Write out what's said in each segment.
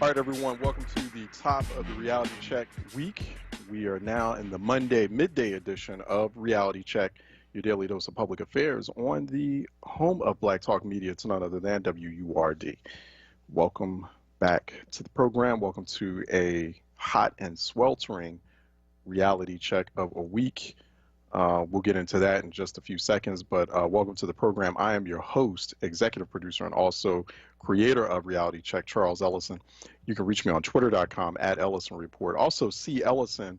All right, everyone, welcome to the top of the Reality Check week. We are now in the Monday midday edition of Reality Check, your daily dose of public affairs on the home of Black Talk Media. It's none other than WURD. Welcome back to the program. Welcome to a hot and sweltering reality check of a week. We'll get into that in just a few seconds, but welcome to the program. I am your host, executive producer, and also creator of Reality Check, Charles Ellison. You can reach me on twitter.com @EllisonReport. Also, C. Ellison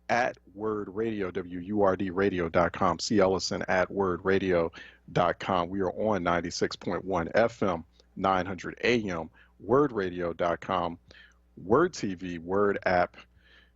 @WordRadio, WURDradio.com, C. Ellison @WordRadio.com. We are on 96.1 FM, 900 AM, WordRadio.com, Word TV, Word app.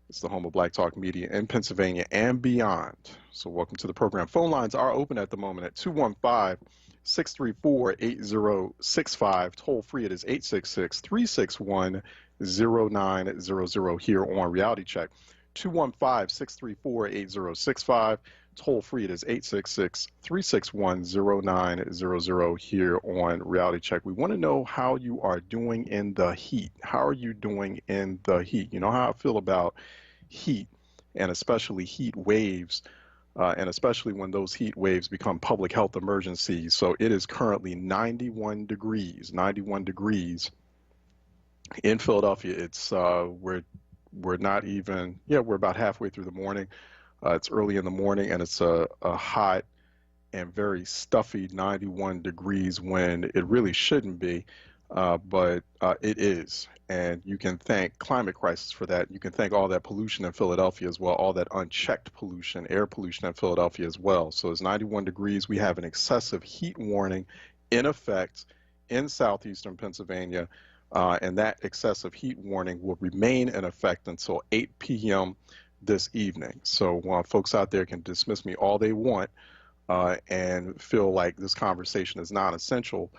It's the home of Black Talk Media in Pennsylvania and beyond. So welcome to the program. Phone lines are open at the moment at 215-634-8065. Toll free, it is 866-361-0900 here on Reality Check. 215-634-8065. Toll free, it is 866-361-0900 here on Reality Check. We want to know how you are doing in the heat. How are you doing in the heat? You know how I feel about heat, and especially heat waves, and especially when those heat waves become public health emergencies. So it is currently 91 degrees in Philadelphia. It's we're not even, we're about halfway through the morning. It's early in the morning, and it's a hot and very stuffy 91 degrees when it really shouldn't be, but it is. And you can thank climate crisis for that. You can thank all that pollution in Philadelphia as well, all that unchecked pollution, air pollution in Philadelphia as well. So it's 91 degrees. We have an excessive heat warning in effect in southeastern Pennsylvania, and that excessive heat warning will remain in effect until 8 p.m. this evening. So folks out there can dismiss me all they want and feel like this conversation is non-essential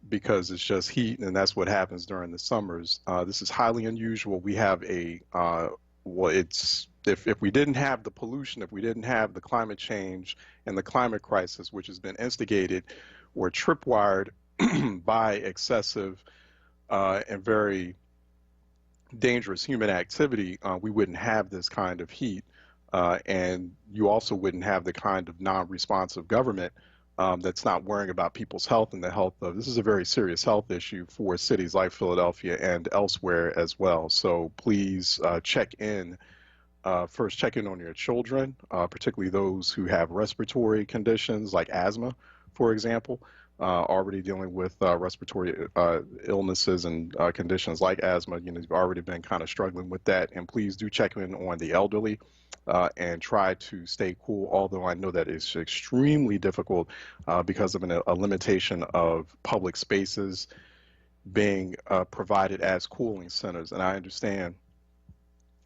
because it's just heat, and that's what happens during the summers. This is highly unusual. We have a, if we didn't have the pollution, if we didn't have the climate change and the climate crisis, which has been instigated or tripwired by excessive and very dangerous human activity, we wouldn't have this kind of heat, and you also wouldn't have the kind of non-responsive government that's not worrying about people's health and the health of. This is a very serious health issue for cities like Philadelphia and elsewhere as well. So please check in. First, check in on your children, particularly those who have respiratory conditions like asthma, for example. Already dealing with respiratory illnesses and conditions like asthma. You know, you've already been kind of struggling with that. And please do check in on the elderly and try to stay cool, although I know that it's extremely difficult because of a limitation of public spaces being provided as cooling centers. And I understand,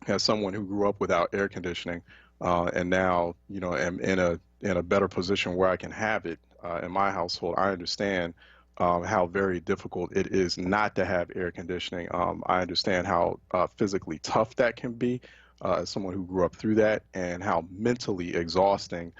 as someone who grew up without air conditioning and now, you know, am in a better position where I can have it in my household, I understand how very difficult it is not to have air conditioning. I understand how physically tough that can be as someone who grew up through that, and how mentally exhausting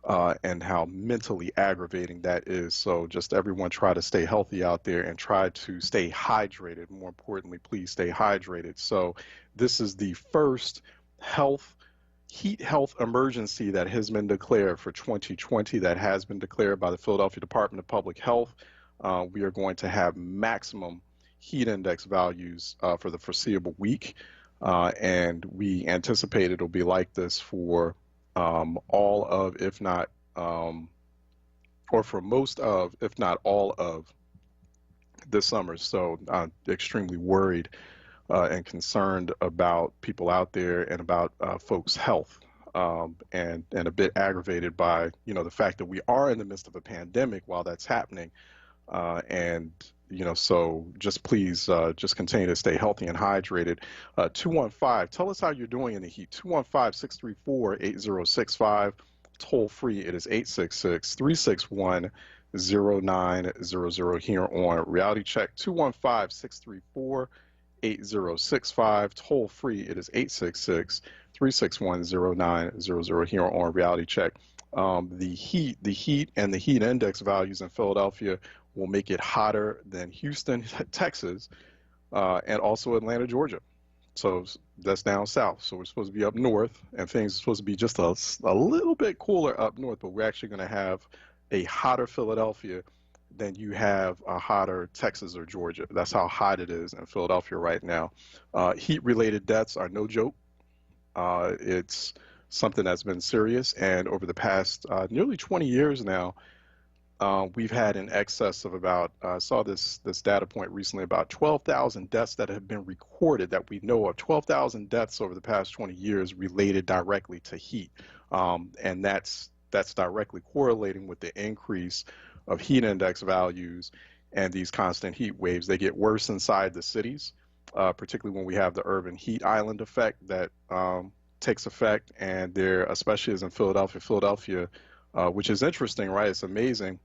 and how mentally aggravating that is. So just everyone try to stay healthy out there and try to stay hydrated. More importantly, please stay hydrated. So this is the first heat health emergency that has been declared for 2020, that has been declared by the Philadelphia Department of Public Health. We are going to have maximum heat index values for the foreseeable week, and we anticipate it'll be like this for all of, if not, or for most of, if not all of this summer. So I'm extremely worried and concerned about people out there and about folks' health, and a bit aggravated by, you know, the fact that we are in the midst of a pandemic while that's happening, and So just please just continue to stay healthy and hydrated. 215, tell us how you're doing in the heat. 215-634-8065. Toll free, it is 866-361-0900 here on Reality Check. 215-634-8065. Toll free, it is 866-361-0900 here on Reality Check. The heat and the heat index values in Philadelphia will make it hotter than Houston, Texas, and also Atlanta, Georgia. So that's down south. So we're supposed to be up north, and things are supposed to be just a little bit cooler up north, but we're actually going to have a hotter Philadelphia than you have a hotter Texas or Georgia. That's how hot it is in Philadelphia right now. Heat-related deaths are no joke. It's something that's been serious, and over the past nearly 20 years now, we've had in excess of about, I saw this data point recently, about 12,000 deaths that have been recorded that we know of, 12,000 deaths over the past 20 years related directly to heat. And that's directly correlating with the increase of heat index values and these constant heat waves. They get worse inside the cities, particularly when we have the urban heat island effect that takes effect. And there, especially as in Philadelphia, which is interesting, right? It's amazing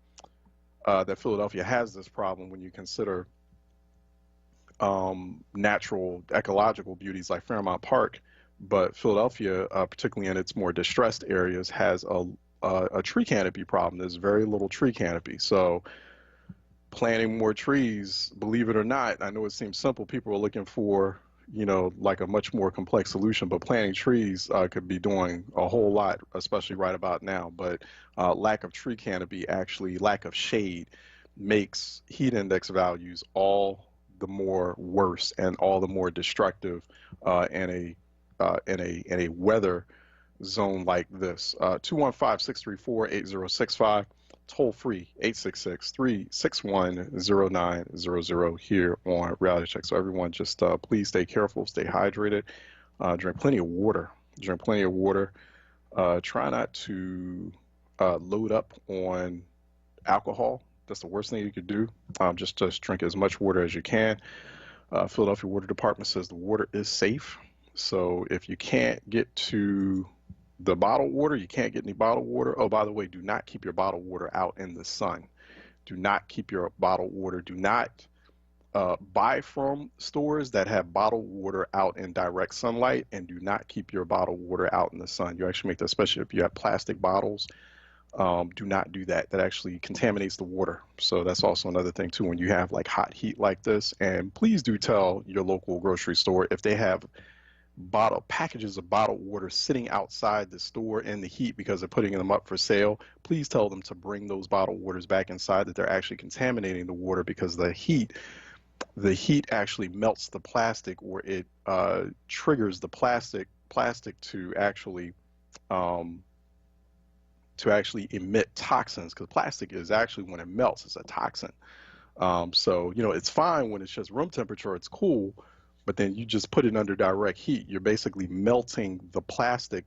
that Philadelphia has this problem when you consider natural ecological beauties like Fairmount Park, but Philadelphia, particularly in its more distressed areas, has a tree canopy problem. There's very little tree canopy. So planting more trees, believe it or not, I know it seems simple. People are looking for, like a much more complex solution, but planting trees could be doing a whole lot, especially right about now. But lack of tree canopy, actually lack of shade, makes heat index values all the more worse and all the more destructive in a weather zone like this. 215-634-8065. Toll free, 866-361-0900 here on Reality Check. So everyone just please stay careful, stay hydrated, drink plenty of water. Try not to load up on alcohol. That's the worst thing you could do. Just drink as much water as you can. Philadelphia Water Department says the water is safe. So if you can't get to the bottled water, you can't get any bottled water. Oh, by the way, do not keep your bottled water out in the sun. Do not keep your bottled water. Do not buy from stores that have bottled water out in direct sunlight, and do not keep your bottled water out in the sun. You actually make that, especially if you have plastic bottles. Do not do that. That actually contaminates the water. So that's also another thing too when you have like hot heat like this. And please do tell your local grocery store if they have packages of bottled water sitting outside the store in the heat because they're putting them up for sale. Please tell them to bring those bottled waters back inside, that they're actually contaminating the water because the heat actually melts the plastic, or it triggers the plastic to actually emit toxins, because plastic is actually, when it melts, it's a toxin. So it's fine when it's just room temperature, it's cool. But then you just put it under direct heat, you're basically melting the plastic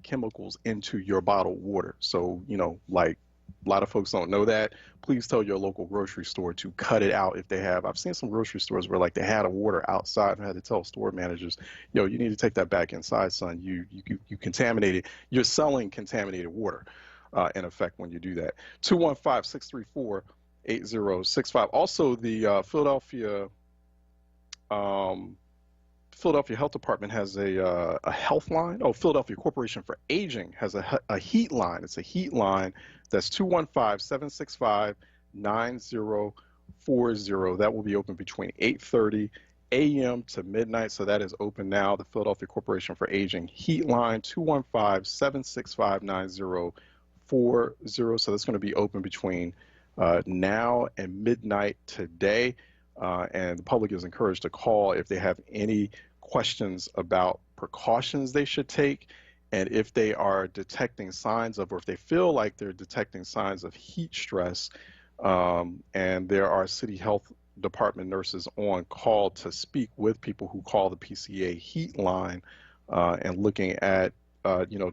chemicals into your bottled water. So, like a lot of folks don't know that. Please tell your local grocery store to cut it out if they have. I've seen some grocery stores where like they had a water outside and had to tell store managers, you need to take that back inside, son. You contaminated, you're selling contaminated water in effect when you do that. 215-634-8065. Also, the Philadelphia Health Department has a health line. Oh, Philadelphia Corporation for Aging has a heat line. It's a heat line that's 215-765-9040. That will be open between 8:30 a.m. to midnight. So that is open now. The Philadelphia Corporation for Aging heat line, 215-765-9040. So that's going to be open between now and midnight today. And the public is encouraged to call if they have any questions about precautions they should take, and if they are detecting signs of, or if they feel like they're detecting signs of heat stress. And there are city health department nurses on call to speak with people who call the PCA heat line and looking at,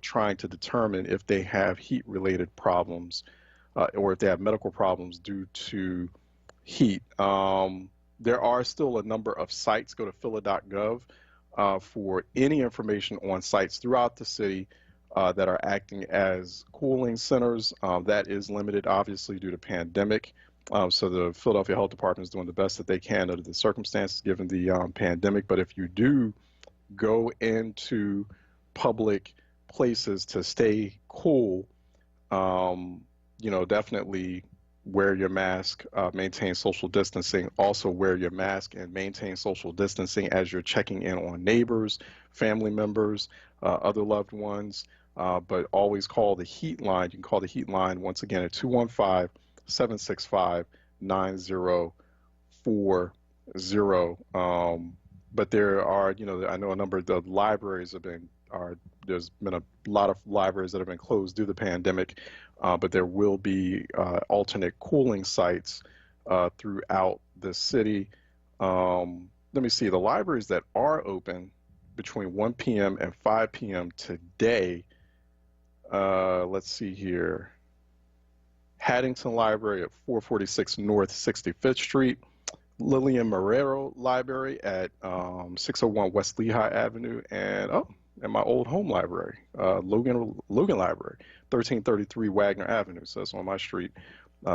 trying to determine if they have heat-related problems or if they have medical problems due to heat. There are still a number of sites. Go to phila.gov for any information on sites throughout the city that are acting as cooling centers. That is limited, obviously, due to pandemic. So the Philadelphia Health Department is doing the best that they can under the circumstances given the pandemic. But if you do go into public places to stay cool, definitely wear your mask, maintain social distancing. Also wear your mask and maintain social distancing as you're checking in on neighbors, family members, other loved ones. But always call the heat line. You can call the heat line once again at 215-765-9040. But there are, I know a number of the libraries there's been a lot of libraries that have been closed due to the pandemic, but there will be alternate cooling sites throughout the city. Let me see, the libraries that are open between 1 p.m. and 5 p.m. today, let's see here. Haddington Library at 446 North 65th Street, Lillian Marrero Library at 601 West Lehigh Avenue, and my old home library, Logan Library, 1333 Wagner Avenue. So that's on my street.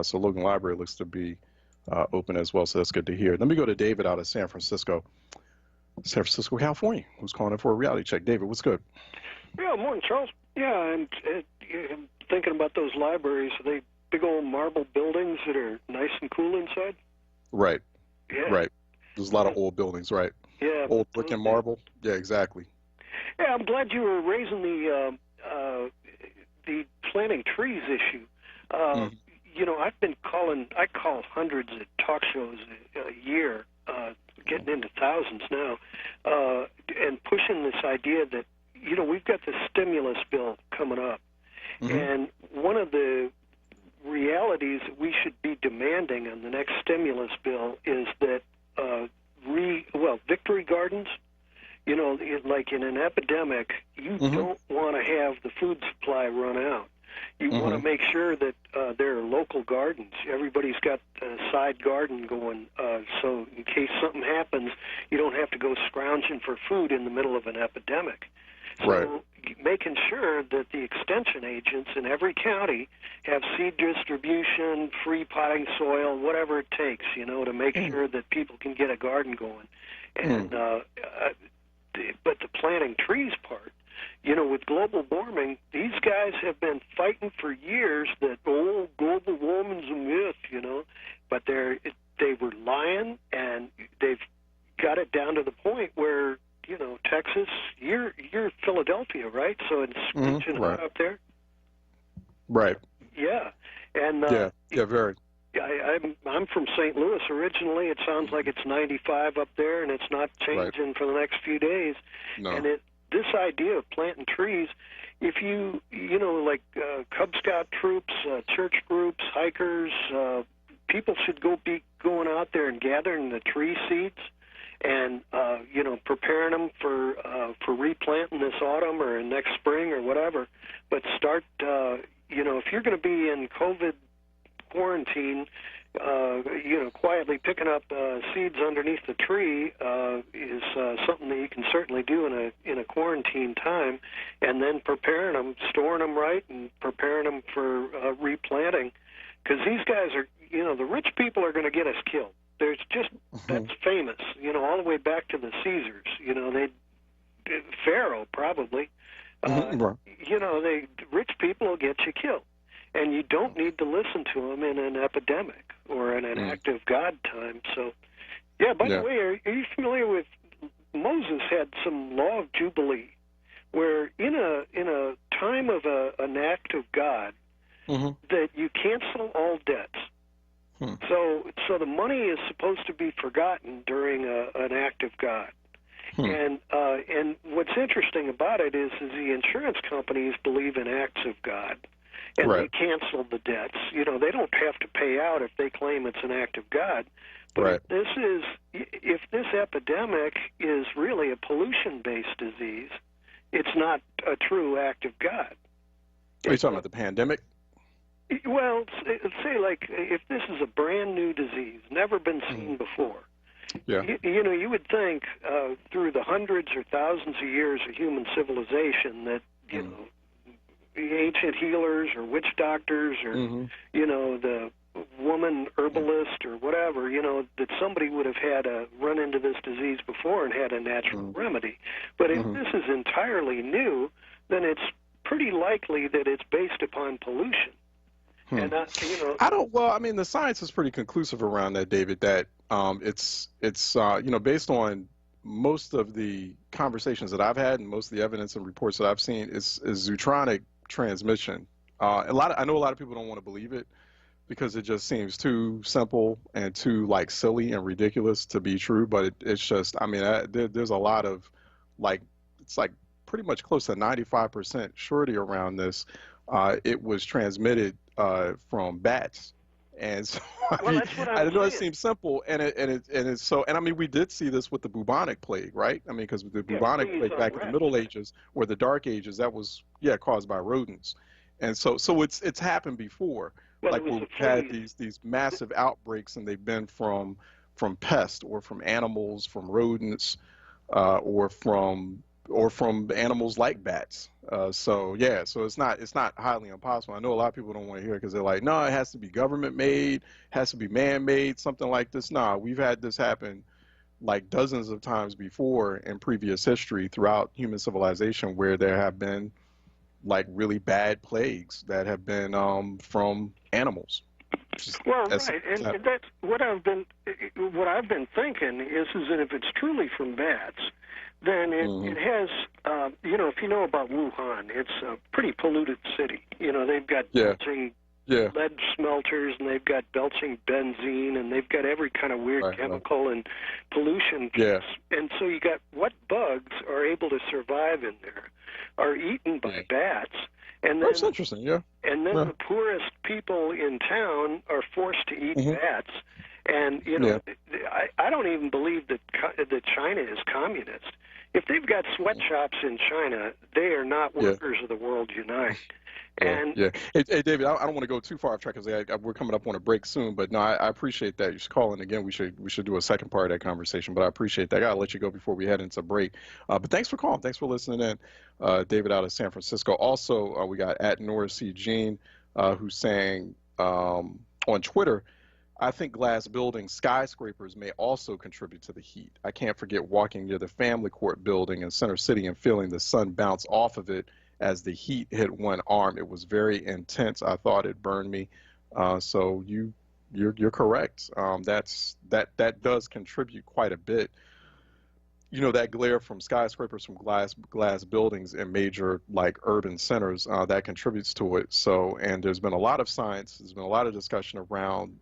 So Logan Library looks to be open as well. So that's good to hear. Let me go to David out of San Francisco, California, who's calling in for a reality check. David, what's good? Yeah, morning, Charles. Yeah, I'm thinking about those libraries. Are they big old marble buildings that are nice and cool inside? Right. Yeah. Right. There's a lot of old buildings, right? Yeah. Old brick and marble. Yeah, exactly. Yeah, I'm glad you were raising the planting trees issue. I've been I call hundreds of talk shows a year, getting into thousands now, and pushing this idea that, we've got this stimulus bill coming up. And one of the realities that we should be demanding on the next stimulus bill is that victory gardens, like in an epidemic, you don't want to have the food supply run out. You want to make sure that there are local gardens. Everybody's got a side garden going, so in case something happens, you don't have to go scrounging for food in the middle of an epidemic. So making sure that the extension agents in every county have seed distribution, free potting soil, whatever it takes, to make sure that people can get a garden going. And but the planting trees part, with global warming, these guys have been fighting for years that, global warming's a myth, but they were lying, and they've got it down to the point where, Texas, you're Philadelphia, right? So it's scorching hot up there. Right. Yeah. And very. I'm from St. Louis originally. It sounds like it's 95 up there, and it's not changing for the next few days. No. And this idea of planting trees, if you like Cub Scout troops, church groups, hikers, people should be going out there and gathering the tree seeds and preparing them for replanting this autumn or next spring or whatever. But start, if you're going to be in COVID quarantine, quietly picking up seeds underneath the tree is something that you can certainly do in a quarantine time, and then preparing them, storing them right, and preparing them for replanting, because these guys are, the rich people are going to get us killed. There's just that's famous, all the way back to the Caesars. Pharaoh probably. Rich people will get you killed. And you don't need to listen to them in an epidemic or in an act of God time. So, by the way, are you familiar with Moses had some law of Jubilee, where in a time of an act of God, that you cancel all debts. So the money is supposed to be forgotten during an act of God. And what's interesting about it is the insurance companies believe in acts of God. And they cancel the debts. They don't have to pay out if they claim it's an act of God. But if this epidemic is really a pollution-based disease, it's not a true act of God. Are you talking about the pandemic? Well, say like if this is a brand new disease, never been seen before. Yeah. You would think through the hundreds or thousands of years of human civilization that the ancient healers or witch doctors or the woman herbalist or whatever, that somebody would have had a run into this disease before and had a natural remedy. But if this is entirely new, then it's pretty likely that it's based upon pollution. And I don't. Well, I mean, the science is pretty conclusive around that, David. That it's based on most of the conversations that I've had and most of the evidence and reports that I've seen is zootronic transmission. I know a lot of people don't want to believe it because it just seems too simple and too like silly and ridiculous to be true. But it's just, I mean, there's a lot of it's like pretty much close to 95% surety around this. It was transmitted from bats, and so I know it seems simple, and it's so, and I mean, we did see this with the bubonic plague, right? I mean, because the bubonic plague back in the Middle Ages or the Dark Ages, that was caused by rodents, and so it's happened before. Well, like we've had these massive outbreaks, and they've been from pests or from animals, from rodents, or from animals like bats. So it's not highly impossible. I know a lot of people don't want to hear it because they're like, no, it has to be government made, has to be man made, something like this. Nah, we've had this happen like dozens of times before in previous history throughout human civilization, where there have been like really bad plagues that have been from animals. Well, right, and that's what I've been thinking is that if it's truly from bats, then it has, if you know about Wuhan, it's a pretty polluted city. They've got belching lead smelters, and they've got belching benzene, and they've got every kind of weird chemical and pollution. Yeah. And so you got what bugs are able to survive in there are eaten by bats. And then, that's interesting, yeah. And then the poorest people in town are forced to eat bats. And, I don't even believe that China is communist. If they've got sweatshops in China, they are not workers of the world unite. And Hey, David, I don't want to go too far off track because we're coming up on a break soon. But no, I appreciate that. You should call in again. We should do a second part of that conversation. But I appreciate that. I gotta let you go before we head into break. But thanks for calling. Thanks for listening in, David out of San Francisco. Also, we got at Nora C. Jean, who's saying on Twitter, I think glass buildings, skyscrapers, may also contribute to the heat. I can't forget walking near the Family Court building in Center City and feeling the sun bounce off of it as the heat hit one arm. It was very intense. I thought it burned me. So you're correct. That does contribute quite a bit. That glare from skyscrapers, from glass buildings in major like urban centers, that contributes to it. So, and there's been a lot of science. There's been a lot of discussion around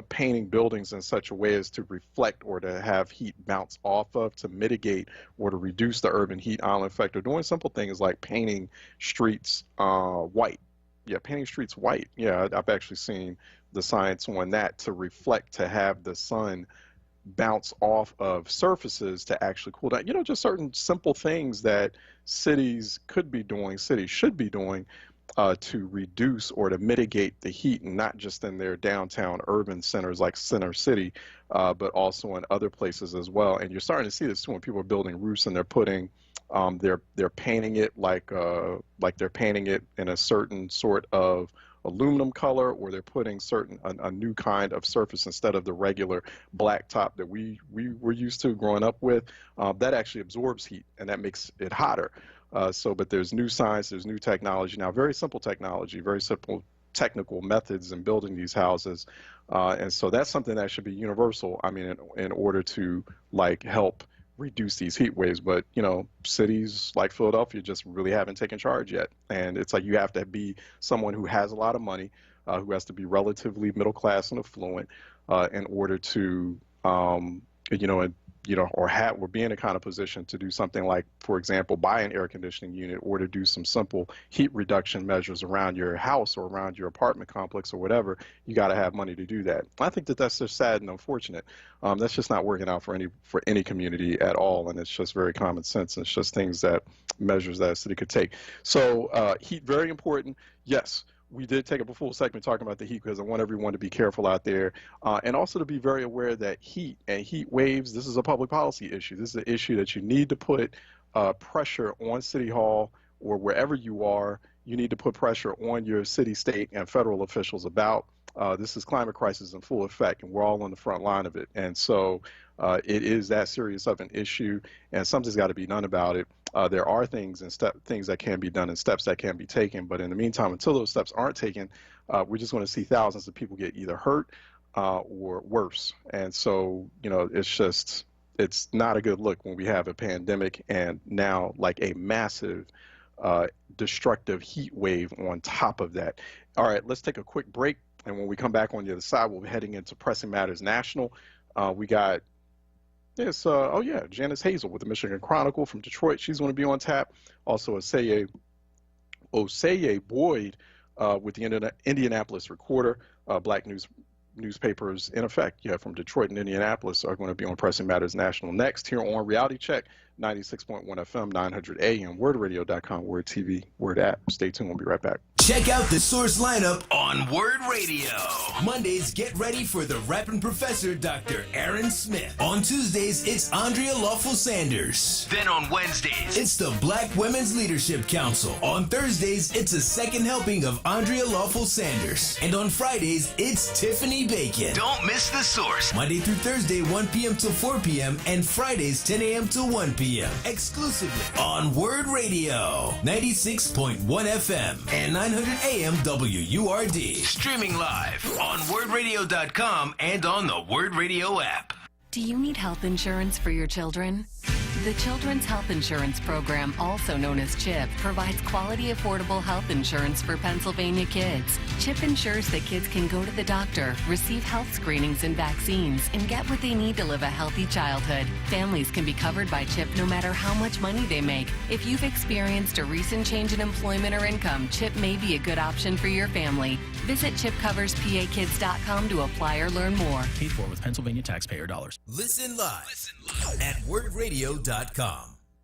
painting buildings in such a way as to reflect or to have heat bounce off of, to mitigate or to reduce the urban heat island effect, or doing simple things like painting streets white. Yeah, painting streets white. Yeah, I've actually seen the science on that, to reflect, to have the sun bounce off of surfaces to actually cool down. Just certain simple things that cities could be doing, cities should be doing, to reduce or to mitigate the heat, and not just in their downtown urban centers like Center City, but also in other places as well. And you're starting to see this too when people are building roofs and they're putting, they're painting it like they're painting it in a certain sort of aluminum color, or they're putting a new kind of surface instead of the regular black top that we were used to growing up with. That actually absorbs heat, and that makes it hotter. But there's new science, there's new technology now, very simple technology, very simple technical methods in building these houses. And so that's something that should be universal, I mean, in order to help reduce these heat waves. But, cities like Philadelphia just really haven't taken charge yet. And it's like you have to be someone who has a lot of money, who has to be relatively middle class and affluent, in order to, or be in a kind of position to do something like, for example, buy an air conditioning unit, or to do some simple heat reduction measures around your house or around your apartment complex or whatever. You got to have money to do that. I think that's just sad and unfortunate. That's just not working out for any community at all, and it's just very common sense. And it's just measures that a city could take. So heat, very important. Yes, we did take up a full segment talking about the heat because I want everyone to be careful out there, and also to be very aware that heat and heat waves, this is a public policy issue. This is an issue that you need to put pressure on City Hall or wherever you are. You need to put pressure on your city, state, and federal officials about. This is climate crisis in full effect, and we're all on the front line of it. And so it is that serious of an issue, and something's got to be done about it. There are things that can be done and steps that can be taken. But in the meantime, until those steps aren't taken, we're just going to see thousands of people get either hurt or worse. And so, it's not a good look when we have a pandemic and now like a massive destructive heat wave on top of that. All right, let's take a quick break. And when we come back on the other side, we'll be heading into Pressing Matters National. We got Janice Hazel with the Michigan Chronicle from Detroit. She's going to be on tap. Also, Oseye Boyd with the Indianapolis Recorder, Black newspapers in effect, from Detroit and Indianapolis are going to be on Pressing Matters National next here on Reality Check, 96.1 FM, 900 AM, WordRadio.com, Word TV, Word app. Stay tuned. We'll be right back. Check out the Source lineup on Word Radio. Mondays, get ready for the rapping professor, Dr. Aaron Smith. On Tuesdays, it's Andrea Lawful Sanders. Then on Wednesdays, it's the Black Women's Leadership Council. On Thursdays, it's a second helping of Andrea Lawful Sanders. And on Fridays, it's Tiffany Bacon. Don't miss the Source. Monday through Thursday, 1 p.m. till 4 p.m. and Fridays, 10 a.m. till 1 p.m. Exclusively on Word Radio, 96.1 FM and 900 AM WURD. Streaming live on wordradio.com and on the Word Radio app. Do you need health insurance for your children? The Children's Health Insurance Program, also known as CHIP, provides quality, affordable health insurance for Pennsylvania kids. CHIP ensures that kids can go to the doctor, receive health screenings and vaccines, and get what they need to live a healthy childhood. Families can be covered by CHIP no matter how much money they make. If you've experienced a recent change in employment or income, CHIP may be a good option for your family. Visit chipcoverspakids.com to apply or learn more. Paid for with Pennsylvania taxpayer dollars. Listen live at wordradio.com.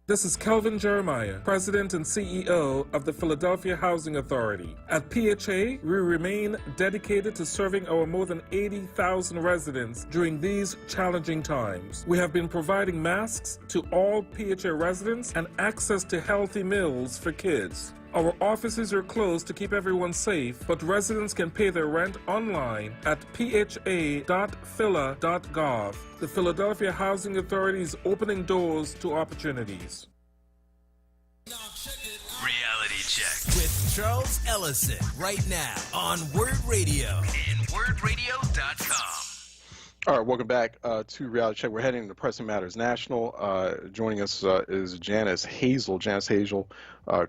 This is Kelvin Jeremiah, President and CEO of the Philadelphia Housing Authority. At PHA, we remain dedicated to serving our more than 80,000 residents during these challenging times. We have been providing masks to all PHA residents and access to healthy meals for kids. Our offices are closed to keep everyone safe, but residents can pay their rent online at pha.phila.gov. The Philadelphia Housing Authority is opening doors to opportunities. Reality Check with Charles Ellison right now on Word Radio and wordradio.com. All right, welcome back to Reality Check. We're heading to Pressing Matters National. Joining us is Janice Hazel. Janice Hazel,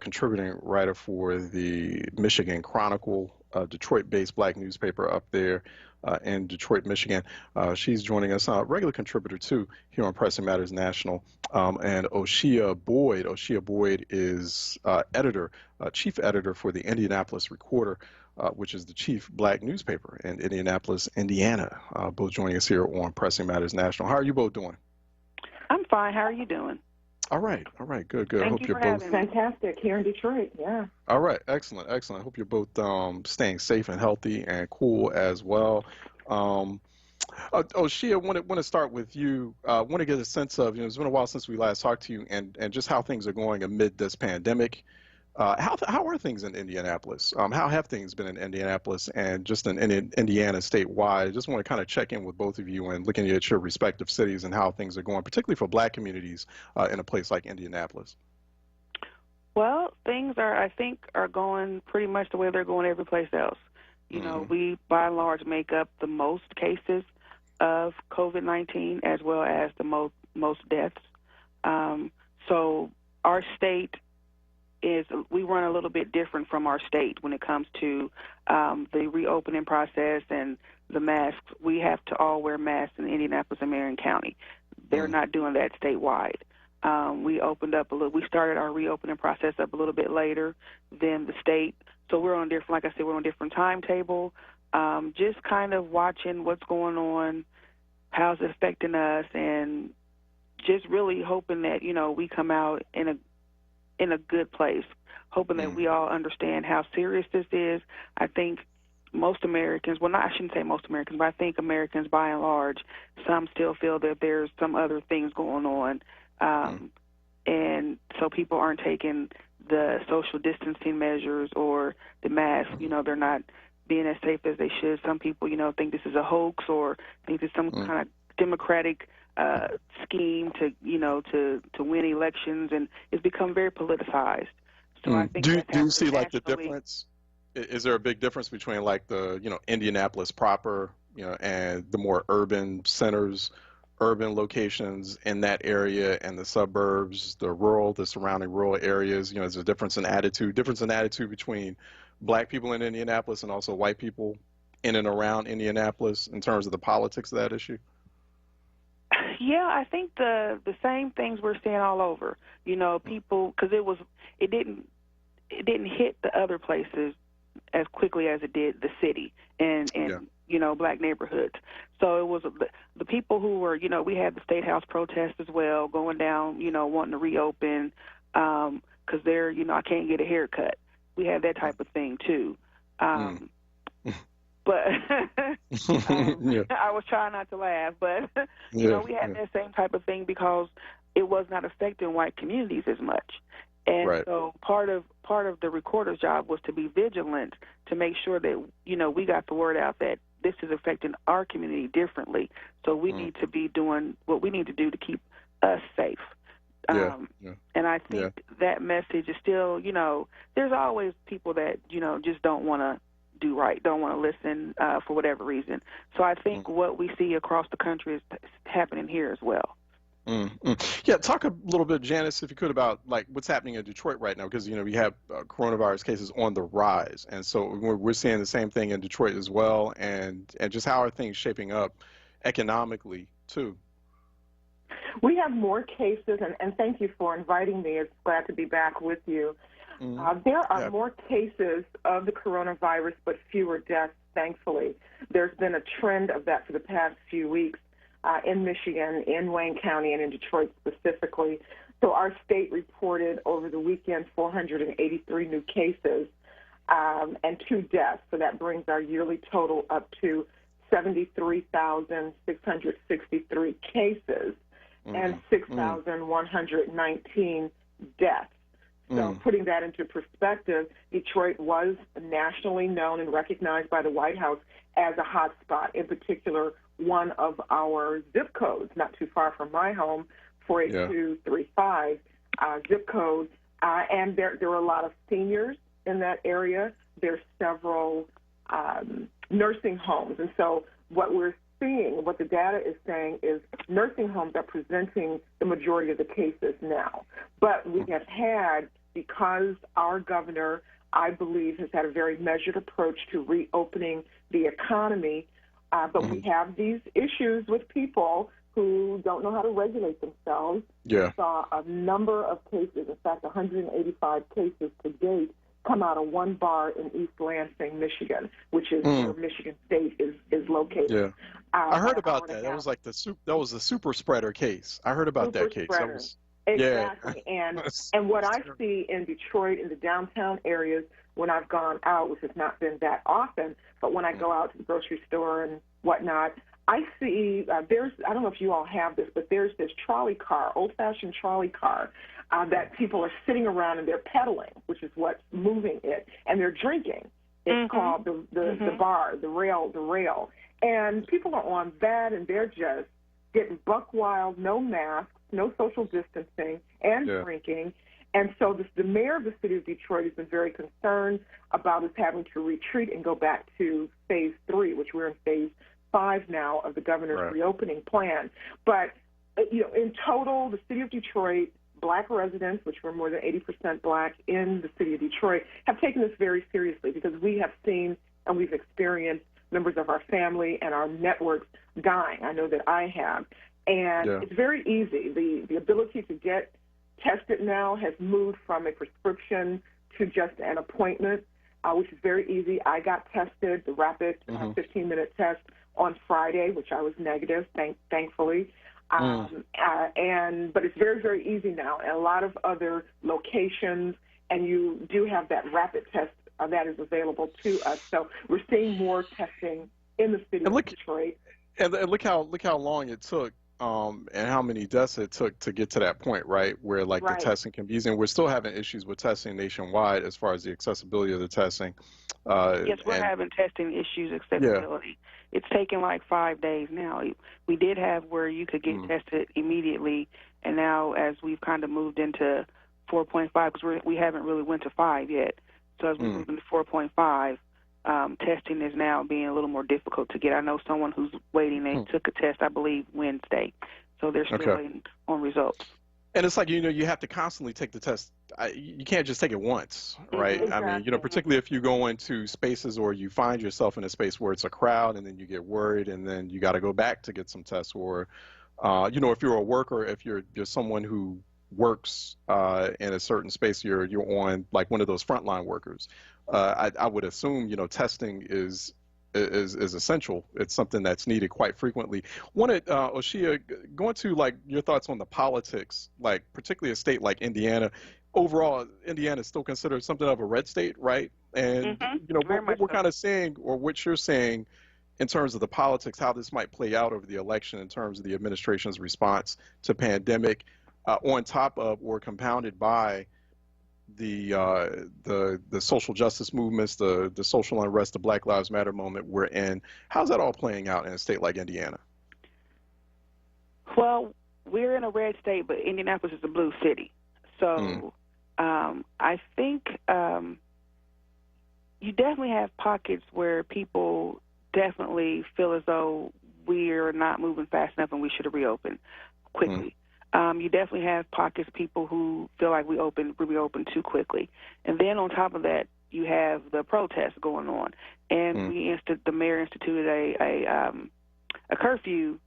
contributing writer for the Michigan Chronicle, Detroit-based Black newspaper up there in Detroit, Michigan. She's joining us, regular contributor too, here on Pressing Matters National. And Oseye Boyd. Oseye Boyd is chief editor for the Indianapolis Recorder, which is the chief Black newspaper in Indianapolis, Indiana. Both joining us here on Pressing Matters National. How are you both doing? I'm fine. How are you doing? All right, good. Thank I hope you you're for both having me. Fantastic here in Detroit. Yeah. All right, excellent. I hope you're both staying safe and healthy and cool as well. Oseye, I want to start with you. I want to get a sense of, it's been a while since we last talked to you, and just how things are going amid this pandemic. How are things in Indianapolis? How have things been in Indianapolis and just in Indiana statewide? I just want to kind of check in with both of you and looking at your respective cities and how things are going, particularly for Black communities in a place like Indianapolis. Well, things are going pretty much the way they're going every place else. You know, we by and large make up the most cases of COVID-19 as well as the most deaths. So our state we run a little bit different from our state when it comes to the reopening process and the masks. We have to all wear masks in Indianapolis and Marion County. They're not doing that statewide. We started our reopening process up a little bit later than the state. So we're on different timetable, just kind of watching what's going on, how's it affecting us, and just really hoping that, we come out in in a good place, hoping that we all understand how serious this is. I think most Americans, well, not, I shouldn't say most Americans, but I think Americans by and large, some still feel that there's some other things going on. And so people aren't taking the social distancing measures or the mask. You know, they're not being as safe as they should. Some people, you know, think this is a hoax or think it's some kind of democratic scheme to, you know, to win elections, and it's become very politicized. So I think do you see like the nationally, difference? Is there a big difference between like the, you know, Indianapolis proper, you know, and the more urban centers, urban locations in that area, and the suburbs, the surrounding rural areas? You know, there's a difference in attitude between black people in Indianapolis and also white people in and around Indianapolis in terms of the politics of that issue? Yeah, I think the same things we're seeing all over. You know, people, because it didn't hit the other places as quickly as it did the city and you know, black neighborhoods. So it was the people who were, you know, we had the State House protest as well, going down, you know, wanting to reopen because they're, you know, I can't get a haircut. We had that type of thing too. But I was trying not to laugh, but you know, we had that same type of thing because it was not affecting white communities as much. And so part of the recorder's job was to be vigilant to make sure that, you know, we got the word out that this is affecting our community differently. So we need to be doing what we need to do to keep us safe. And I think that message is still, you know, there's always people that, you know, just don't want to do right, don't want to listen for whatever reason. So I think what we see across the country is happening here as well. Yeah, talk a little bit, Janice, if you could, about like what's happening in Detroit right now, because, you know, we have coronavirus cases on the rise, and so we're seeing the same thing in Detroit as well, and just how are things shaping up economically too? We have more cases, and thank you for inviting me. It's glad to be back with you. There are more cases of the coronavirus, but fewer deaths, thankfully. There's been a trend of that for the past few weeks. In Michigan, in Wayne County, and in Detroit specifically. So our state reported over the weekend 483 new cases and 2 deaths. So that brings our yearly total up to 73,663 cases and 6,119 deaths. So putting that into perspective, Detroit was nationally known and recognized by the White House as a hot spot, in particular one of our zip codes, not too far from my home, 48235 zip code. And there are a lot of seniors in that area. There's several nursing homes. And so what we're seeing, what the data is saying, is nursing homes are presenting the majority of the cases now. But we have had, because our governor, I believe, has had a very measured approach to reopening the economy, but we have these issues with people who don't know how to regulate themselves. We saw a number of cases, in fact, 185 cases to date, come out of one bar in East Lansing, Michigan, which is where Michigan State is located. I heard about that. That was like the super spreader case. I heard about that case. That was, exactly. And what I see in Detroit, in the downtown areas, when I've gone out, which has not been that often, but when I go out to the grocery store and whatnot, I see I don't know if you all have this, but there's this trolley car, old-fashioned trolley car, that people are sitting around and they're pedaling, which is what's moving it, and they're drinking. It's called the bar, the rail. And people are on that, and they're just getting buck wild, no masks, no social distancing, and drinking. And so the mayor of the city of Detroit has been very concerned about us having to retreat and go back to phase 3, which we're in phase 5 now of the governor's reopening plan. But, you know, in total, the city of Detroit, black residents, which were more than 80% black in the city of Detroit, have taken this very seriously, because we have seen and we've experienced members of our family and our networks dying. I know that I have. And it's very easy. The ability to get tested now has moved from a prescription to just an appointment, which is very easy. I got tested, the rapid 15-minute test on Friday, which I was negative, thankfully. But it's very, very easy now, and a lot of other locations, and you do have that rapid test that is available to us. So we're seeing more testing in the city of Detroit. And look how long it took, and how many deaths it took to get to that point, right? Where like the testing can be easy. And we're still having issues with testing nationwide as far as the accessibility of the testing. Yes, we're having testing issues, accessibility. Yeah. It's taking like 5 days now. We did have where you could get tested immediately, and now as we've kind of moved into 4.5, because we haven't really went to 5 yet. So as we move into 4.5, testing is now being a little more difficult to get. I know someone who's waiting. They took a test, I believe, Wednesday, so they're still waiting on results. And it's like, you have to constantly take the test. You can't just take it once, right? Exactly. I mean, particularly if you go into spaces or you find yourself in a space where it's a crowd and then you get worried and then you got to go back to get some tests. Or, if you're a worker, if you're someone who works in a certain space, you're on like one of those frontline workers. I would assume, testing is essential. It's something that's needed quite frequently. Wanted, Oshia, going to like your thoughts on the politics, like particularly a state like Indiana. Overall, Indiana is still considered something of a red state, right? And what we're kind of saying, or what you're saying, in terms of the politics, how this might play out over the election in terms of the administration's response to pandemic, on top of or compounded by the social justice movements, the social unrest, the Black Lives Matter moment we're in. How's that all playing out in a state like Indiana? Well, we're in a red state, but Indianapolis is a blue city. So I think you definitely have pockets where people definitely feel as though we're not moving fast enough and we should have reopened quickly. You definitely have pockets of people who feel like we reopened too quickly. And then on top of that, you have the protests going on. And the mayor instituted a curfew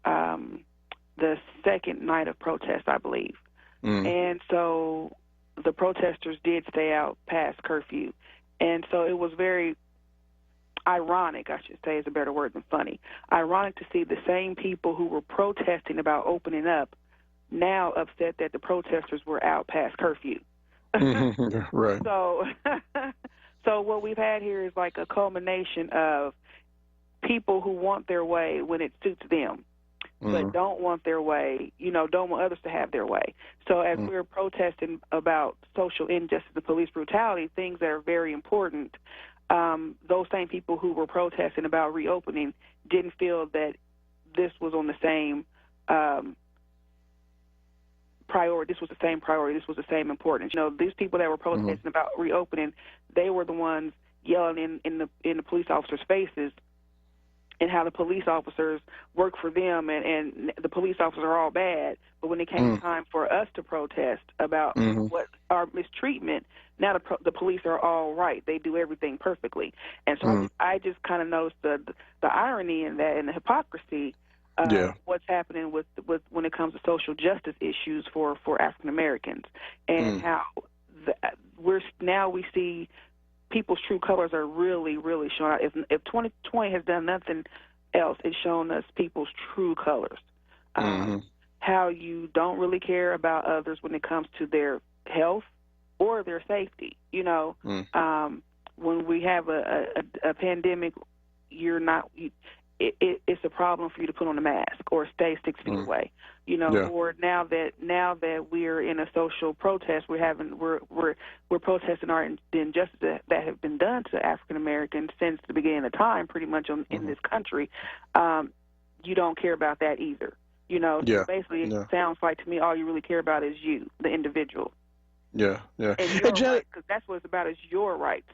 the second night of protest, I believe. And so the protesters did stay out past curfew. And so it was very ironic, I should say is a better word than funny, ironic to see the same people who were protesting about opening up now upset that the protesters were out past curfew. Right. So what we've had here is like a culmination of people who want their way when it suits them, but don't want their way, don't want others to have their way. So as we're protesting about social injustice and police brutality, things that are very important, those same people who were protesting about reopening didn't feel that this was on the same priority. This was the same priority. This was the same importance. These people that were protesting about reopening, they were the ones yelling in the police officers' faces and how the police officers work for them and the police officers are all bad. But when it came time for us to protest about what our mistreatment, now the police are all right. They do everything perfectly. And so I just kind of noticed the irony in that and the hypocrisy what's happening with when it comes to social justice issues for African Americans, and how we see people's true colors are really, really showing out. If 2020 has done nothing else, it's shown us people's true colors. How you don't really care about others when it comes to their health or their safety. When we have a pandemic, it's a problem for you to put on a mask or stay 6 feet away, or now that we're in a social protest, we're protesting the injustices that have been done to African Americans since the beginning of time, pretty much in this country. You don't care about that either. So basically it sounds like to me all you really care about is you, the individual. Yeah. And your rights, because that's what it's about, is your rights.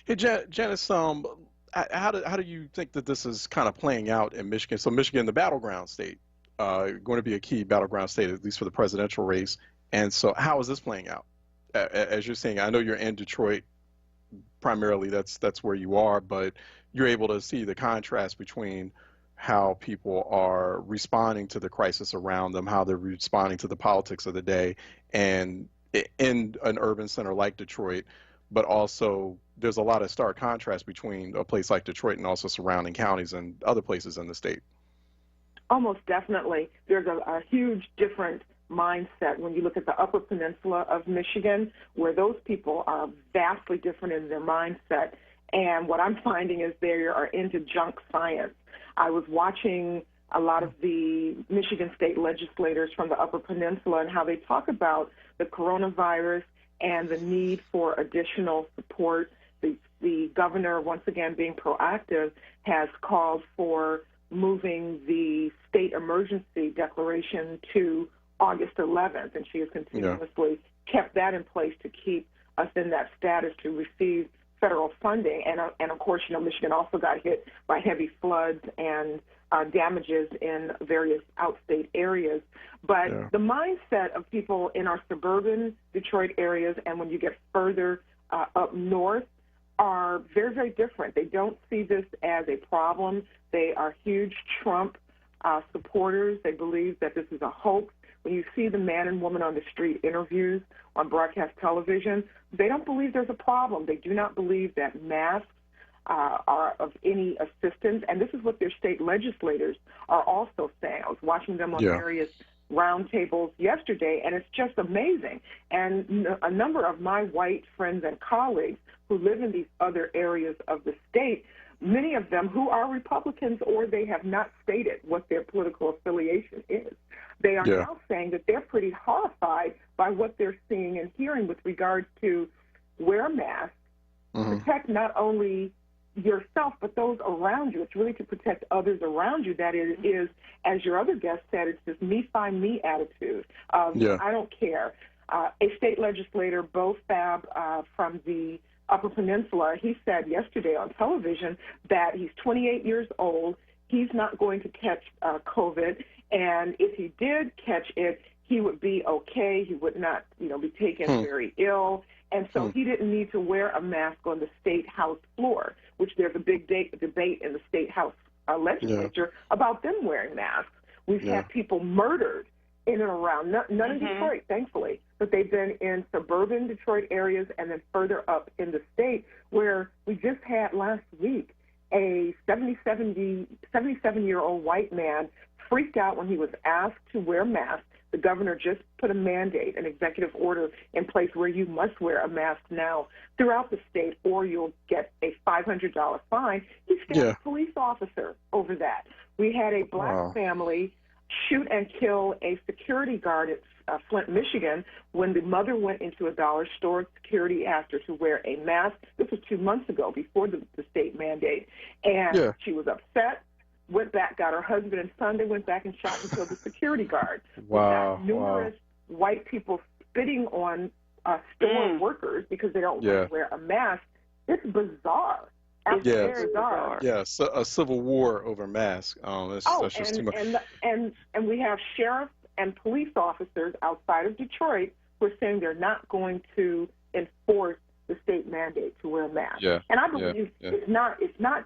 Hey, Janice, how do you think that this is kind of playing out in Michigan? So Michigan, the battleground state, going to be a key battleground state, at least for the presidential race. And so how is this playing out? As you're saying, I know you're in Detroit primarily, that's where you are, but you're able to see the contrast between how people are responding to the crisis around them, how they're responding to the politics of the day, and in an urban center like Detroit, but also there's a lot of stark contrast between a place like Detroit and also surrounding counties and other places in the state. Almost definitely. There's a huge different mindset when you look at the Upper Peninsula of Michigan, where those people are vastly different in their mindset. And what I'm finding is they are into junk science. I was watching a lot of the Michigan state legislators from the Upper Peninsula and how they talk about the coronavirus and the need for additional support. The governor, once again being proactive, has called for moving the state emergency declaration to August 11th, and she has continuously kept that in place to keep us in that status to receive federal funding. And of course, Michigan also got hit by heavy floods and damages in various outstate areas. But the mindset of people in our suburban Detroit areas and when you get further up north are very, very different. They don't see this as a problem. They are huge Trump supporters. They believe that this is a hoax. When you see the man and woman on the street interviews on broadcast television, they don't believe there's a problem. They do not believe that masks are of any assistance. And this is what their state legislators are also saying. I was watching them on various roundtables yesterday, and it's just amazing. And a number of my white friends and colleagues who live in these other areas of the state, many of them who are Republicans or they have not stated what their political affiliation is, they are now saying that they're pretty horrified by what they're seeing and hearing with regards to wear a mask, protect not only yourself but those around you. It's really to protect others around you. That is, as your other guest said, it's this me find me attitude. I don't care. A state legislator, Bo Fab, from the Upper Peninsula, he said yesterday on television that he's 28 years old. He's not going to catch COVID, and if he did catch it, he would be okay. He would not, be taken very ill, and so he didn't need to wear a mask on the state house floor, which there's a big debate in the state house legislature about them wearing masks. We've had people murdered in and around, none in Detroit, thankfully, but they've been in suburban Detroit areas and then further up in the state, where we just had last week a 77-year-old white man freaked out when he was asked to wear masks. The governor just put a mandate, an executive order in place where you must wear a mask now throughout the state or you'll get a $500 fine. He scared a police officer over that. We had a black family shoot and kill a security guard at Flint, Michigan, when the mother went into a dollar store. Security asked her to wear a mask. This was 2 months ago, before the state mandate. And she was upset, went back, got her husband and son. They went back and shot and killed the security guard. Wow. Numerous white people spitting on store workers because they don't want to wear a mask. It's bizarre. It's very bizarre. Yes, a civil war over masks. That's just too much. And we have sheriffs and police officers outside of Detroit who are saying they're not going to enforce the state mandate to wear a mask. And I believe it's not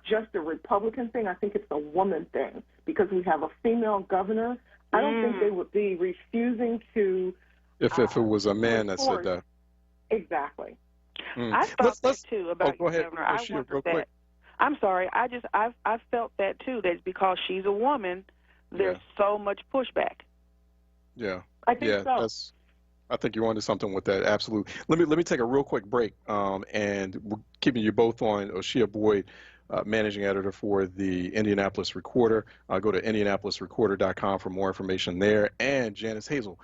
just a Republican thing. I think it's a woman thing because we have a female governor. I don't think they would be refusing to. If it was a man that said that. Exactly. I thought that too about go ahead. Governor. I wonder that. I'm sorry. I felt that too. That because she's a woman, there's so much pushback. Yeah. I think so. I think you're onto something with that. Absolutely. Let me take a real quick break. And we're keeping you both on. Oshia Boyd, managing editor for the Indianapolis Recorder. Go to indianapolisrecorder.com for more information there. And Janice Hazel,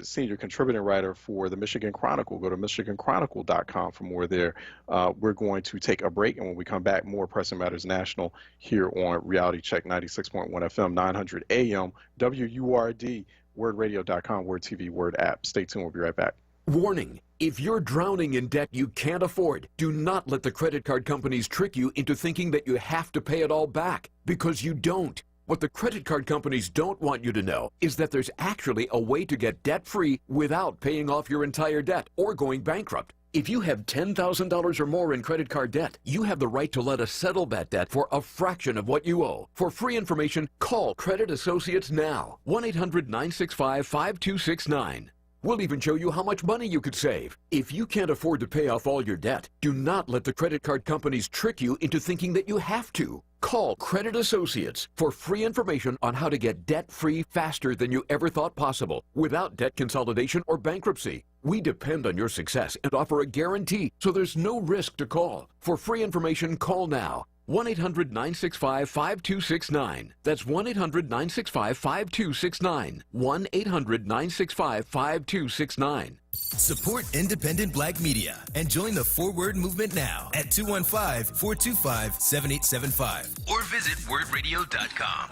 senior contributing writer for the Michigan Chronicle. Go to michiganchronicle.com for more there. We're going to take a break, and when we come back, more Pressing Matters National here on Reality Check 96.1 FM, 900 AM, WURD, wordradio.com, Word TV, Word app. Stay tuned. We'll be right back. Warning. If you're drowning in debt you can't afford, do not let the credit card companies trick you into thinking that you have to pay it all back, because you don't. What the credit card companies don't want you to know is that there's actually a way to get debt-free without paying off your entire debt or going bankrupt. If you have $10,000 or more in credit card debt, you have the right to let us settle that debt for a fraction of what you owe. For free information, call Credit Associates now. 1-800-965-5269. We'll even show you how much money you could save. If you can't afford to pay off all your debt, do not let the credit card companies trick you into thinking that you have to. Call Credit Associates for free information on how to get debt-free faster than you ever thought possible, without debt consolidation or bankruptcy. We depend on your success and offer a guarantee, so there's no risk to call. For free information, call now. 1-800-965-5269. That's 1-800-965-5269. 1-800-965-5269. Support independent black media and join the onWURD movement now at 215-425-7875 or visit wordradio.com.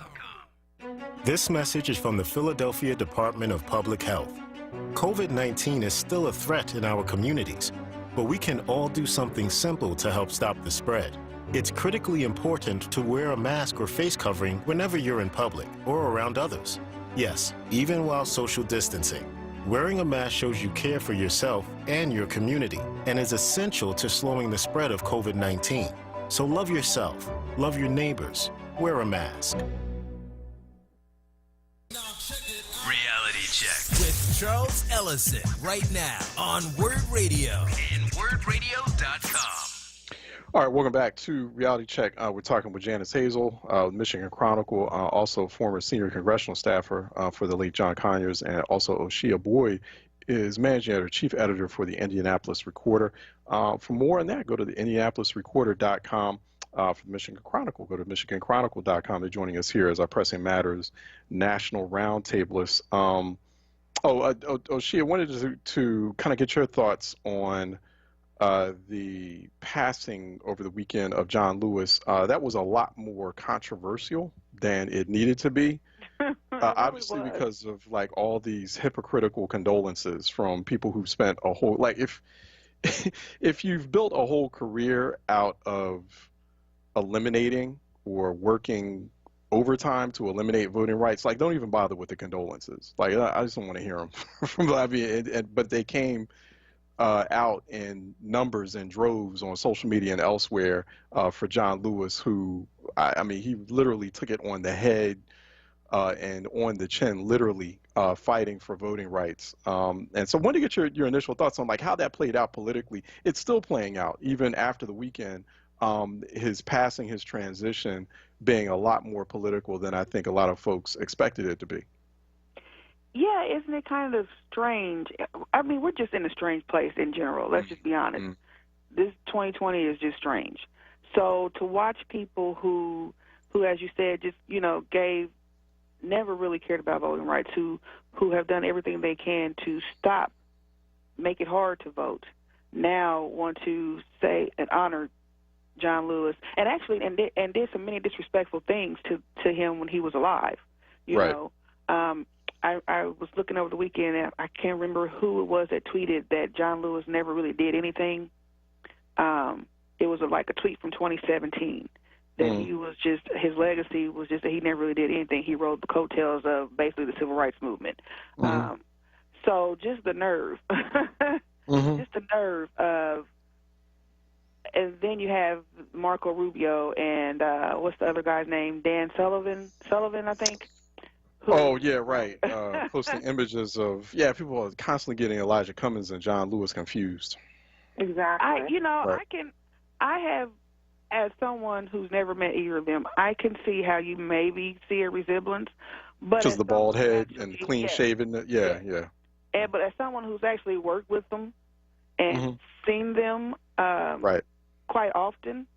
This message is from the Philadelphia Department of Public Health. COVID-19 is still a threat in our communities, but we can all do something simple to help stop the spread. It's critically important to wear a mask or face covering whenever you're in public or around others. Yes, even while social distancing. Wearing a mask shows you care for yourself and your community and is essential to slowing the spread of COVID-19. So love yourself, love your neighbors, wear a mask. Reality Check with Charles Ellison right now on onWURD Radio and wordradio.com. All right, welcome back to Reality Check. We're talking with Janice Hazel, Michigan Chronicle, also former senior congressional staffer for the late John Conyers, and also Oshia Boyd is managing editor, chief editor for the Indianapolis Recorder. For more on that, go to the indianapolisrecorder.com. For the Michigan Chronicle, go to michiganchronicle.com. They're joining us here as our Pressing Matters national roundtablist. Oshia, I wanted to kind of get your thoughts on the passing over the weekend of John Lewis. That was a lot more controversial than it needed to be. Obviously because of like all these hypocritical condolences from people who've spent a whole, like if you've built a whole career out of eliminating or working overtime to eliminate voting rights, like don't even bother with the condolences. Like I just don't want to hear them from but they came out in numbers and droves on social media and elsewhere for John Lewis, who, I mean, he literally took it on the head and on the chin, literally fighting for voting rights. And so I wanted to get your initial thoughts on like how that played out politically. It's still playing out even after the weekend, his passing, his transition being a lot more political than I think a lot of folks expected it to be. Yeah, isn't it kind of strange? I mean, we're just in a strange place in general. Let's just be honest. Mm-hmm. This 2020 is just strange. So to watch people who, as you said, just, never really cared about voting rights, who have done everything they can to make it hard to vote, now want to say and honor John Lewis, and actually, and did some many disrespectful things to him when he was alive. You know. I was looking over the weekend, and I can't remember who it was that tweeted that John Lewis never really did anything. It was like a tweet from 2017 that he was just, his legacy was just that he never really did anything. He rode the coattails of basically the civil rights movement. So just the nerve, just the nerve of, and then you have Marco Rubio and what's the other guy's name? Dan Sullivan, I think. Oh, yeah, right. Posting images of, people are constantly getting Elijah Cummings and John Lewis confused. Exactly. I have, as someone who's never met either of them, I can see how you maybe see a resemblance. Just the bald head and clean shaven. Yeah. But as someone who's actually worked with them and seen them quite often,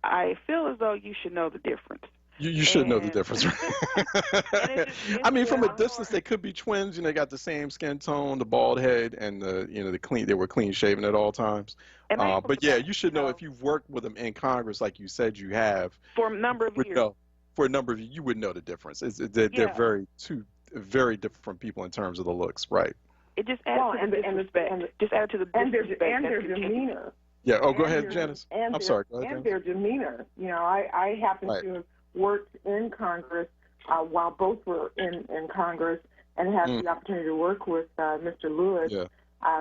I feel as though you should know the difference. You should know the difference. I mean, from a distance, they could be twins. They got the same skin tone, the bald head, and they were clean shaven at all times. But yeah, you should know if you've worked with them in Congress, like you said you have, for a number of years. For a number of years, you would know the difference. They're two very different people in terms of the looks, right? It just adds to the disrespect. Just add to the disrespect and their demeanor. Yeah. Oh, go ahead, Janice. I'm sorry. Go ahead, and their demeanor. I happen to have worked in Congress while both were in Congress, and had the opportunity to work with Mr. Lewis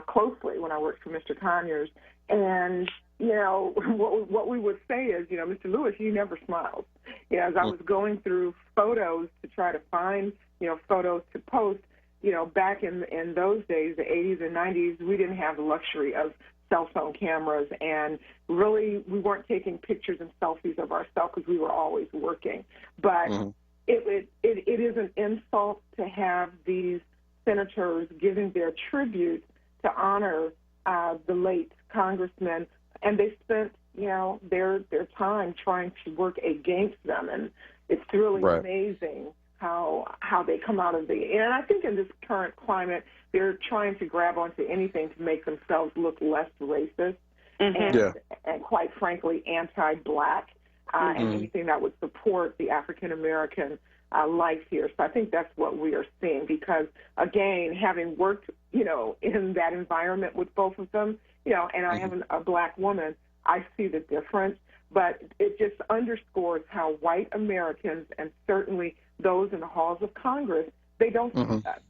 closely when I worked for Mr. Conyers. And, what we would say is, Mr. Lewis, you never smiled. As I was going through photos to try to find, photos to post, back in those days, the 80s and 90s, we didn't have the luxury of cell phone cameras, and really we weren't taking pictures and selfies of ourselves because we were always working. But it is an insult to have these senators giving their tribute to honor the late congressmen, and they spent their time trying to work against them, and it's really amazing how they come out of and I think in this current climate, they're trying to grab onto anything to make themselves look less racist and quite frankly, anti-black, and anything that would support the African-American life here. So I think that's what we are seeing because, again, having worked, in that environment with both of them, and I am a black woman, I see the difference. But it just underscores how white Americans, and certainly those in the halls of Congress, they don't see us.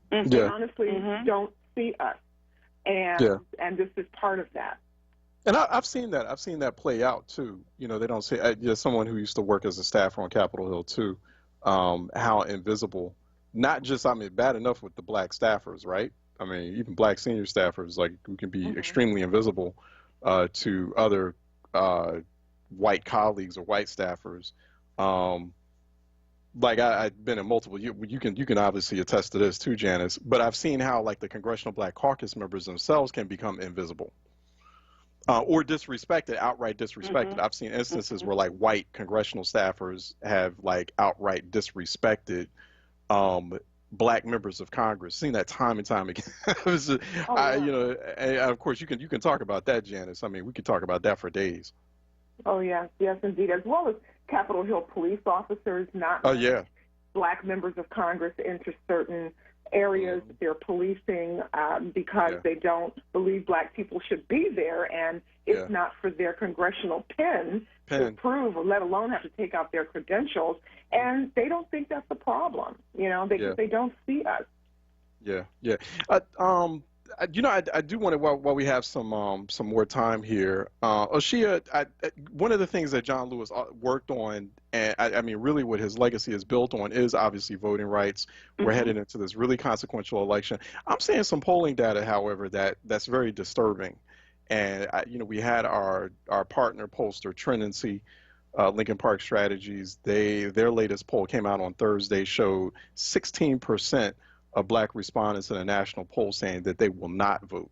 They honestly don't see us. And this is part of that. And I've seen that. I've seen that play out, too. They don't see – someone who used to work as a staffer on Capitol Hill, too, how invisible – not just, bad enough with the black staffers, right? Even black senior staffers, who can be extremely invisible to other white colleagues or white staffers. I've been in multiple. You can obviously attest to this too, Janice. But I've seen how the Congressional Black Caucus members themselves can become invisible or disrespected, outright disrespected. I've seen instances where white congressional staffers have outright disrespected black members of Congress. Seen that time and time again. And of course you can talk about that, Janice. We could talk about that for days. Oh, yes, indeed, as well as Capitol Hill police officers not black members of Congress into certain areas that they're policing because they don't believe black people should be there, and it's not for their congressional pen to prove, or let alone have to take out their credentials, and they don't think that's a problem. They don't see us. I do want to, while we have some more time here, Oshia, one of the things that John Lewis worked on, and really what his legacy is built on, is obviously voting rights. We're headed into this really consequential election. I'm seeing some polling data, however, that's very disturbing. And we had our partner pollster, Trinity, Lincoln Park Strategies. Their latest poll came out on Thursday, showed 16% of black respondents in a national poll saying that they will not vote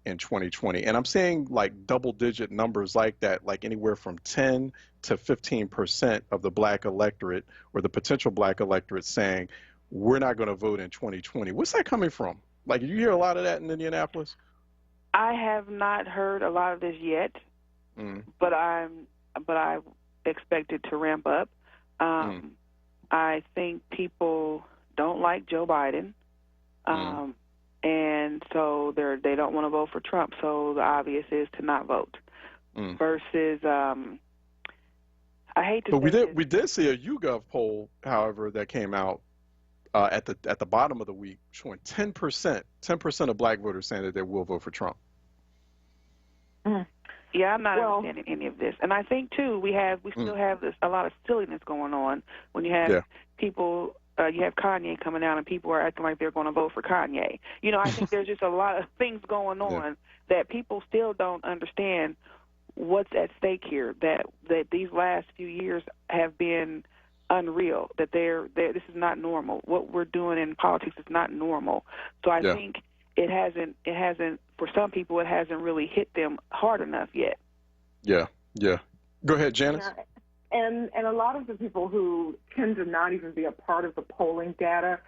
in 2020. And I'm seeing double-digit numbers like that, anywhere from 10 to 15% of the black electorate or the potential black electorate saying we're not going to vote in 2020. What's that coming from? You hear a lot of that in Indianapolis? I have not heard a lot of this yet, but I expect it to ramp up. I think people don't like Joe Biden. And so they don't want to vote for Trump. So the obvious is to not vote. Versus, I hate to. But we did see a YouGov poll, however, that came out at the bottom of the week, showing 10% of black voters saying that they will vote for Trump. Yeah, I'm not understanding any of this, and I think too we still have a lot of silliness going on when you have people. You have Kanye coming out and people are acting like they're going to vote for Kanye. I think there's just a lot of things going on that people still don't understand what's at stake here, that these last few years have been unreal, that this is not normal. What we're doing in politics is not normal. So I think it hasn't, for some people, it hasn't really hit them hard enough yet. Yeah. Go ahead, Janice. Yeah. And a lot of the people who tend to not even be a part of the polling data,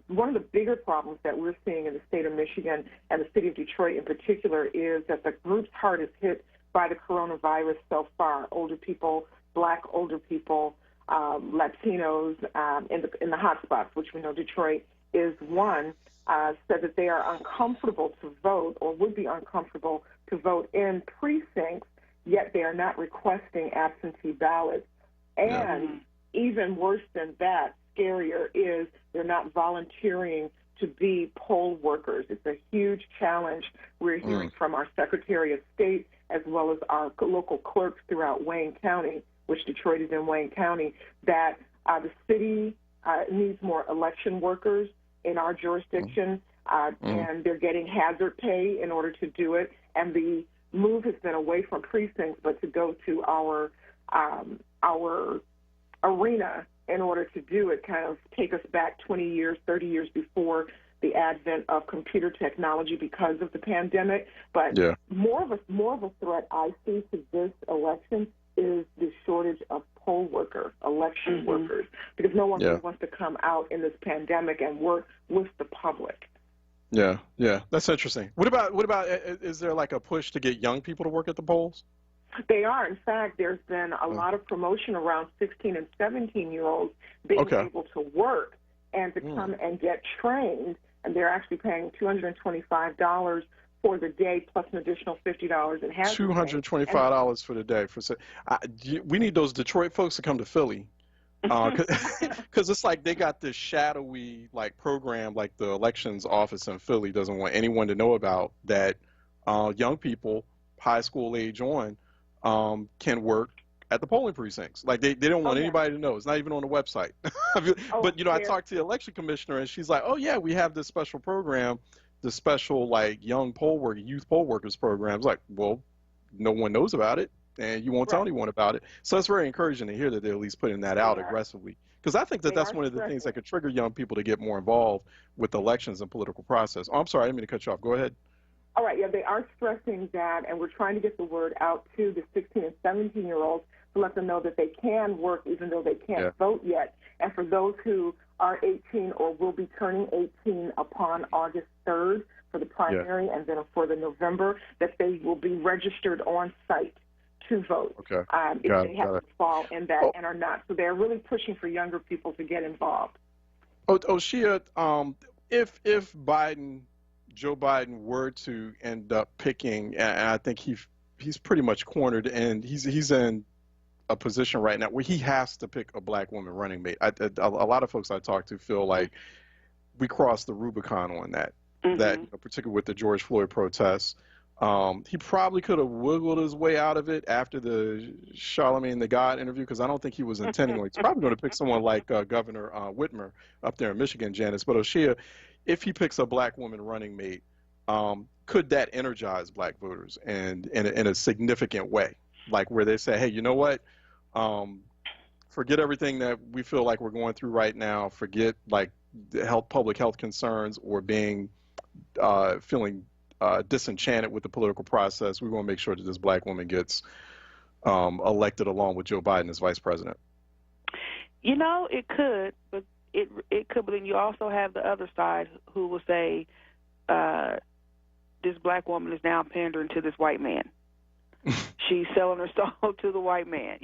one of the bigger problems that we're seeing in the state of Michigan and the city of Detroit in particular is that the group's hardest hit by the coronavirus so far. Older people, black older people, Latinos in the hot spots, which we know Detroit is one, said that they are uncomfortable to vote or would be uncomfortable to vote in precincts, yet they are not requesting absentee ballots. And even worse than that, scarier, is they're not volunteering to be poll workers. It's a huge challenge. We're hearing from our Secretary of State as well as our local clerks throughout Wayne County, which Detroit is in Wayne County, that the city needs more election workers in our jurisdiction, and they're getting hazard pay in order to do it. And the move has been away from precincts, but to go to our arena in order to do it, kind of take us back 20 years, 30 years before the advent of computer technology because of the pandemic. But more of a threat I see to this election is the shortage of poll workers, election workers, because no one really wants to come out in this pandemic and work with the public. Yeah, that's interesting. What about is there like a push to get young people to work at the polls? They are. In fact, there's been a lot of promotion around 16 and 17-year-olds being able to work and to come and get trained, and they're actually paying $225 for the day plus an additional $50 in hazard pay. $225 for the day. We need those Detroit folks to come to Philly. Because it's like they got this shadowy like program like the elections office in Philly doesn't want anyone to know about, that young people high school age on can work at the polling precincts. Like they don't want anybody to know. It's not even on the website. But I talked to the election commissioner and she's like, oh yeah, we have this special program, the special like young youth poll workers program. It's like, well, no one knows about it. And you won't tell anyone about it. So it's very encouraging to hear that they're at least putting that out aggressively. Because I think that's one of the things that could trigger young people to get more involved with elections and political process. Oh, I'm sorry, I didn't mean to cut you off. Go ahead. All right, they are stressing that, and we're trying to get the word out to the 16 and 17-year-olds to let them know that they can work even though they can't vote yet. And for those who are 18 or will be turning 18 upon August 3rd for the primary and then for the November, that they will be registered on site to vote if they happen to fall in that and are not. So they're really pushing for younger people to get involved. Shia, if Joe Biden were to end up picking, and I think he's pretty much cornered, and he's in a position right now where he has to pick a black woman running mate. A lot of folks I talk to feel like we crossed the Rubicon on that, particularly with the George Floyd protests. He probably could have wiggled his way out of it after the Charlemagne the God interview, because I don't think he was intending. He's probably going to pick someone like Governor Whitmer up there in Michigan, Janice. But Oshia, if he picks a black woman running mate, could that energize black voters and in a significant way, like where they say, hey, you know what? Forget everything that we feel like we're going through right now. Forget like the public health concerns or being feeling disenchanted with the political process. We want to make sure that this black woman gets elected along with Joe Biden as vice president. It could, but it could. But then you also have the other side who will say, this black woman is now pandering to this white man. She's selling her soul to the white man.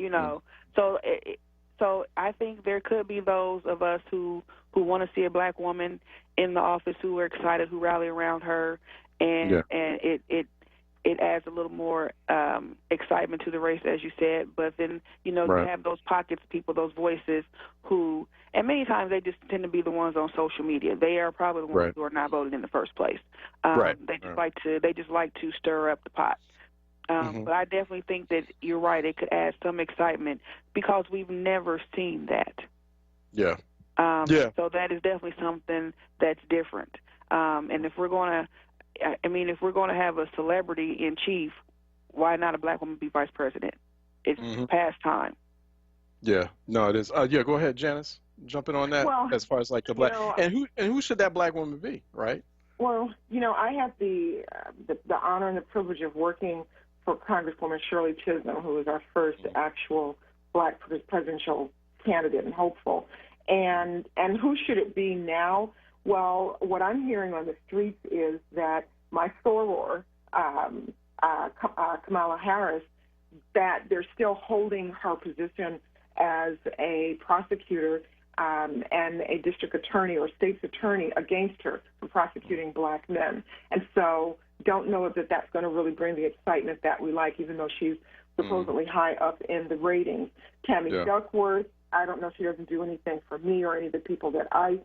So I think there could be those of us who want to see a black woman in the office, who are excited, who rally around her. And it adds a little more excitement to the race, as you said. But then, you have those pockets of people, those voices who, and many times they just tend to be the ones on social media. They are probably the ones who are not voting in the first place. They just like to stir up the pot. But I definitely think that you're right. It could add some excitement because we've never seen that. So that is definitely something that's different. And if we're going to have a celebrity in chief, why not a black woman be vice president? It's past time. Yeah, no, it is. Go ahead, Janice. Jump in on that. Well, as far as like the black, and who should that black woman be, right? Well, I have the honor and the privilege of working for Congresswoman Shirley Chisholm, who is our first actual black presidential candidate and hopeful. And who should it be now? Well, what I'm hearing on the streets is that my soror, Kamala Harris, that they're still holding her position as a prosecutor and a district attorney or state's attorney against her for prosecuting black men. And so don't know that that's going to really bring the excitement that we like, even though she's supposedly high up in the ratings. Tammy Duckworth, I don't know if she doesn't do anything for me or any of the people that I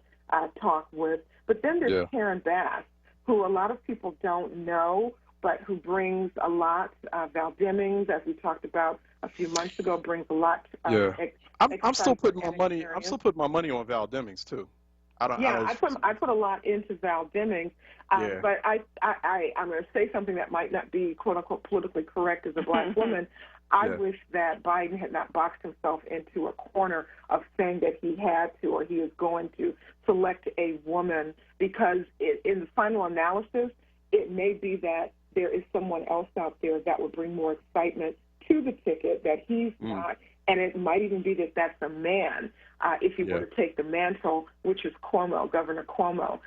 talk with. But then there's Karen Bass, who a lot of people don't know, but who brings a lot. Val Demings, as we talked about a few months ago, brings a lot. I'm still putting my money. I'm still putting my money on Val Demings too. I put a lot into Val Demings, but I'm going to say something that might not be quote unquote politically correct as a black woman. I wish that Biden had not boxed himself into a corner of saying that he had to or he is going to select a woman, because in the final analysis, it may be that there is someone else out there that would bring more excitement to the ticket that he's not. And it might even be that that's a man, if he were to take the mantle, which is Cuomo, Governor Cuomo,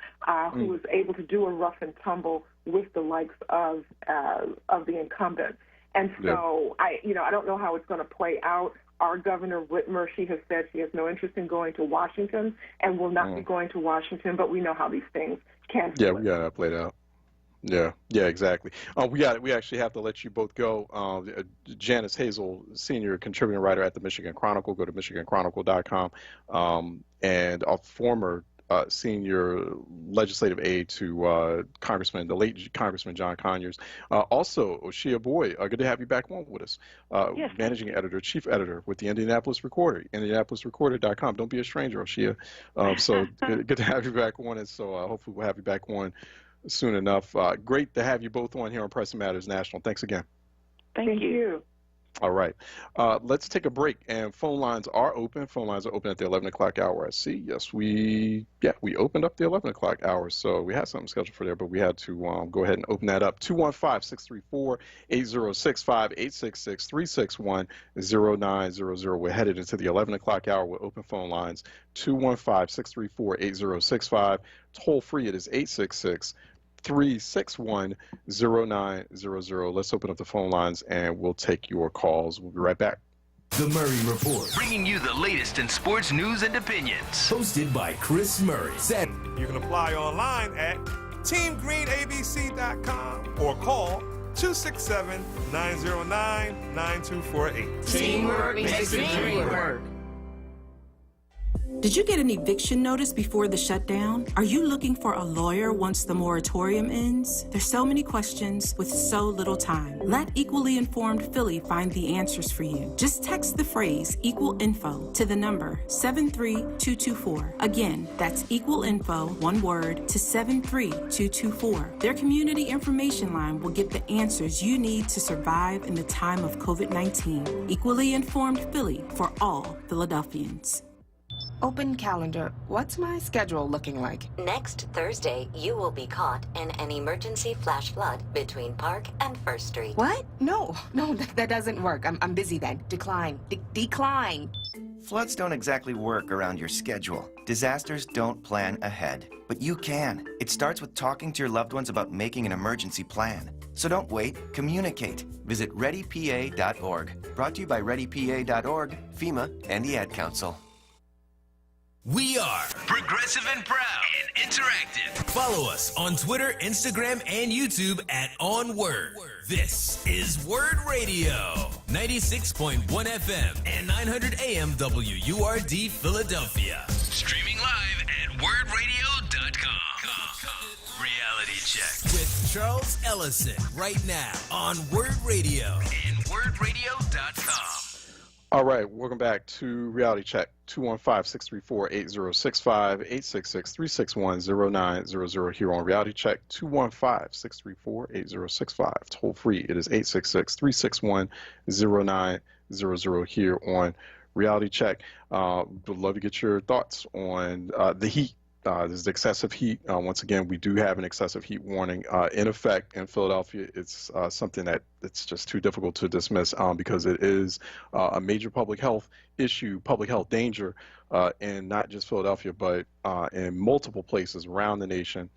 who was able to do a rough and tumble with the likes of the incumbent. And so I don't know how it's going to play out. Our Governor Whitmer, she has said she has no interest in going to Washington and will not be going to Washington, but we know how these things can. Yeah, we got that played out. Yeah, exactly. We actually have to let you both go. Janice Hazel, senior contributing writer at the Michigan Chronicle. Go to michiganchronicle.com. And a former senior legislative aide to the late Congressman John Conyers. Also, Oshia Boy, good to have you back on with us. Yes. Managing editor, chief editor with the Indianapolis Recorder, indianapolisrecorder.com. Don't be a stranger, Oshia. So good to have you back on, and so hopefully we'll have you back on soon enough. Great to have you both on here on Pressing Matters National. Thanks again. Thank you. All right. Let's take a break, and phone lines are open. Phone lines are open at the 11 o'clock hour. I see. Yes, we opened up the 11 o'clock hour, so we had something scheduled for there, but we had to go ahead and open that up. 215-634-8065, 866-361-0900. We're headed into the 11 o'clock hour with open phone lines. 215-634-8065. Toll free, it is 866-361-0900. Let's open up the phone lines and we'll take your calls. We'll be right back. The Murray Report, bringing you the latest in sports news and opinions. Hosted by Chris Murray. You can apply online at teamgreenabc.com or call 267-909-9248. Teamwork makes the dream work. Did you get an eviction notice before the shutdown? Are you looking for a lawyer once the moratorium ends? There's so many questions with so little time. Let Equally Informed Philly find the answers for you. Just text the phrase Equal Info to the number 73224. Again, that's Equal Info, one word, to 73224. Their community information line will get the answers you need to survive in the time of COVID-19. Equally Informed Philly for all Philadelphians. Open calendar. What's my schedule looking like? Next Thursday, you will be caught in an emergency flash flood between Park and First Street. What? No, that doesn't work. I'm busy then. Decline. Decline. Floods don't exactly work around your schedule. Disasters don't plan ahead. But you can. It starts with talking to your loved ones about making an emergency plan. So don't wait, communicate. Visit readypa.org. Brought to you by readypa.org, FEMA, and the Ad Council. We are progressive and proud and interactive. Follow us on Twitter, Instagram, and YouTube at onWURD. This is WURD Radio, 96.1 FM and 900 AM WURD Philadelphia. Streaming live at wordradio.com. Reality Check with Charles Ellison right now on WURD Radio and wordradio.com. All right, welcome back to Reality Check. 215-634-8065, 866-361-0900 here on Reality Check. 215-634-8065. Toll free, it is 866-361-0900 here on Reality Check. Would love to get your thoughts on the heat. There's excessive heat. Once again, we do have an excessive heat warning in effect in Philadelphia. It's something that it's just too difficult to dismiss because it is a major public health issue, public health danger in not just Philadelphia, but in multiple places around the nation.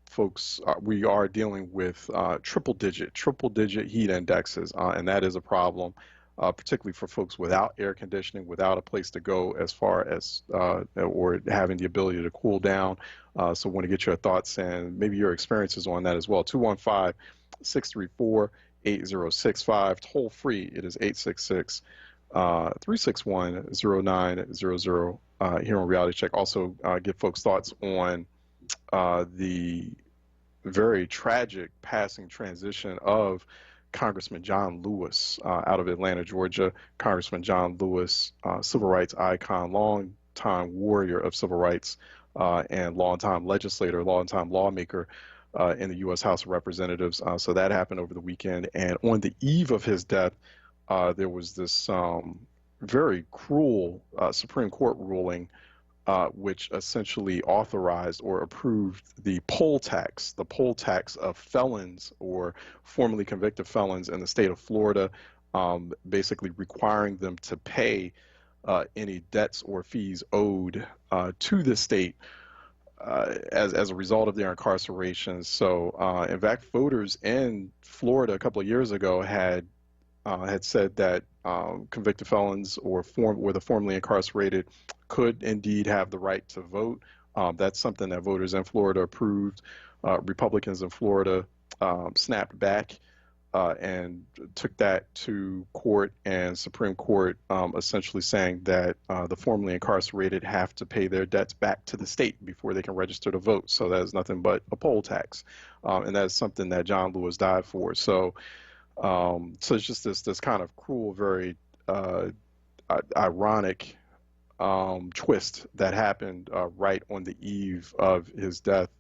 Folks, we are dealing with triple digit heat indexes, and that is a problem. Particularly for folks without air conditioning, without a place to go as far as, or having the ability to cool down. So I want to get your thoughts and maybe your experiences on that as well. 215-634-8065. Toll free, it is 866-361-0900 here on Reality Check. Also get folks' thoughts on the very tragic passing transition of Congressman John Lewis out of Atlanta, Georgia. Congressman John Lewis, civil rights icon, long longtime warrior of civil rights and longtime legislator, longtime lawmaker in the U.S. House of Representatives. So that happened over the weekend. And on the eve of his death, there was this very cruel Supreme Court ruling which essentially authorized or approved the poll tax of felons or formerly convicted felons in the state of Florida, basically requiring them to pay any debts or fees owed to the state as a result of their incarceration. So, in fact, voters in Florida a couple of years ago had said that convicted felons or the formerly incarcerated could indeed have the right to vote. That's something that voters in Florida approved. Republicans in Florida snapped back and took that to court, and Supreme Court essentially saying that the formerly incarcerated have to pay their debts back to the state before they can register to vote. So that is nothing but a poll tax, and that's something that John Lewis died for. So it's just this kind of cruel, very ironic twist that happened right on the eve of his death,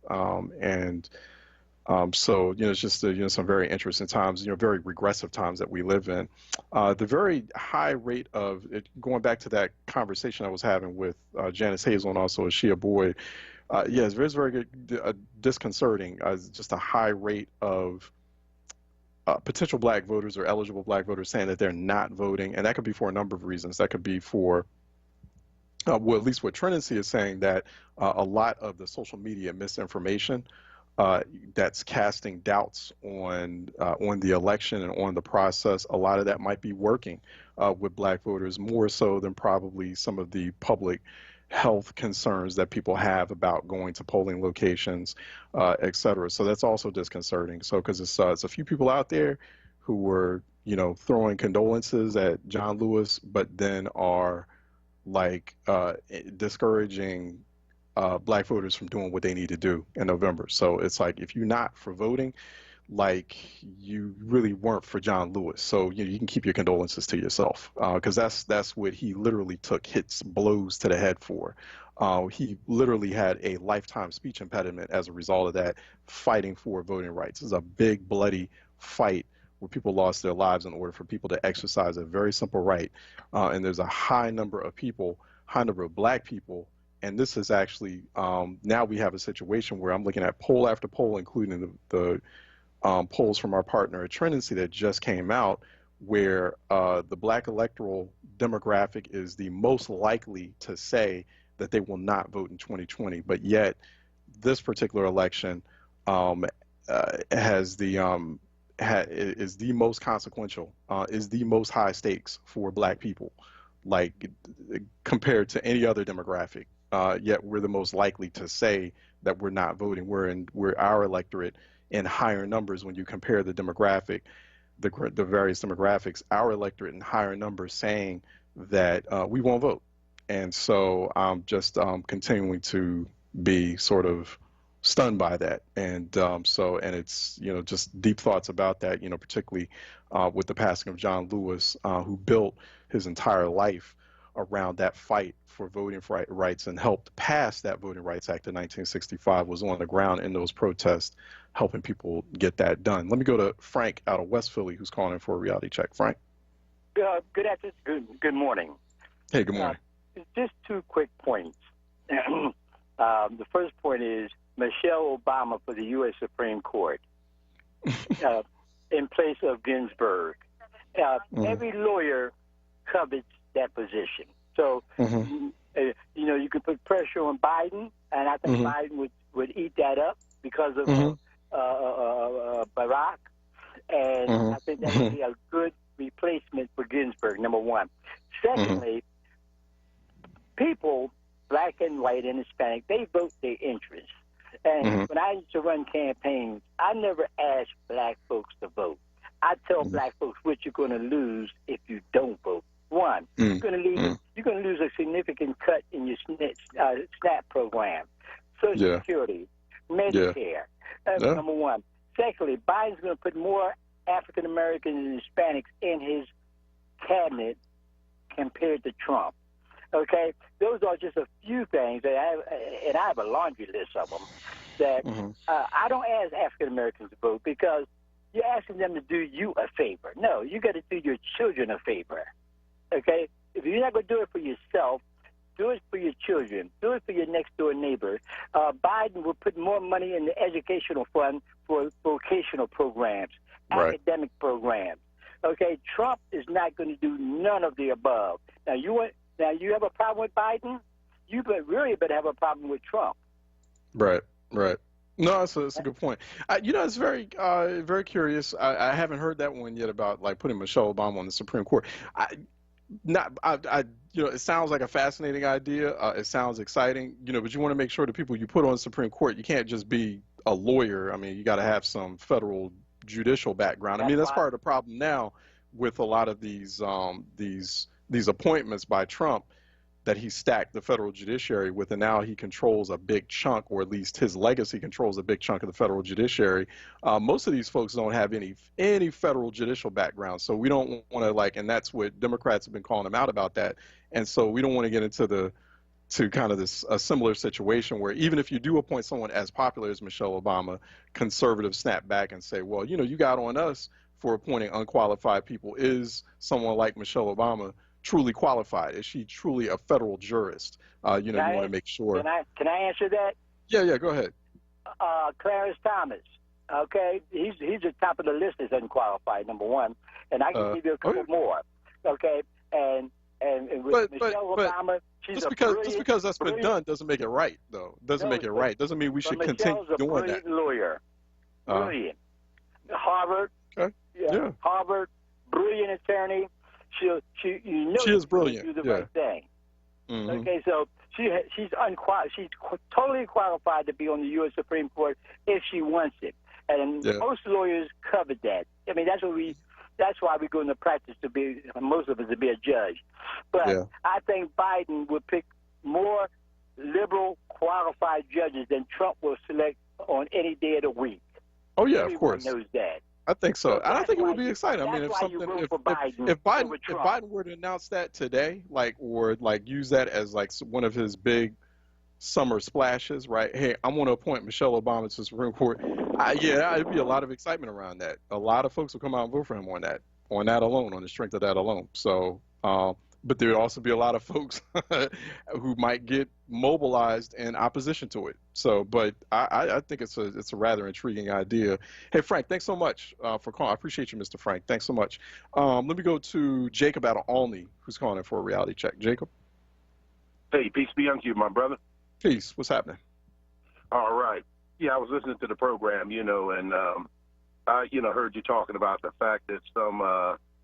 so it's just some very interesting times, very regressive times that we live in. The very high rate of it, going back to that conversation I was having with Janice Hazel and also Ashia Boyd. It's very good, disconcerting. Just a high rate of potential black voters or eligible black voters saying that they're not voting, and that could be for a number of reasons. That could be for well, at least what Trinity is saying, that a lot of the social media misinformation that's casting doubts on the election and on the process, a lot of that might be working with black voters more so than probably some of the public health concerns that people have about going to polling locations, et cetera. So that's also disconcerting. So because it's a few people out there who were, throwing condolences at John Lewis, but then are discouraging black voters from doing what they need to do in November. So it's like, if you're not for voting, you really weren't for John Lewis. So you can keep your condolences to yourself, because that's what he literally took blows to the head for. He literally had a lifetime speech impediment as a result of that, fighting for voting rights. It's a big bloody fight where people lost their lives in order for people to exercise a very simple right. And there's a high number of black people. And this is actually, now we have a situation where I'm looking at poll after poll, including the polls from our partner at Trinity that just came out, where the black electoral demographic is the most likely to say that they will not vote in 2020. But yet this particular election is the most consequential, is the most high stakes for black people, compared to any other demographic. Yet we're the most likely to say that we're not voting. We're our electorate in higher numbers when you compare the demographic, the various demographics. Our electorate in higher numbers saying that we won't vote. And so I'm just continuing to be sort of stunned by that. And and it's, just deep thoughts about that, particularly with the passing of John Lewis, who built his entire life around that fight for voting rights and helped pass that Voting Rights Act in 1965, was on the ground in those protests, helping people get that done. Let me go to Frank out of West Philly, who's calling in for a reality check. Frank? Good afternoon. Good morning. Hey, good morning. Just 2 quick points. The first point is Michelle Obama for the U.S. Supreme Court in place of Ginsburg. Every lawyer covets that position. So, you can put pressure on Biden, and I think Biden would eat that up because of Barack. And I think that would be a good replacement for Ginsburg, number one. Secondly, people, black and white and Hispanic, they vote their interests. And when I used to run campaigns, I never asked black folks to vote. I tell black folks what you're going to lose if you don't vote. One, you're going to lose a significant cut in your SNAP program, Social Security, Medicare. Number one. Secondly, Biden's going to put more African Americans and Hispanics in his cabinet compared to Trump. Okay, those are just a few things that I have a laundry list of them that I don't ask African Americans to vote because you're asking them to do you a favor. No, you got to do your children a favor. Okay, if you're not going to do it for yourself, do it for your children. Do it for your next door neighbor. Biden will put more money in the educational fund for vocational programs, academic programs. Okay, Trump is not going to do none of the above. Now you have a problem with Biden? You really better have a problem with Trump. Right. No, that's a good point. It's very very curious. I haven't heard that one yet about like putting Michelle Obama on the Supreme Court. It sounds like a fascinating idea. It sounds exciting, but you want to make sure the people you put on the Supreme Court, you can't just be a lawyer. I mean, you got to have some federal judicial background. I mean, that's part of the problem now with a lot of these appointments by Trump that he stacked the federal judiciary with, and now he controls a big chunk, or at least his legacy controls a big chunk of the federal judiciary. Most of these folks don't have any federal judicial background, so we don't want to and that's what Democrats have been calling him out about that. And so we don't want to get into kind of a similar situation where even if you do appoint someone as popular as Michelle Obama, conservatives snap back and say, well, you got on us for appointing unqualified people. Is someone like Michelle Obama truly qualified? Is she truly a federal jurist? You want to make sure. Can I answer that? Yeah, go ahead. Clarence Thomas. Okay, he's at the top of the list as unqualified, number one, and I can give you a couple more. Okay, and with Michelle Obama, she's just because that's been done doesn't make it right, though. Doesn't make it right. Doesn't mean we should continue doing that. Lawyer, brilliant. Harvard. Okay. Yeah. Harvard, brilliant attorney. She is brilliant. Do the right thing. Okay, so she's unqualified. She's totally qualified to be on the U.S. Supreme Court if she wants it. And most lawyers covered that. I mean, that's why we go into practice most of us to be a judge. But I think Biden would pick more liberal, qualified judges than Trump will select on any day of the week. Oh yeah, Everyone of course. knows that. I think so. And I think it would be exciting. I mean, if Biden were to announce that today, or use that as one of his big summer splashes, right? Hey, I'm going to appoint Michelle Obama to the Supreme Court. It'd be a lot of excitement around that. A lot of folks will come out and vote for him on that alone, on the strength of that alone. So, but there would also be a lot of folks who might get mobilized in opposition to it. So, but I think it's a rather intriguing idea. Hey, Frank, thanks so much for calling. I appreciate you, Mr. Frank. Thanks so much. Let me go to Jacob out of Olney, who's calling in for a reality check. Jacob? Hey, peace be unto you, my brother. Peace. What's happening? All right. Yeah, I was listening to the program, and I, heard you talking about the fact that some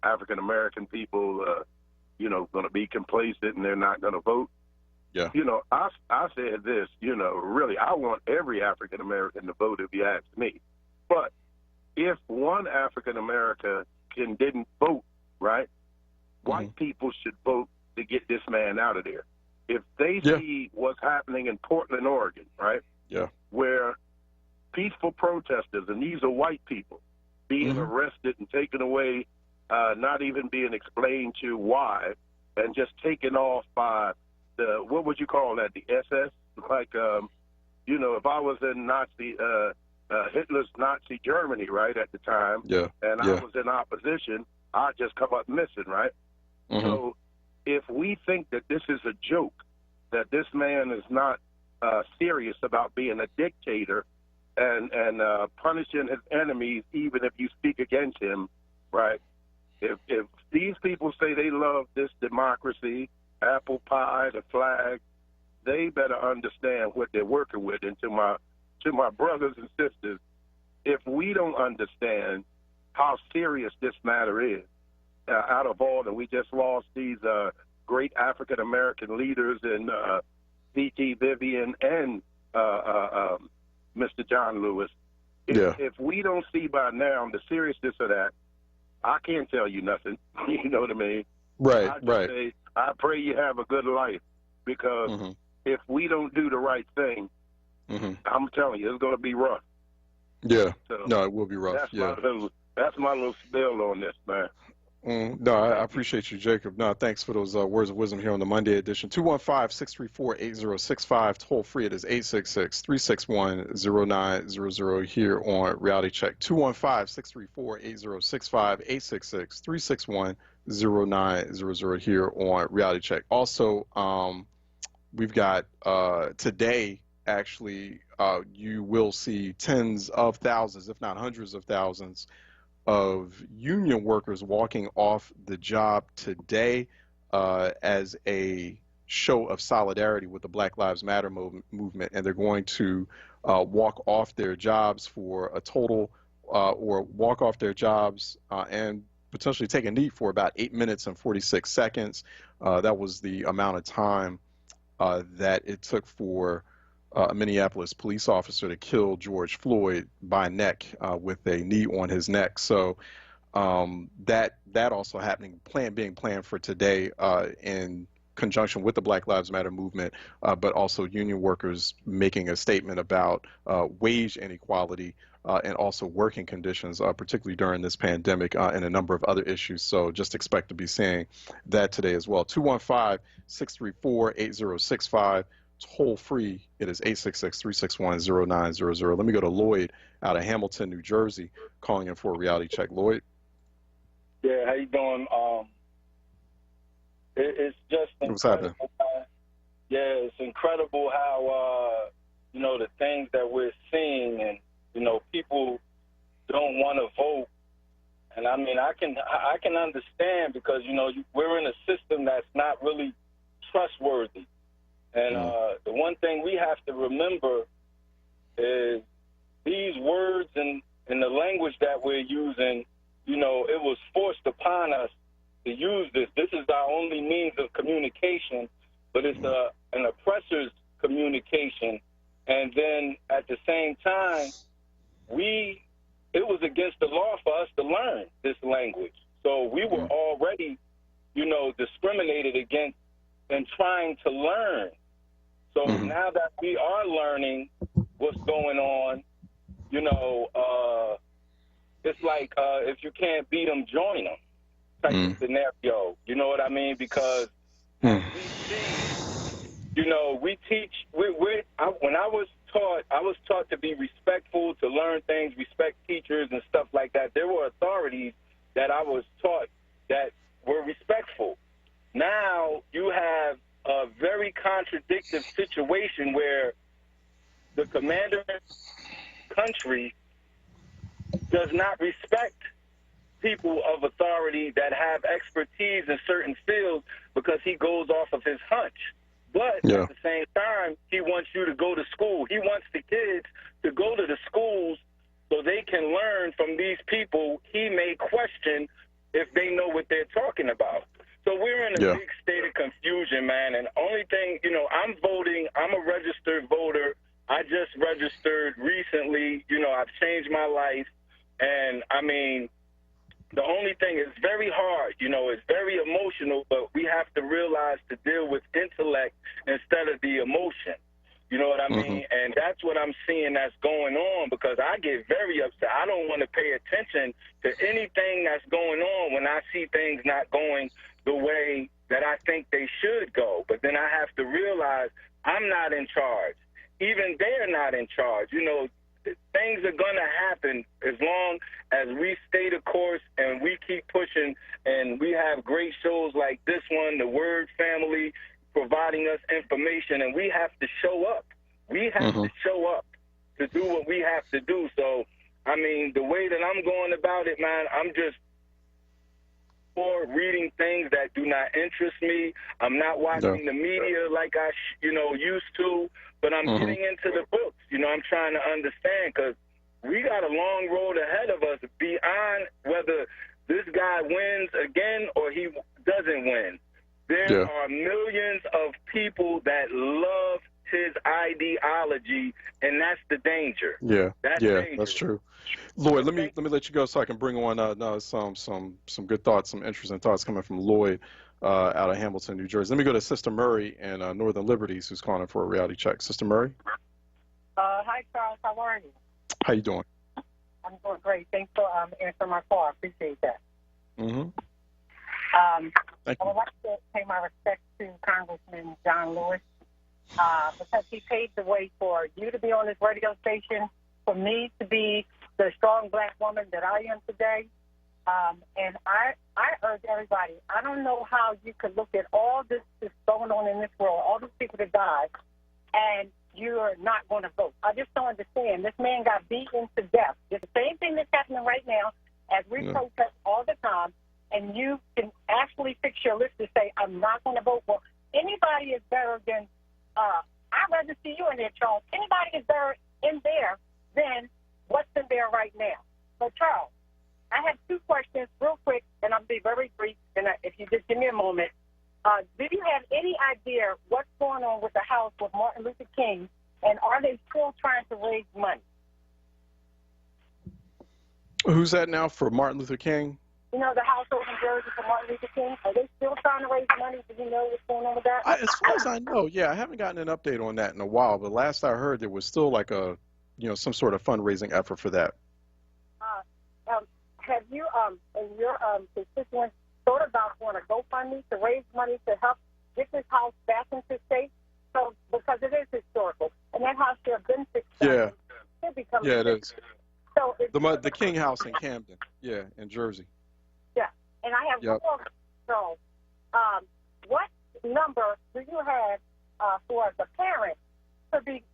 African-American people, going to be complacent and they're not going to vote. Yeah. I said this, really, I want every African-American to vote if you ask me. But if one African-American didn't vote, right, white people should vote to get this man out of there. If they see what's happening in Portland, Oregon, right, where peaceful protesters, and these are white people, being arrested and taken away, not even being explained to why, and just taken off by the, what would you call that, the SS? Like, if I was in Hitler's Nazi Germany, right, at the time, and I was in opposition, I'd just come up missing, right? So if we think that this is a joke, that this man is not serious about being a dictator and punishing his enemies, even if you speak against him, right? If these people say they love this democracy, apple pie, the flag, they better understand what they're working with. And to my brothers and sisters, if we don't understand how serious this matter is, out of all, and we just lost these great African-American leaders in C.T. Vivian and Mr. John Lewis. If we don't see by now the seriousness of that, I can't tell you nothing. You know what I mean? Right, I just say, I pray you have a good life, because if we don't do the right thing, I'm telling you, it's going to be rough. Yeah. So no, it will be rough. That's my little spill on this, man. No, I appreciate you, Jacob. No, thanks for those words of wisdom here on the Monday edition. 215-634-8065. Toll free. It is 866-361-0900 here on Reality Check. 215-634-8065. 866-361-0900 here on Reality Check. Also, we've got today, actually, you will see tens of thousands, if not hundreds of thousands, of union workers walking off the job today as a show of solidarity with the Black Lives Matter movement, and they're going to walk off their jobs for a total or walk off their jobs and potentially take a knee for about 8 minutes and 46 seconds. That was the amount of time that it took for a Minneapolis police officer to kill George Floyd by neck with a knee on his neck. So that also happening, being planned for today in conjunction with the Black Lives Matter movement, but also union workers making a statement about wage inequality and also working conditions, particularly during this pandemic, and a number of other issues. So just expect to be seeing that today as well. 215-634-8065. Toll free. It is 866-361-0900. Let me go to Lloyd out of Hamilton, New Jersey, calling in for a reality check. Lloyd. Yeah, how you doing? It's just what's happening? Yeah, it's incredible how the things that we're seeing, and people don't want to vote. And I mean, I can understand, because we're in a system that's not really trustworthy. And the one thing we have to remember is these words and the language that we're using, it was forced upon us to use this. This is our only means of communication, but it's an oppressor's communication. And then at the same time, it was against the law for us to learn this language. So we were already, discriminated against and trying to learn. So now that we are learning what's going on, it's like if you can't beat them, join them type of scenario. You know what I mean? Because we see, we teach. When I was taught to be respectful, to learn things, respect teachers and stuff like that. There were authorities that I was taught that were respectful. Now you have a very contradictory situation where the commander country does not respect people of authority that have expertise in certain fields because he goes off of his hunch. But at the same time, he wants you to go to school. He wants the kids to go to the schools so they can learn from these people he may question if they know what they're talking about. So we're in a big state of confusion, man. And only thing, I'm voting. I'm a registered voter. I just registered recently. I've changed my life. And, I mean, the only thing is very hard. It's very emotional, but we have to realize to deal with intellect instead of the emotion. You know what I mean? And that's what I'm seeing that's going on, because I get very upset. I don't want to pay attention to anything that's going on when I see things not going the way that I think they should go. But then I have to realize I'm not in charge. Even they're not in charge. Things are going to happen as long as we stay the course and we keep pushing, and we have great shows like this one, the Word Family, providing us information, and we have to show up. We have to show up to do what we have to do. So, I mean, the way that I'm going about it, man, I'm just reading things that do not interest me. I'm not watching the media like I used to, but I'm getting into the books. I'm trying to understand, because we got a long road ahead of us beyond whether this guy wins again or he doesn't win. There are millions of people that love his ideology, and that's the danger. That's true. Lloyd, let me let you go so I can bring on some good thoughts, some interesting thoughts coming from Lloyd out of Hamilton, New Jersey. Let me go to Sister Murray in Northern Liberties, who's calling for a reality check. Sister Murray. Hi, Charles. How are you? How you doing? I'm doing great. Thanks for answering my call. I appreciate that. I would like to pay my respects to Congressman John Lewis because he paved the way for you to be on this radio station, for me to be the strong black woman that I am today. And I urge everybody, I don't know how you could look at all this that's going on in this world, all these people that died, and you're not going to vote. I just don't understand. This man got beaten to death. It's the same thing that's happening right now as we protest all the time, and you can actually fix your list to say, I'm not going to vote for anybody is better than, I'd rather see you in there, Charles. Anybody is better in there than what's in there right now. So, Charles, I have two questions real quick, and I'll be very brief, and if you just give me a moment. Do you have any idea what's going on with the House with Martin Luther King, and are they still trying to raise money? Who's that now for Martin Luther King? You know, the House over in Jersey for Martin Luther King, are they still trying to raise money? Do you know what's going on with that? As far as I know, yeah, I haven't gotten an update on that in a while, but last I heard there was still like a, some sort of fundraising effort for that. Have you, in your constituents, thought about going to GoFundMe to raise money to help get this house back into shape? So, because it is historical, and that house should have been fixed. Yeah. Yeah, it is. So the King House in Camden, in Jersey. Yeah, and I have one more. So, what number do you have for the parents to be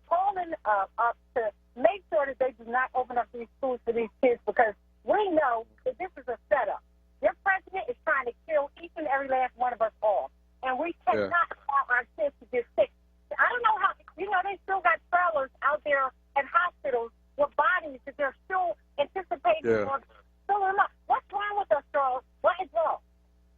calling up to make sure that they do not open up these schools for these kids? Because we know that this is a setup. Your president is trying to kill each and every last one of us all. And we cannot allow our kids to get sick. I don't know how, they still got trailers out there at hospitals with bodies that they're still anticipating on filling up. What's wrong with us, Charles? What is wrong?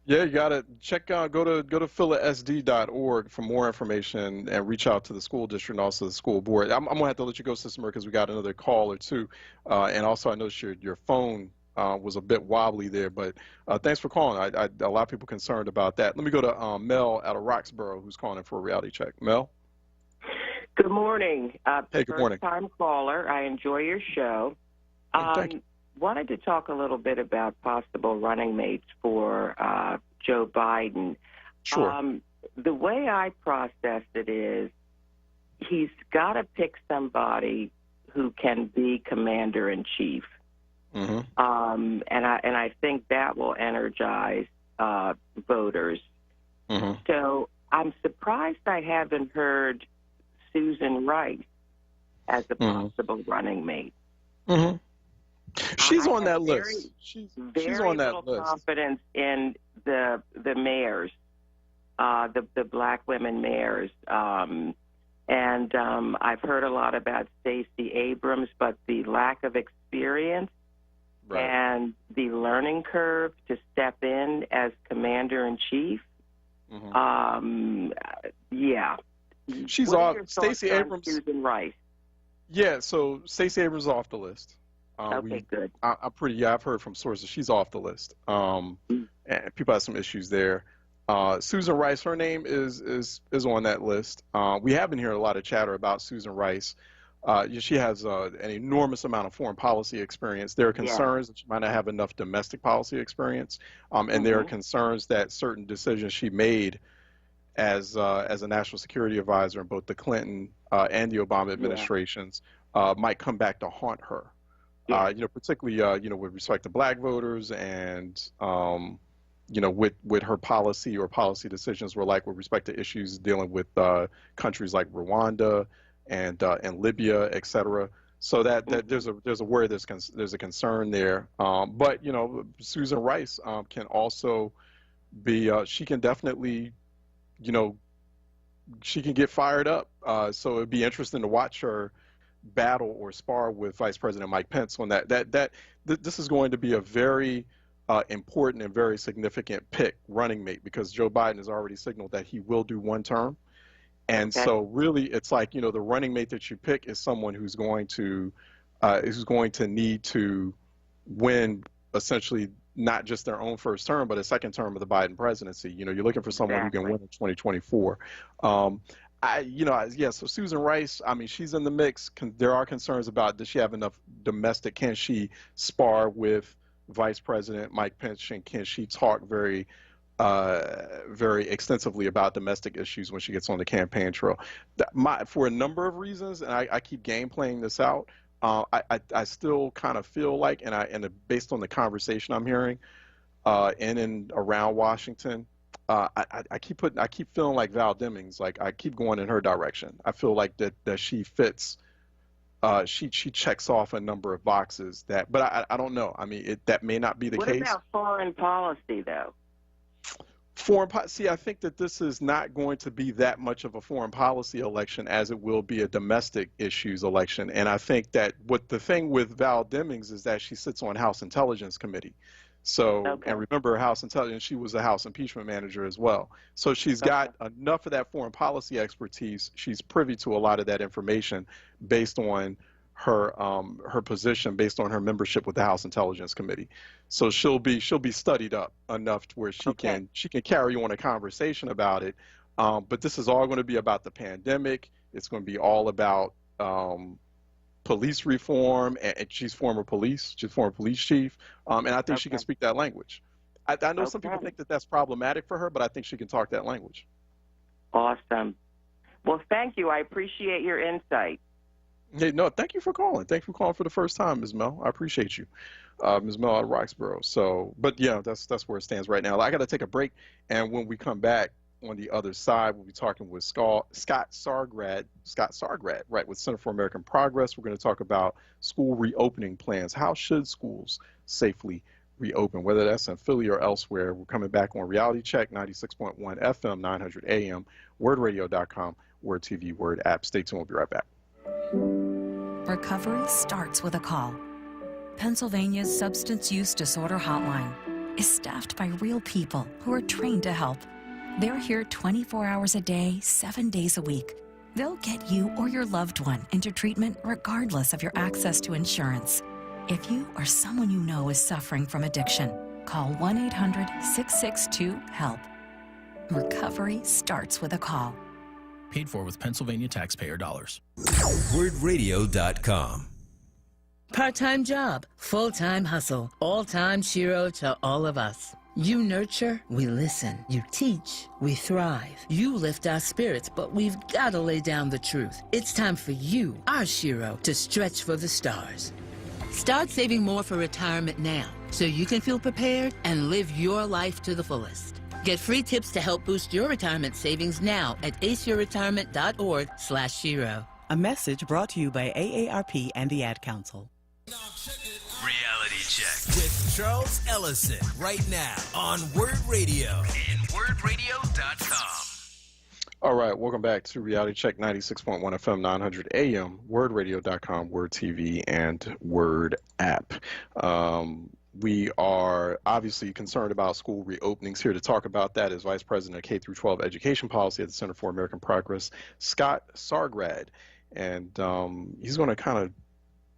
Yeah, you got to check out, go to philasd.org for more information and reach out to the school district and also the school board. I'm going to have to let you go, Sister Murray, because we got another call or two. And also, I noticed your phone was a bit wobbly there, but thanks for calling. A lot of people concerned about that. Let me go to Mel out of Roxborough, who's calling in for a reality check. Mel? Good morning. Hey, good morning. First-time caller. I enjoy your show. Thank you. Wanted to talk a little bit about possible running mates for Joe Biden. Sure. The way I processed it is he's got to pick somebody who can be commander-in-chief. Mm-hmm. And I think that will energize voters. Mm-hmm. So I'm surprised I haven't heard Susan Rice as a possible running mate. Mm-hmm. She's on that very, list. She's very on that little list. confidence in the mayors, the black women mayors. And I've heard a lot about Stacey Abrams, but the lack of experience and the learning curve to step in as commander-in-chief, She's what off. are your Stacey thoughts on Abrams. Susan Rice? Yeah, so Stacey Abrams is off the list. Okay, good. I've heard from sources she's off the list. And people have some issues there. Susan Rice, her name is on that list. We have been hearing a lot of chatter about Susan Rice. She has an enormous amount of foreign policy experience. There are concerns that she might not have enough domestic policy experience, and there are concerns that certain decisions she made as a national security advisor in both the Clinton and the Obama administrations might come back to haunt her. Particularly with respect to black voters and with her policy or policy decisions were like with respect to issues dealing with countries like Rwanda and Libya, et cetera. So that there's a worry, there's a concern there. But Susan Rice can also be she can definitely she can get fired up. So it'd be interesting to watch her battle or spar with Vice President Mike Pence on that. This is going to be a very important and very significant running mate, because Joe Biden has already signaled that he will do one term. And so really it's like, the running mate that you pick is someone who's going to need to win essentially not just their own first term, but a second term of the Biden presidency. You're looking for someone who can win in 2024. So Susan Rice, she's in the mix. There are concerns about, does she have enough domestic? Can she spar with Vice President Mike Pence, and can she talk very extensively about domestic issues when she gets on the campaign trail. For a number of reasons, and I keep game playing this out, I still kind of feel like, and based on the conversation I'm hearing in and around Washington, I keep feeling like Val Demings. Like I keep going in her direction. I feel like that she fits. She checks off a number of boxes but I don't know. I mean, that may not be the case. What about foreign policy, though? Foreign policy, I think that this is not going to be that much of a foreign policy election as it will be a domestic issues election. And I think that the thing with Val Demings is that she sits on House Intelligence Committee. So, and remember, House Intelligence, she was a House impeachment manager as well. So she's got enough of that foreign policy expertise. She's privy to a lot of that information based on her position, based on her membership with the House Intelligence Committee. So she'll be studied up enough to where she can carry on a conversation about it. But this is all going to be about the pandemic. It's going to be all about police reform, and she's former police chief, and I think she can speak that language. I know some people think that that's problematic for her, but I think she can talk that language. Awesome. Well, thank you. I appreciate your insight. Hey, no, thank you for calling. Thank you for calling for the first time, Ms. Mel. I appreciate you, Ms. Mel out of Roxborough. So, but yeah, that's where it stands right now. I got to take a break, and when we come back on the other side, we'll be talking with Scott Sargrad, right, with Center for American Progress. We're going to talk about school reopening plans. How should schools safely reopen, whether that's in Philly or elsewhere? We're coming back on Reality Check, 96.1 FM, 900 AM, WordRadio.com, Word TV, Word app. Stay tuned. We'll be right back. Recovery starts with a call. Pennsylvania's Substance Use Disorder Hotline is staffed by real people who are trained to help. They're here 24 hours a day, 7 days a week. They'll get you or your loved one into treatment regardless of your access to insurance. If you or someone you know is suffering from addiction, call 1-800-662-HELP. Recovery starts with a call. Paid for with Pennsylvania taxpayer dollars. WordRadio.com. Part-time job, full-time hustle, all-time Shiro to all of us. You nurture, we listen. You teach, we thrive. You lift our spirits, but we've got to lay down the truth. It's time for you, our Shiro, to stretch for the stars. Start saving more for retirement now, so you can feel prepared and live your life to the fullest. Get free tips to help boost your retirement savings now at aceyourretirement.org/Shiro. A message brought to you by AARP and the Ad Council. Reality Check with Charles Ellison right now on Word Radio and WordRadio.com. All right, welcome back to Reality Check, 96.1 FM, 900 AM, WordRadio.com, Word TV, and Word app. We are obviously concerned about school reopenings. Here to talk about that is Vice President of K-12 Education Policy at the Center for American Progress, Scott Sargrad. And he's going to kind of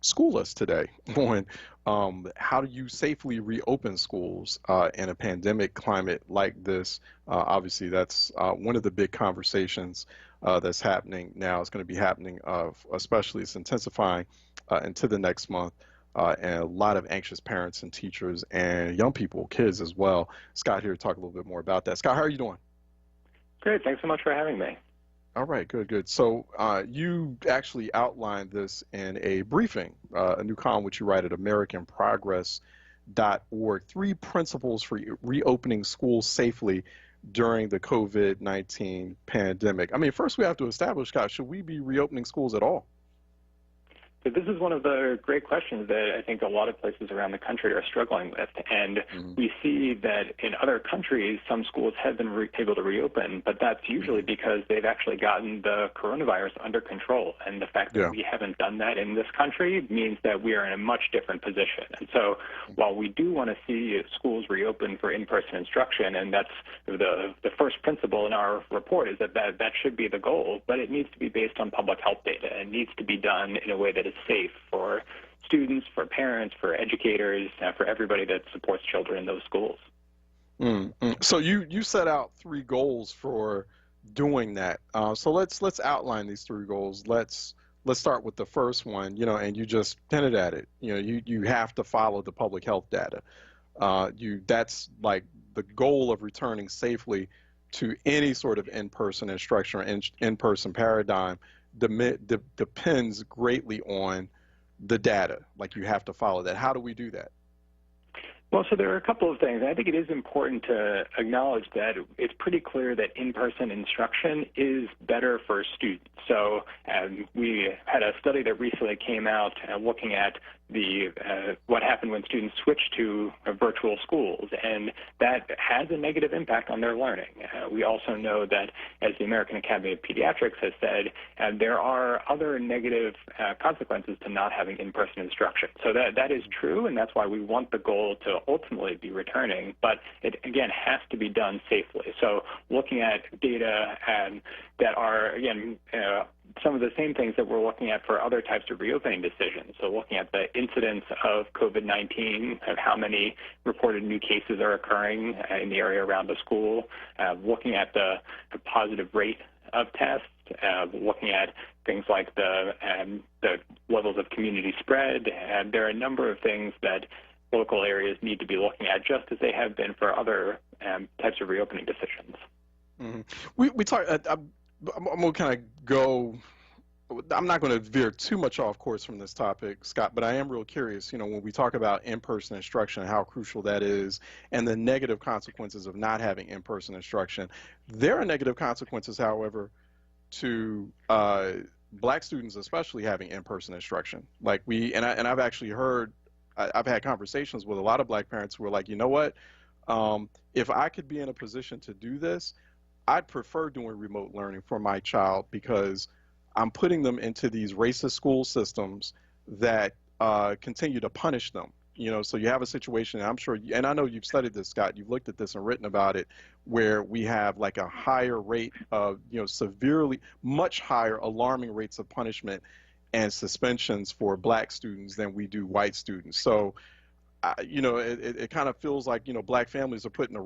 school us today on how do you safely reopen schools in a pandemic climate like this. Obviously, that's one of the big conversations that's happening now. It's going to be happening, especially it's intensifying into the next month. And a lot of anxious parents and teachers and young people, kids as well. Scott here to talk a little bit more about that. Scott, how are you doing? Great. Thanks so much for having me. All right, good. So you actually outlined this in a briefing, a new column which you write at AmericanProgress.org, 3 principles for reopening schools safely during the COVID-19 pandemic. I mean, first we have to establish, Scott, should we be reopening schools at all? So this is one of the great questions that I think a lot of places around the country are struggling with. And we see that in other countries, some schools have been able to reopen, but that's usually because they've actually gotten the coronavirus under control. And the fact that we haven't done that in this country means that we are in a much different position. And so while we do want to see schools reopen for in-person instruction, and that's the first principle in our report is that should be the goal, but it needs to be based on public health data and needs to be done in a way that is safe for students, for parents, for educators, for everybody that supports children in those schools. So you set out 3 goals for doing that. So let's outline these 3 goals. Let's let's start with the first one, and you just hinted at it. You have to follow the public health data. That's like the goal of returning safely to any sort of in-person instruction or in-person paradigm depends greatly on the data. Like, you have to follow that. How do we do that? Well, so there are a couple of things. I think it is important to acknowledge that it's pretty clear that in-person instruction is better for students. So we had a study that recently came out looking at what happened when students switched to virtual schools, and that has a negative impact on their learning. We also know that, as the American Academy of Pediatrics has said, there are other negative consequences to not having in-person instruction. So that is true, and that's why we want the goal to ultimately be returning, but it, again, has to be done safely. So looking at data that are, again, some of the same things that we're looking at for other types of reopening decisions. So looking at the incidence of COVID-19, of how many reported new cases are occurring in the area around the school, looking at the positive rate of tests, looking at things like the levels of community spread. And there are a number of things that local areas need to be looking at, just as they have been for other types of reopening decisions. Mm-hmm. We talk. I'm going to kind of go, I'm not going to veer too much off course from this topic, Scott, but I am real curious, when we talk about in-person instruction and how crucial that is and the negative consequences of not having in-person instruction. There are negative consequences, however, to black students especially having in-person instruction. Like I've actually heard, I've had conversations with a lot of black parents who are like, you know what, if I could be in a position to do this, I'd prefer doing remote learning for my child, because I'm putting them into these racist school systems that continue to punish them. So you have a situation, and I'm sure, and I know you've studied this, Scott, you've looked at this and written about it, where we have like a higher rate of, much higher alarming rates of punishment and suspensions for black students than we do white students. So, it kind of feels like, black families are put in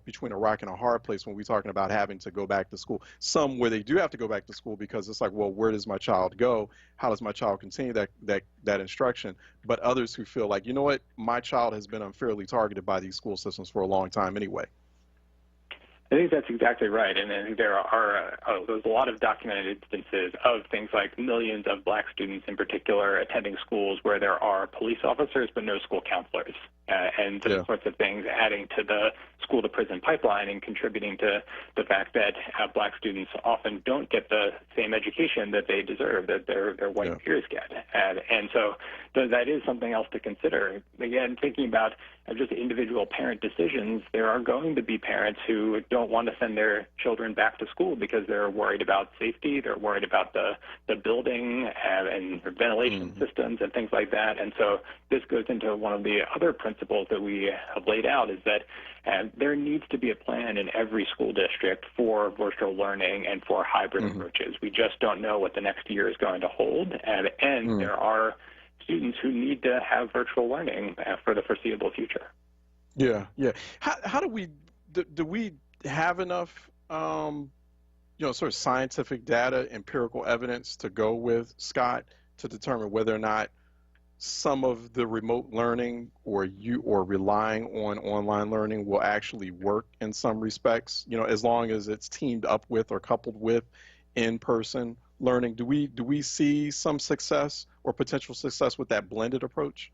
between a rock and a hard place when we're talking about having to go back to school. Some where they do have to go back to school because it's like, well, where does my child go? How does my child continue that instruction? But others who feel like, you know what, my child has been unfairly targeted by these school systems for a long time anyway. I think that's exactly right, and I think there's a lot of documented instances of things like millions of black students in particular attending schools where there are police officers but no school counselors, and those sorts of things adding to the school-to-prison pipeline and contributing to the fact that black students often don't get the same education that they deserve, that their white peers get. And so that is something else to consider. Again, thinking about just individual parent decisions, there are going to be parents who don't want to send their children back to school because they're worried about safety, they're worried about the building and ventilation systems and things like that. And so this goes into one of the other principles that we have laid out, is that there needs to be a plan in every school district for virtual learning and for hybrid approaches. We just don't know what the next year is going to hold, and there are students who need to have virtual learning for the foreseeable future. Yeah. How do we have enough, sort of scientific data, empirical evidence to go with, Scott, to determine whether or not some of the remote learning or relying on online learning will actually work in some respects, as long as it's teamed up with or coupled with in-person learning? Do we see some success or potential success with that blended approach?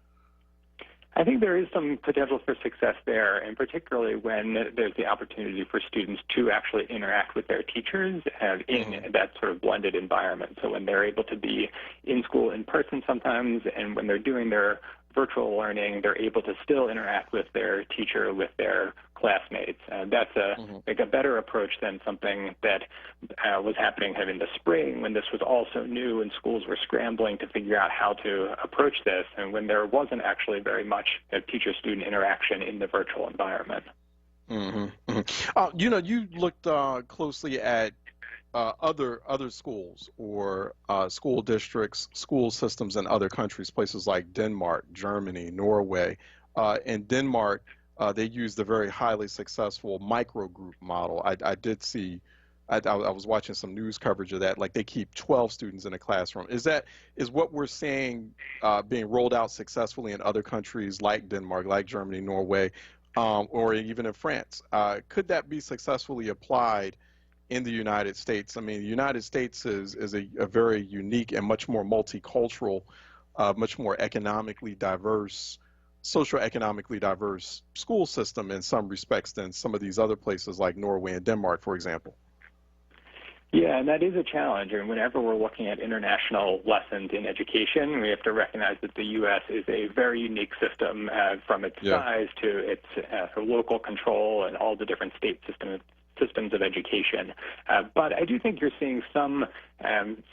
I think there is some potential for success there, and particularly when there's the opportunity for students to actually interact with their teachers in that sort of blended environment. So when they're able to be in school in person sometimes, and when they're doing their virtual learning, they're able to still interact with their teacher, with their classmates. That's a better approach than something that was happening in the spring, when this was all so new and schools were scrambling to figure out how to approach this, and when there wasn't actually very much teacher-student interaction in the virtual environment. You looked closely at other schools or school districts, school systems in other countries, places like Denmark, Germany, Norway. In Denmark, they used a very highly successful microgroup model. I did see I was watching some news coverage of that. Like they keep 12 students in a classroom. Is what we're seeing being rolled out successfully in other countries like Denmark, like Germany, Norway, or even in France? Could that be successfully applied in the United States? I mean, the United States is a very unique and much more multicultural, much more economically diverse, socioeconomically diverse school system in some respects than some of these other places like Norway and Denmark, for example. Yeah, and that is a challenge. And whenever we're looking at international lessons in education, we have to recognize that the U.S. is a very unique system from its size to its local control and all the different state systems of education. But I do think you're seeing some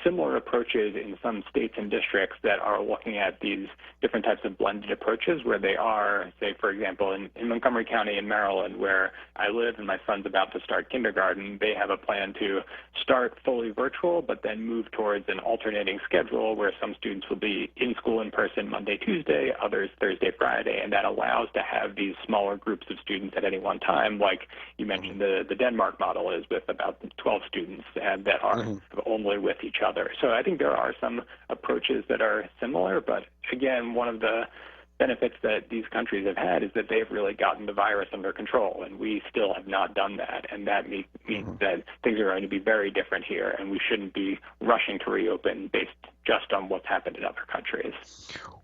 similar approaches in some states and districts that are looking at these different types of blended approaches where they are, say, for example, in Montgomery County in Maryland, where I live and my son's about to start kindergarten, they have a plan to start fully virtual, but then move towards an alternating schedule where some students will be in school in person Monday, Tuesday, others Thursday, Friday, and that allows to have these smaller groups of students at any one time, like you mentioned the Denmark model is with about 12 students that are only with each other. So I think there are some approaches that are similar, but again, one of the benefits that these countries have had is that they've really gotten the virus under control, and we still have not done that, and that means that things are going to be very different here, and we shouldn't be rushing to reopen based just on what's happened in other countries.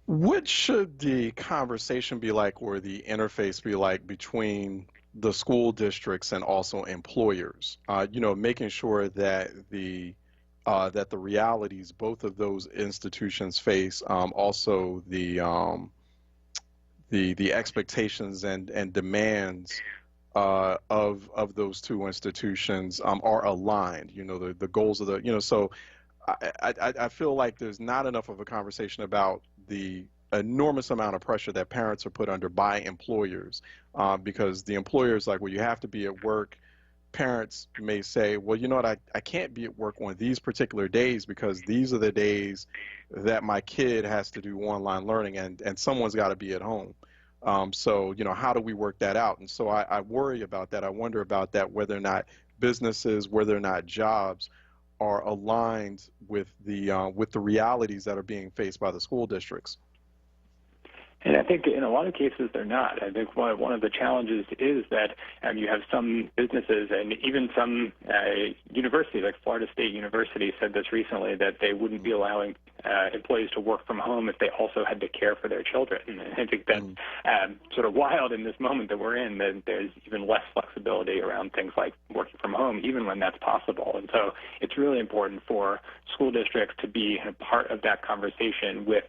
What should the conversation be like, or the interface be like, between the school districts and also employers? Making sure that the realities both of those institutions face, also the expectations and demands of those two institutions are aligned. The goals of so I feel like there's not enough of a conversation about the enormous amount of pressure that parents are put under by employers, because the employers, like, well, you have to be at work. Parents may say, well, you know what, I can't be at work on these particular days because these are the days that my kid has to do online learning, and someone's got to be at home. So, how do we work that out? And so I worry about that. I wonder about that, whether or not businesses, whether or not jobs are aligned with the realities that are being faced by the school districts. And I think in a lot of cases they're not. I think one of the challenges is that you have some businesses and even some universities, like Florida State University said this recently, that they wouldn't be allowing employees to work from home if they also had to care for their children. And I think that's sort of wild in this moment that we're in, that there's even less flexibility around things like working from home, even when that's possible. And so it's really important for school districts to be a part of that conversation with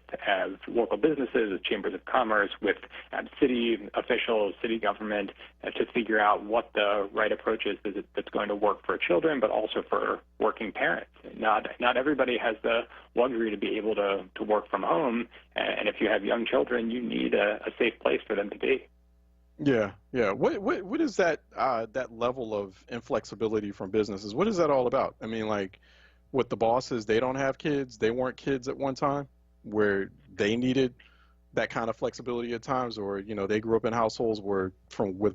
local businesses, with chambers of commerce, with city officials, city government, to figure out what the right approach is that's going to work for children, but also for working parents. Not everybody has the luxury to be able to work from home, and if you have young children, you need a safe place for them to be. Yeah. What is that that level of inflexibility from businesses? What is that all about? I mean, like, what, the bosses, they don't have kids, they weren't kids at one time, where they needed that kind of flexibility at times, or they grew up in households with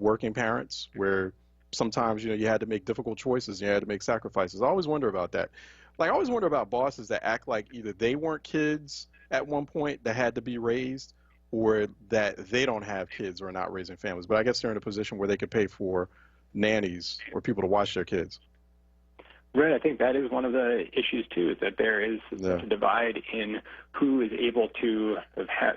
working parents, where sometimes you had to make difficult choices, you had to make sacrifices. I always wonder about that. Like, I always wonder about bosses that act like either they weren't kids at one point that had to be raised, or that they don't have kids or are not raising families. But I guess they're in a position where they could pay for nannies or people to watch their kids. Right, I think that is one of the issues too, is that there is such a divide in who is able to,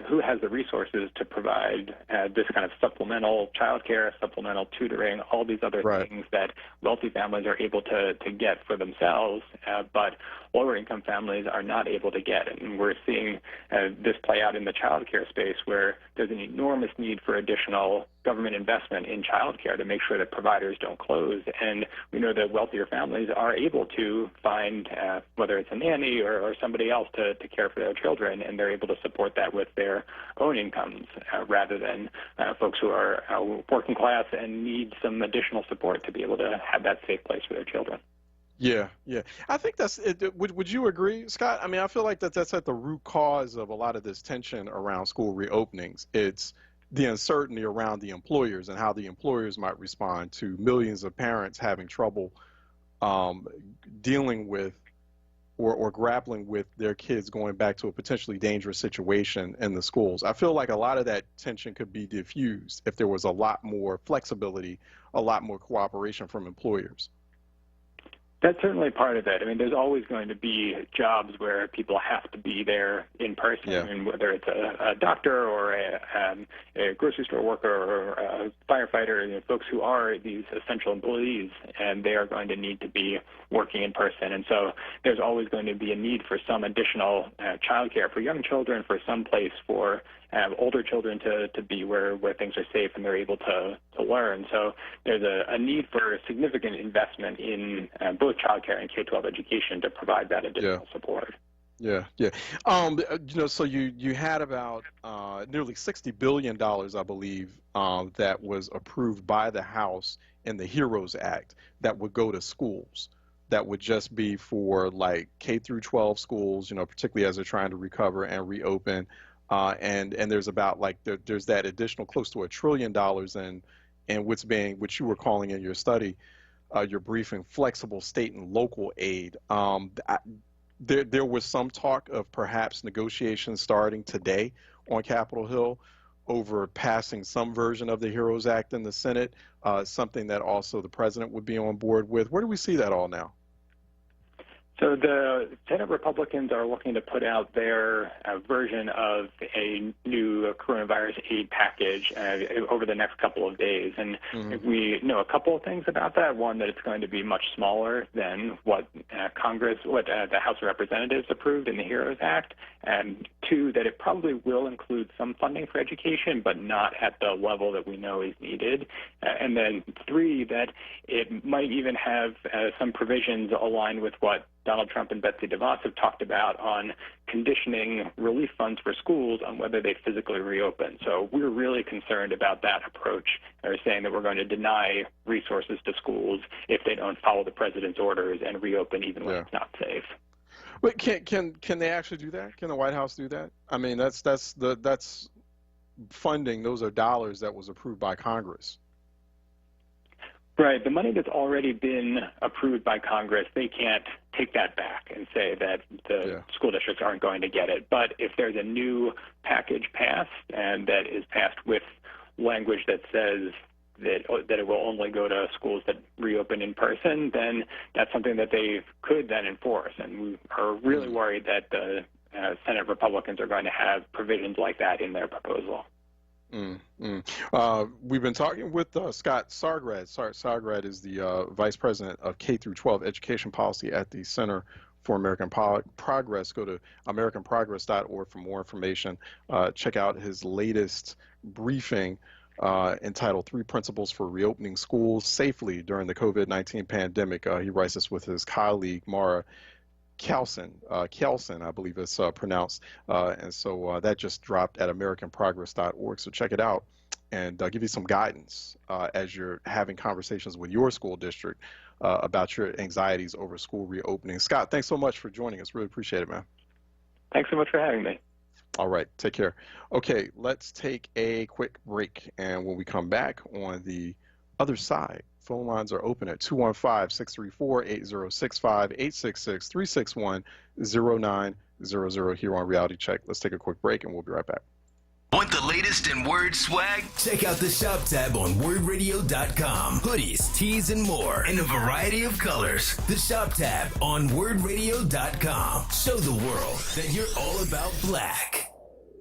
who has the resources to provide this kind of supplemental childcare, supplemental tutoring, all these other things that wealthy families are able to get for themselves, but lower income families are not able to get. And we're seeing this play out in the childcare space, where there's an enormous need for additional government investment in childcare to make sure that providers don't close. And we know that wealthier families are able to find, whether it's a nanny or somebody else to care for their children, and they're able to support that with their own incomes, rather than folks who are working class and need some additional support to be able to have that safe place for their children. Yeah. I think that's it. Would you agree, Scott? I mean, I feel like that's at the root cause of a lot of this tension around school reopenings. It's the uncertainty around the employers and how the employers might respond to millions of parents having trouble dealing with or grappling with their kids going back to a potentially dangerous situation in the schools. I feel like a lot of that tension could be diffused if there was a lot more flexibility, a lot more cooperation from employers. That's certainly part of it. I mean, there's always going to be jobs where people have to be there in person, Yeah. I mean, whether it's a doctor or a grocery store worker or a firefighter, you know, folks who are these essential employees, and they are going to need to be working in person. And so there's always going to be a need for some additional childcare for young children, for some place for older children to be where things are safe and they're able to learn. So there's a need for significant investment in both childcare and K-12 education to provide that additional support. Yeah. So you had about nearly $60 billion, I believe, that was approved by the House in the HEROES Act that would go to schools. That would just be for like K through 12 schools, particularly as they're trying to recover and reopen. And there's about there's that additional close to $1 trillion in which you were calling in your study, your briefing, flexible state and local aid. There was some talk of perhaps negotiations starting today on Capitol Hill over passing some version of the HEROES Act in the Senate, something that also the president would be on board with. Where do we see that all now? So the Senate Republicans are looking to put out their version of a new coronavirus aid package over the next couple of days. And we know a couple of things about that. One, that it's going to be much smaller than what the House of Representatives approved in the HEROES Act. And two, that it probably will include some funding for education, but not at the level that we know is needed. And then three, that it might even have some provisions aligned with what Donald Trump and Betsy DeVos have talked about on conditioning relief funds for schools on whether they physically reopen. So we're really concerned about that approach. They're saying that we're going to deny resources to schools if they don't follow the president's orders and reopen even when it's not safe. But can they actually do that? Can the White House do that? I mean, that's funding. Those are dollars that was approved by Congress. Right. The money that's already been approved by Congress, they can't take that back and say that the school districts aren't going to get it. But if there's a new package passed and that is passed with language that says that it will only go to schools that reopen in person, then that's something that they could then enforce. And we are really worried that the Senate Republicans are going to have provisions like that in their proposal. We've been talking with Scott Sargrad. Sargrad is the Vice President of K through 12 Education Policy at the Center for American Progress. Go to AmericanProgress.org for more information. Check out his latest briefing entitled 3 Principles for Reopening Schools Safely During the COVID-19 Pandemic. He writes this with his colleague, Mara Kelson, I believe it's pronounced. And so that just dropped at AmericanProgress.org. So check it out and give you some guidance as you're having conversations with your school district about your anxieties over school reopening. Scott, thanks so much for joining us. Really appreciate it, man. Thanks so much for having me. All right, take care. Okay, let's take a quick break. And when we come back on the other side, phone lines are open at 215-634-8065, 866-361-0900 here on Reality Check. Let's take a quick break and we'll be right back. Want the latest in Word swag? Check out the shop tab on WordRadio.com. Hoodies, tees, and more in a variety of colors. The shop tab on WordRadio.com. Show the world that you're all about black.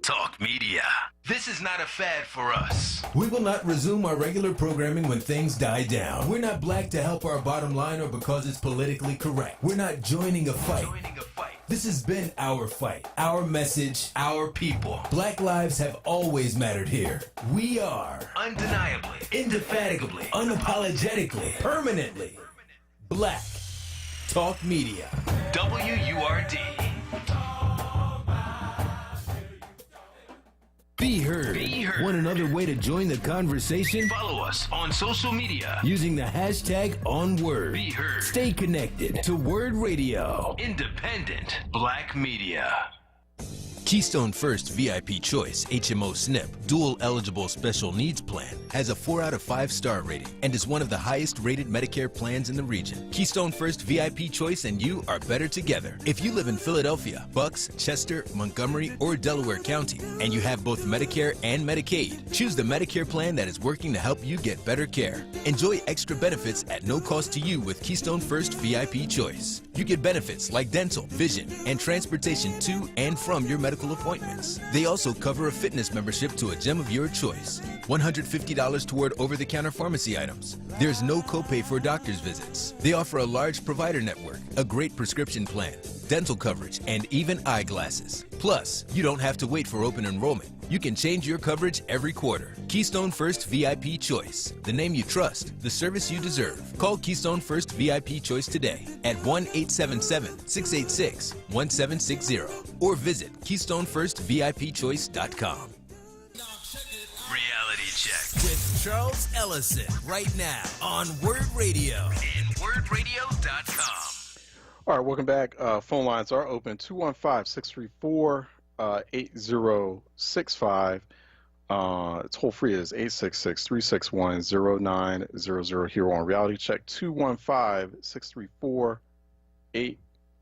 Talk Media. This is not a fad for us. We will not resume our regular programming when things die down. We're not black to help our bottom line or because it's politically correct. We're not joining a fight. This has been our fight, our message, our people. Black lives have always mattered here. We are undeniably, indefatigably, unapologetically, permanently black. Talk Media. WURD. Be heard. Want another way to join the conversation? Follow us on social media using the hashtag onWURD. Be heard. Stay connected to Word Radio. Independent Black Media. Keystone First VIP Choice HMO SNP Dual Eligible Special Needs Plan has a 4 out of 5 star rating and is one of the highest rated Medicare plans in the region. Keystone First VIP Choice and you are better together. If you live in Philadelphia, Bucks, Chester, Montgomery, or Delaware County, and you have both Medicare and Medicaid, choose the Medicare plan that is working to help you get better care. Enjoy extra benefits at no cost to you with Keystone First VIP Choice. You get benefits like dental, vision, and transportation to and from your medical appointments. They also cover a fitness membership to a gym of your choice. $150 toward over-the-counter pharmacy items. There's no copay for doctor's visits. They offer a large provider network, a great prescription plan, dental coverage, and even eyeglasses. Plus, you don't have to wait for open enrollment. You can change your coverage every quarter. Keystone First VIP Choice. The name you trust, the service you deserve. Call Keystone First VIP Choice today at 1-877-686-1760 or visit KeystoneFirstVIPChoice.com. Reality Check with Charles Ellison right now on Word Radio and WordRadio.com. All right, welcome back. Phone lines are open, 215-634-8065. Toll free is 866-361-0900 here on Reality Check. 215-634-8.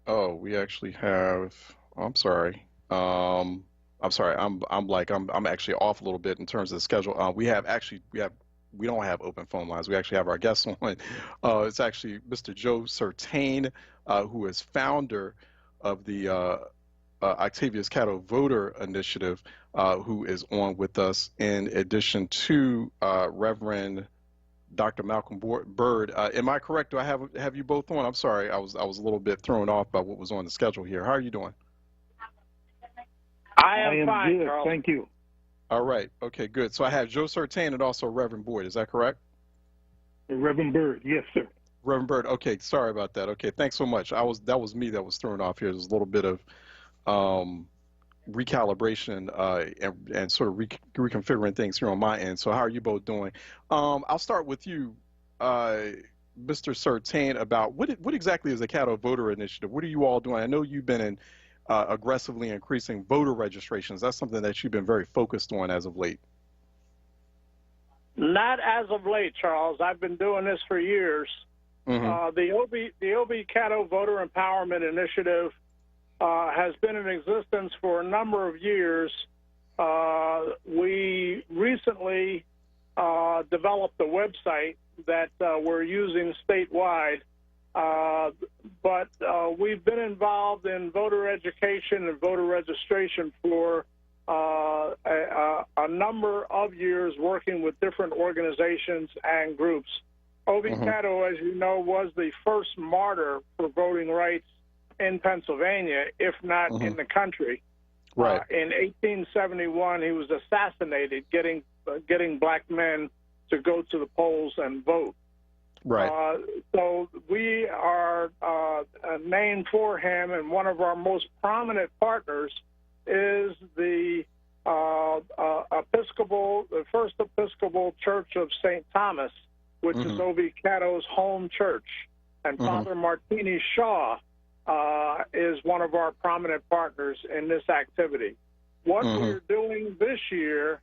Oh, we actually have. I'm sorry. I'm sorry. I'm actually off a little bit in terms of the schedule. We don't have open phone lines. We actually have our guest on. It's actually Mr. Joe Certain, who is founder of the Octavius Catto Voter Initiative, who is on with us, in addition to Reverend Dr. Malcolm Byrd. Am I correct? Do I have you both on? I'm sorry, I was a little bit thrown off by what was on the schedule here. How are you doing? I am fine, good. Charles. Thank you. All right. Okay, good. So I have Joe Certain and also Reverend Boyd. Is that correct? Reverend Byrd. Yes, sir. Reverend Byrd. Okay, sorry about that. Okay, thanks so much. That was me that was thrown off here. There's a little bit of recalibration and sort of reconfiguring things here on my end. So how are you both doing? I'll start with you, Mr. Certain, about what exactly is the Catto Voter Initiative? What are you all doing? I know you've been aggressively increasing voter registrations. That's something that you've been very focused on as of late. Not as of late, Charles. I've been doing this for years. Mm-hmm. The OB Catto Voter Empowerment Initiative has been in existence for a number of years. We recently developed a website that we're using statewide, but we've been involved in voter education and voter registration for a number of years, working with different organizations and groups. OB Catto, as you know, was the first martyr for voting rights in Pennsylvania, if not in the country. Right. In 1871, he was assassinated, getting black men to go to the polls and vote. Right. So we are named for him, and one of our most prominent partners is the First Episcopal Church of St. Thomas, which is OB Catto's home church. And Father Martini Shaw is one of our prominent partners in this activity. What we're doing this year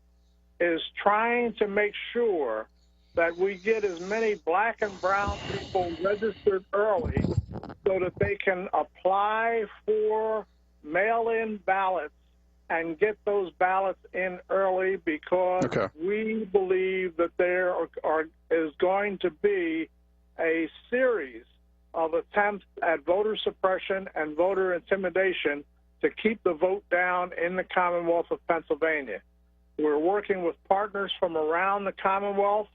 is trying to make sure that we get as many black and brown people registered early so that they can apply for mail-in ballots and get those ballots in early, because we believe that there is going to be a series of attempts at voter suppression and voter intimidation to keep the vote down in the Commonwealth of Pennsylvania. We're working with partners from around the Commonwealth.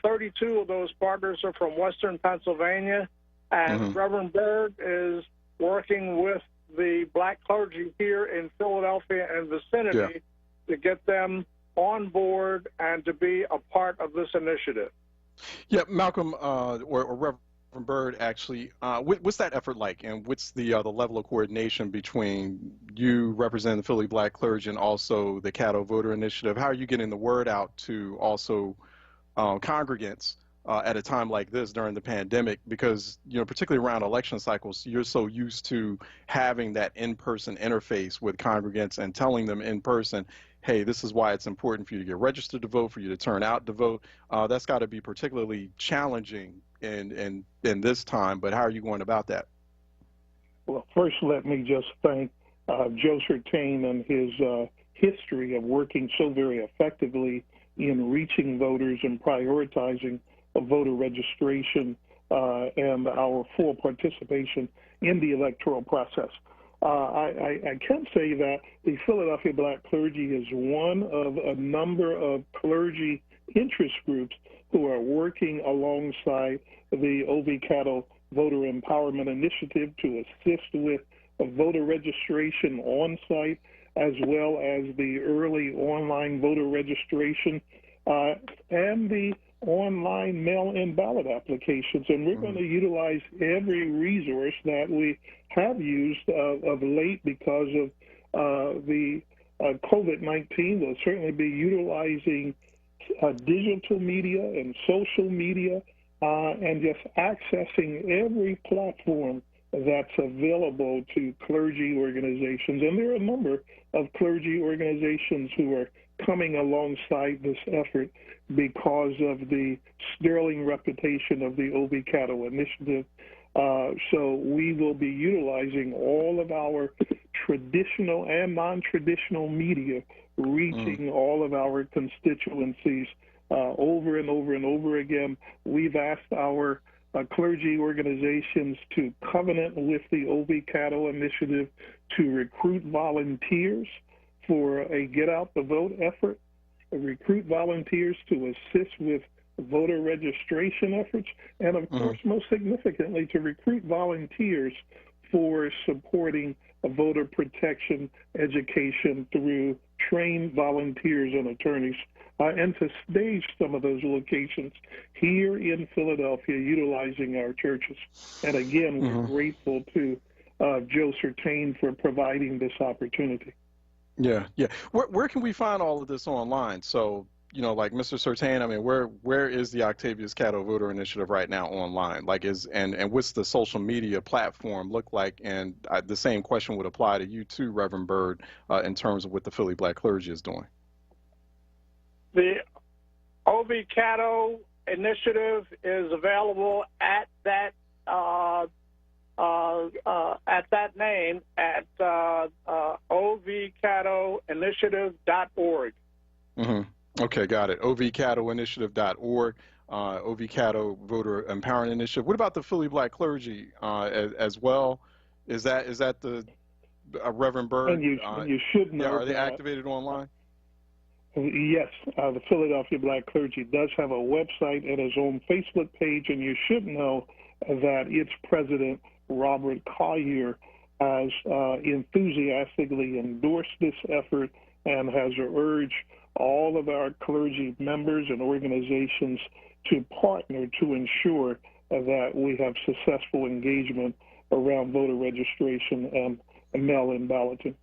32 of those partners are from Western Pennsylvania, and Reverend Byrd is working with the black clergy here in Philadelphia and vicinity to get them on board and to be a part of this initiative. Yeah, Malcolm or Reverend Byrd, actually, what's that effort like, and what's the level of coordination between you representing the Philly black clergy and also the Catto Voter Initiative? How are you getting the word out to also congregants at a time like this during the pandemic, because, particularly around election cycles, you're so used to having that in-person interface with congregants and telling them in person, hey, this is why it's important for you to get registered to vote, for you to turn out to vote. That's got to be particularly challenging in this time, but how are you going about that? Well, first, let me just thank Joe Sertain and his history of working so very effectively in reaching voters and prioritizing voter registration and our full participation in the electoral process. I can say that the Philadelphia Black Clergy is one of a number of clergy interest groups who are working alongside the O.V. Catto Voter Empowerment Initiative to assist with voter registration on site, as well as the early online voter registration and the online mail-in ballot applications. And we're going to utilize every resource that we have used of late because of the COVID-19. We'll certainly be utilizing digital media and social media and just accessing every platform that's available to clergy organizations. And there are a number of clergy organizations who are coming alongside this effort because of the sterling reputation of the O.V. Catto Initiative. So we will be utilizing all of our traditional and non-traditional media, reaching all of our constituencies over and over and over again. We've asked our clergy organizations to covenant with the O.V. Catto Initiative to recruit volunteers for a Get Out the Vote effort, recruit volunteers to assist with voter registration efforts, and of course, most significantly, to recruit volunteers for supporting voter protection education through trained volunteers and attorneys, and to stage some of those locations here in Philadelphia utilizing our churches. And again, we're grateful to Joe Sertain for providing this opportunity. Yeah. Where can we find all of this online? So, like Mr. Sertain, I mean, where is the Octavius Catto Voter Initiative right now online? Like, and what's the social media platform look like? And the same question would apply to you too, Reverend Byrd, in terms of what the Philly Black Clergy is doing. The O.V. Catto Initiative is available at that name at ovcattoinitiative.org. Okay, got it. ovcattoinitiative.org, O.V. Catto Voter Empowerment Initiative. What about the Philly Black Clergy as well? Is that the Reverend Byrd? And you should know. Are they activated online? Yes, the Philadelphia Black Clergy does have a website and its own Facebook page, and you should know that its president, Robert Collier, has enthusiastically endorsed this effort and has urged all of our clergy members and organizations to partner to ensure that we have successful engagement around voter registration and mail-in balloting.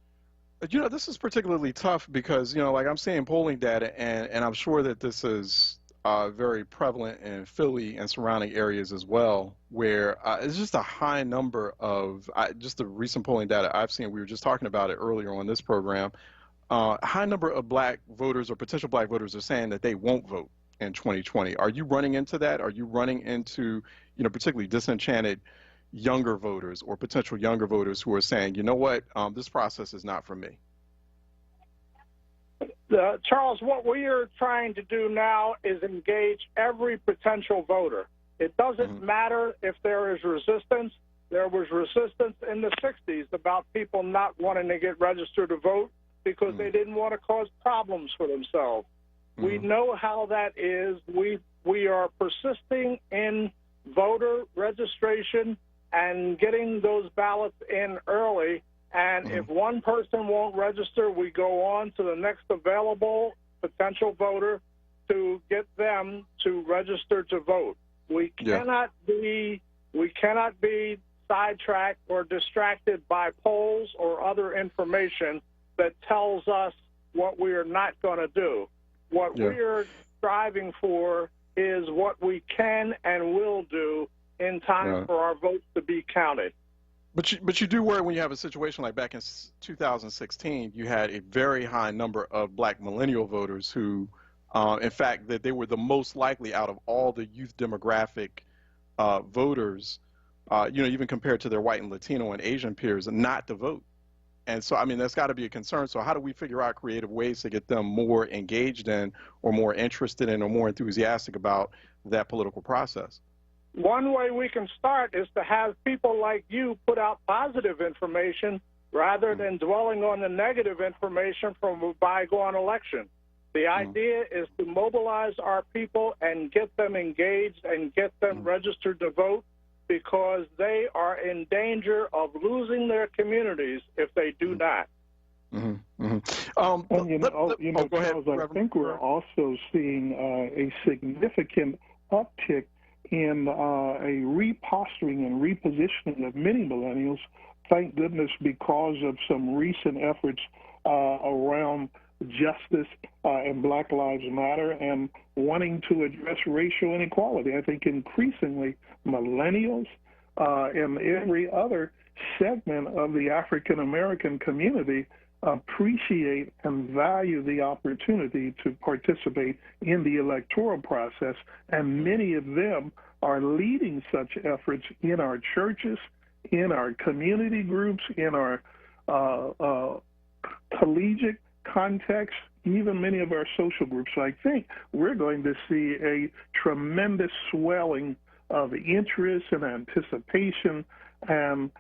This is particularly tough because, like I'm seeing polling data, and I'm sure that this is very prevalent in Philly and surrounding areas as well, where it's just a high number of, just the recent polling data I've seen, we were just talking about it earlier on this program, high number of black voters or potential black voters are saying that they won't vote in 2020. Are you running into that? Are you running into, particularly disenchanted younger voters or potential younger voters who are saying, you know what, this process is not for me? Charles, what we are trying to do now is engage every potential voter. It doesn't matter if there is resistance. There was resistance in the 60s about people not wanting to get registered to vote because they didn't want to cause problems for themselves. We know how that is. We are persisting in voter registration and getting those ballots in early. And if one person won't register, we go on to the next available potential voter to get them to register to vote. We cannot be sidetracked or distracted by polls or other information that tells us what we are not going to do. What we are striving for is what we can and will do in time for our votes to be counted. But you do worry when you have a situation like back in 2016, you had a very high number of black millennial voters who, in fact, that they were the most likely out of all the youth demographic voters, even compared to their white and Latino and Asian peers, not to vote. And so, I mean, that's got to be a concern. So how do we figure out creative ways to get them more engaged in or more interested in or more enthusiastic about that political process? One way we can start is to have people like you put out positive information rather than dwelling on the negative information from a bygone election. The idea is to mobilize our people and get them engaged and get them registered to vote, because they are in danger of losing their communities if they do not. And go ahead, Charles, I think we're also seeing a significant uptick in a reposturing and repositioning of many millennials, thank goodness, because of some recent efforts around justice and Black Lives Matter and wanting to address racial inequality. I think increasingly millennials and every other segment of the African American community appreciate and value the opportunity to participate in the electoral process, and many of them are leading such efforts in our churches, in our community groups, in our collegiate context, even many of our social groups. So I think we're going to see a tremendous swelling of interest and anticipation and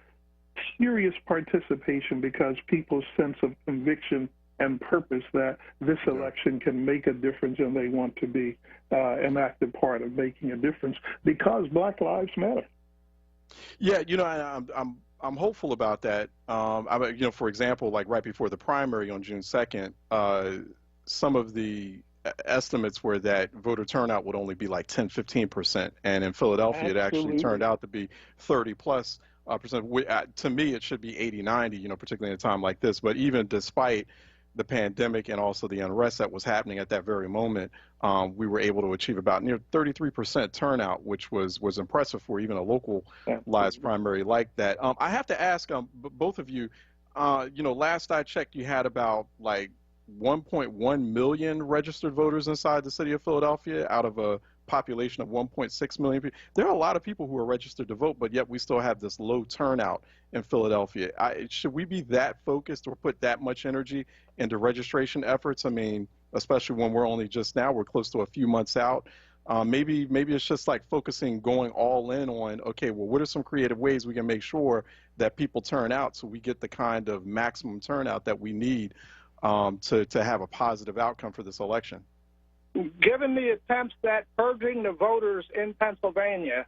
serious participation, because people's sense of conviction and purpose that this election can make a difference, and they want to be an active part of making a difference because Black Lives Matter. Yeah, I'm hopeful about that. For example, like right before the primary on June 2nd, some of the estimates were that voter turnout would only be like 10-15%, and in Philadelphia it actually turned out to be 30+%. To me, it should be 80-90, particularly in a time like this. But even despite the pandemic and also the unrest that was happening at that very moment, we were able to achieve about near 33% turnout, which was impressive for even a localized primary like that. I have to ask both of you, last I checked, you had about like 1.1 million registered voters inside the city of Philadelphia out of a population of 1.6 million people. There are a lot of people who are registered to vote, but yet we still have this low turnout in Philadelphia. Should we be that focused or put that much energy into registration efforts? I mean, especially when we're close to a few months out. Maybe it's just like going all in on, okay, well, what are some creative ways we can make sure that people turn out so we get the kind of maximum turnout that we need to have a positive outcome for this election? Given the attempts at purging the voters in Pennsylvania,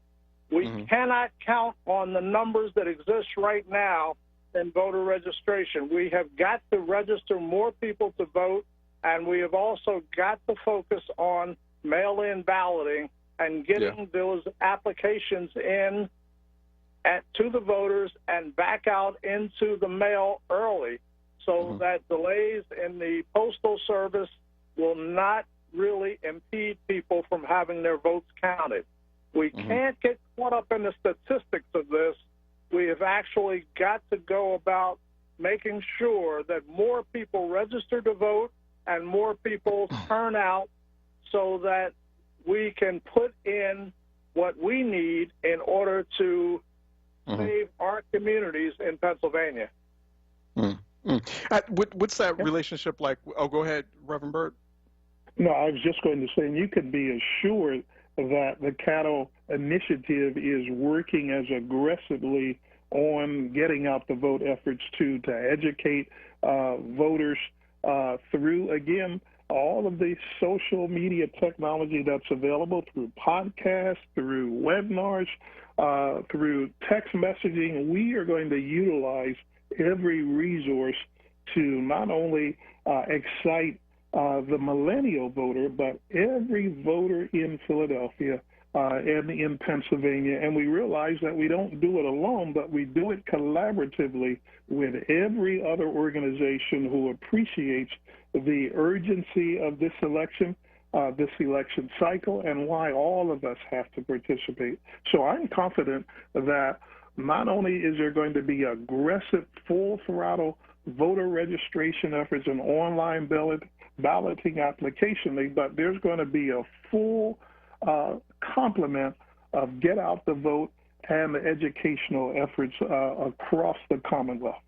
we cannot count on the numbers that exist right now in voter registration. We have got to register more people to vote, and we have also got to focus on mail-in balloting and getting those applications in to the voters and back out into the mail early, so that delays in the postal service will not really impede people from having their votes counted. We can't get caught up in the statistics of this. We have actually got to go about making sure that more people register to vote and more people turn out, so that we can put in what we need in order to save our communities in Pennsylvania. What's that relationship like? Oh, go ahead, Reverend Byrd. No, I was just going to say, you can be assured that the Cattle Initiative is working as aggressively on getting out the vote efforts to educate voters through, again, all of the social media technology that's available, through podcasts, through webinars, through text messaging. We are going to utilize every resource to not only excite the millennial voter, but every voter in Philadelphia and in Pennsylvania. And we realize that we don't do it alone, but we do it collaboratively with every other organization who appreciates the urgency of this election. this election cycle and why all of us have to participate. So I'm confident that not only is there going to be aggressive, full throttle voter registration efforts and online balloting application, but there's going to be a full complement of get out the vote and the educational efforts across the Commonwealth.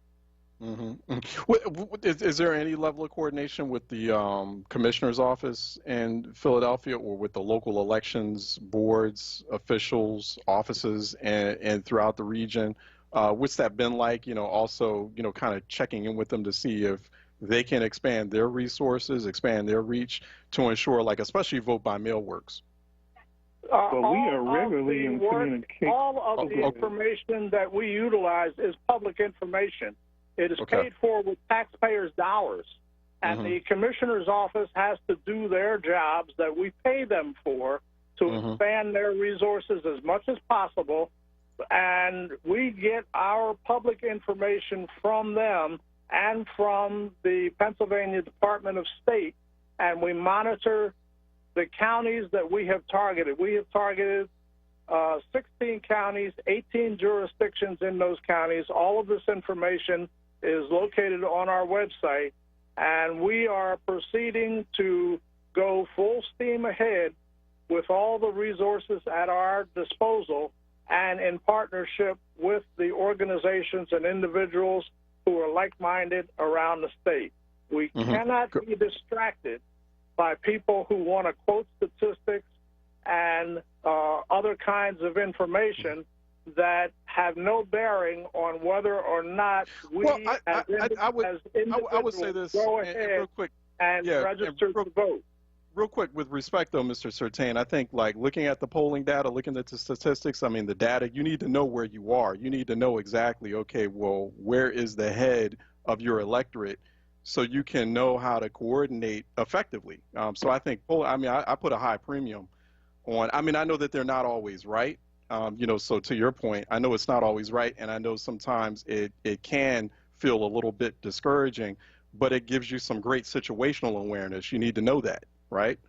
Is there any level of coordination with the commissioner's office in Philadelphia or with the local elections boards, officials, offices, and throughout the region? What's that been like? Also, kind of checking in with them to see if they can expand their resources, expand their reach to ensure, like, especially vote by mail works. Well, we are regularly in communication. All of the information that we utilize is public information. It is paid for with taxpayers' dollars. And the commissioner's office has to do their jobs that we pay them for to expand their resources as much as possible. And we get our public information from them and from the Pennsylvania Department of State, and we monitor the counties that we have targeted. We have targeted 16 counties, 18 jurisdictions in those counties. All of this information is located on our website, and we are proceeding to go full steam ahead with all the resources at our disposal and in partnership with the organizations and individuals who are like-minded around the state. We cannot be distracted by people who want to quote statistics and other kinds of information that have no bearing on whether or not we as individuals say this, go ahead and real quick, and register to vote. Real quick, with respect, though, Mr. Surtain, I think, like, looking at the polling data, looking at the statistics, I mean, the data, you need to know where you are. You need to know exactly, okay, well, where is the head of your electorate so you can know how to coordinate effectively. So I think, I put a high premium on, I know that they're not always right. So to your point, I know it's not always right, and I know sometimes it can feel a little bit discouraging, but it gives you some great situational awareness. You need to know that. Right?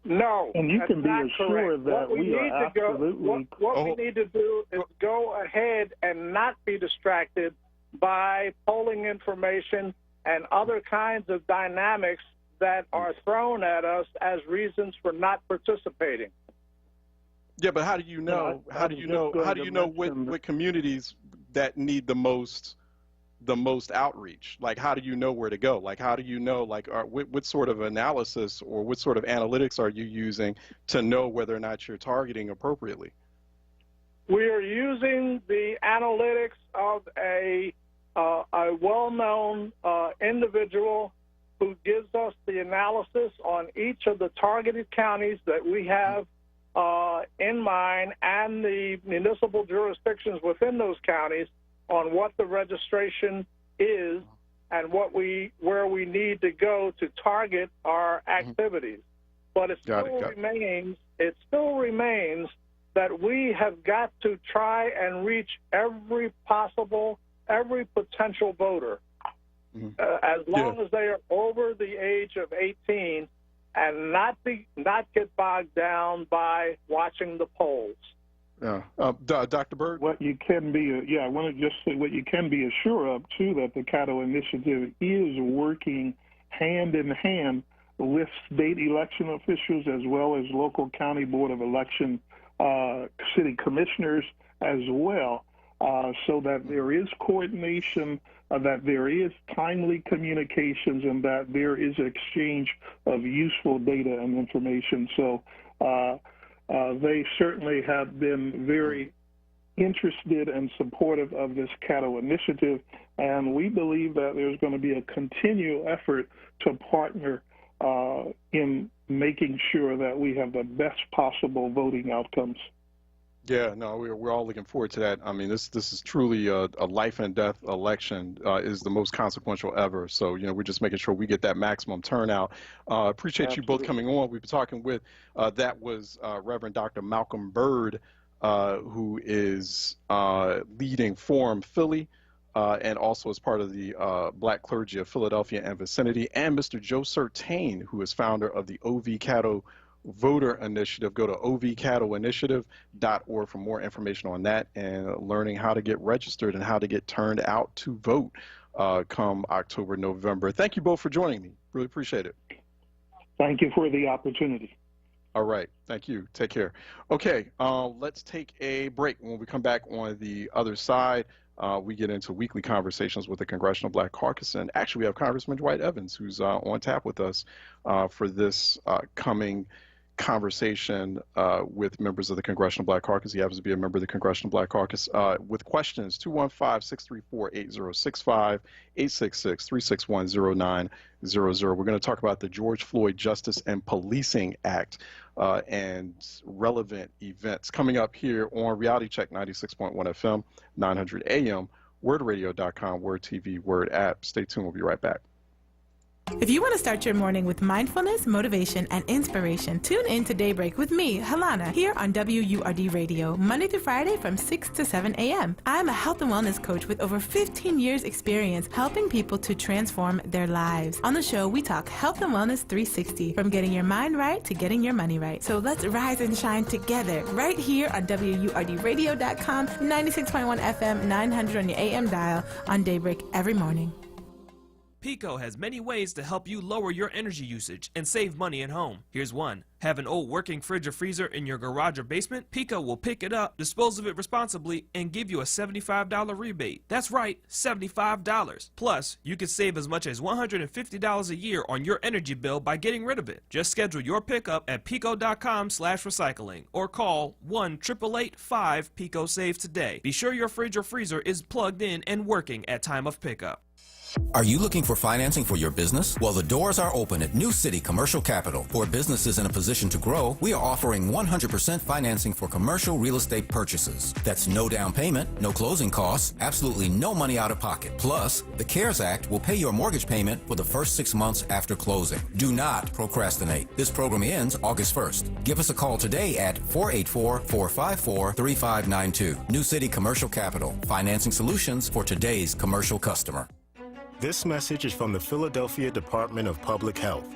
No, and you can be assured that we are absolutely. What we need to do is go ahead and not be distracted by polling information and other kinds of dynamics that are thrown at us as reasons for not participating. Yeah, but how do you know? How do you know what communities that need the most outreach? Like, how do you know where to go? Like, how do you know, like, what sort of analysis or what sort of analytics are you using to know whether or not you're targeting appropriately? We are using the analytics of a well-known individual who gives us the analysis on each of the targeted counties that we have in mind and the municipal jurisdictions within those counties on what the registration is and where we need to go to target our activities. But it still remains that we have got to try and reach every potential voter, as long as they are over the age of 18, and not get bogged down by watching the polls. Yeah, Dr. Bird. What you can be, I want to just say what you can be assured of too, that the Cato Initiative is working hand in hand with state election officials as well as local county board of election, city commissioners as well, so that there is coordination, that there is timely communications, and that there is exchange of useful data and information. So. They certainly have been very interested and supportive of this Cato Initiative, and we believe that there's going to be a continual effort to partner in making sure that we have the best possible voting outcomes. Yeah, no, we're all looking forward to that. I mean, this is truly a life and death election. Is the most consequential ever. So, we're just making sure we get that maximum turnout. Appreciate you both coming on. We've been talking with, that was Reverend Dr. Malcolm Bird, who is leading Forum Philly, and also as part of the Black Clergy of Philadelphia and vicinity, and Mr. Joe Certain, who is founder of the OV Cattle Voter Initiative. Go to ovcattleinitiative.org for more information on that and learning how to get registered and how to get turned out to vote come October, November. Thank you both for joining me. Really appreciate it. Thank you for the opportunity. All right. Thank you. Take care. Okay. Let's take a break. When we come back on the other side, we get into weekly conversations with the Congressional Black Caucus. And actually, we have Congressman Dwight Evans, who's on tap with us for this coming conversation with members of the Congressional Black Caucus. He happens to be a member of the Congressional Black Caucus. With questions, 215-634-8065, 866-361-0900. We're going to talk about the George Floyd Justice and Policing Act and relevant events coming up here on Reality Check 96.1 FM, 900 AM, wordradio.com, Word TV, Word app. Stay tuned. We'll be right back. If you want to start your morning with mindfulness, motivation, and inspiration, tune in to Daybreak with me, Halana, here on WURD Radio, Monday through Friday from 6 to 7 a.m. I'm a health and wellness coach with over 15 years experience helping people to transform their lives. On the show, we talk health and wellness 360, from getting your mind right to getting your money right. So let's rise and shine together right here on WURDradio.com, 96.1 FM, 900 on your AM dial on Daybreak every morning. Pico has many ways to help you lower your energy usage and save money at home. Here's one. Have an old working fridge or freezer in your garage or basement? Pico will pick it up, dispose of it responsibly, and give you a $75 rebate. That's right, $75. Plus, you can save as much as $150 a year on your energy bill by getting rid of it. Just schedule your pickup at pico.com/recycling or call 1-888-5-PICO-SAVE today. Be sure your fridge or freezer is plugged in and working at time of pickup. Are you looking for financing for your business? Well, the doors are open at New City Commercial Capital. For businesses in a position to grow, we are offering 100% financing for commercial real estate purchases. That's no down payment, no closing costs, absolutely no money out of pocket. Plus, the CARES Act will pay your mortgage payment for the first 6 months after closing. Do not procrastinate. This program ends August 1st. Give us a call today at 484-454-3592. New City Commercial Capital. Financing solutions for today's commercial customer. This message is from the Philadelphia Department of Public Health.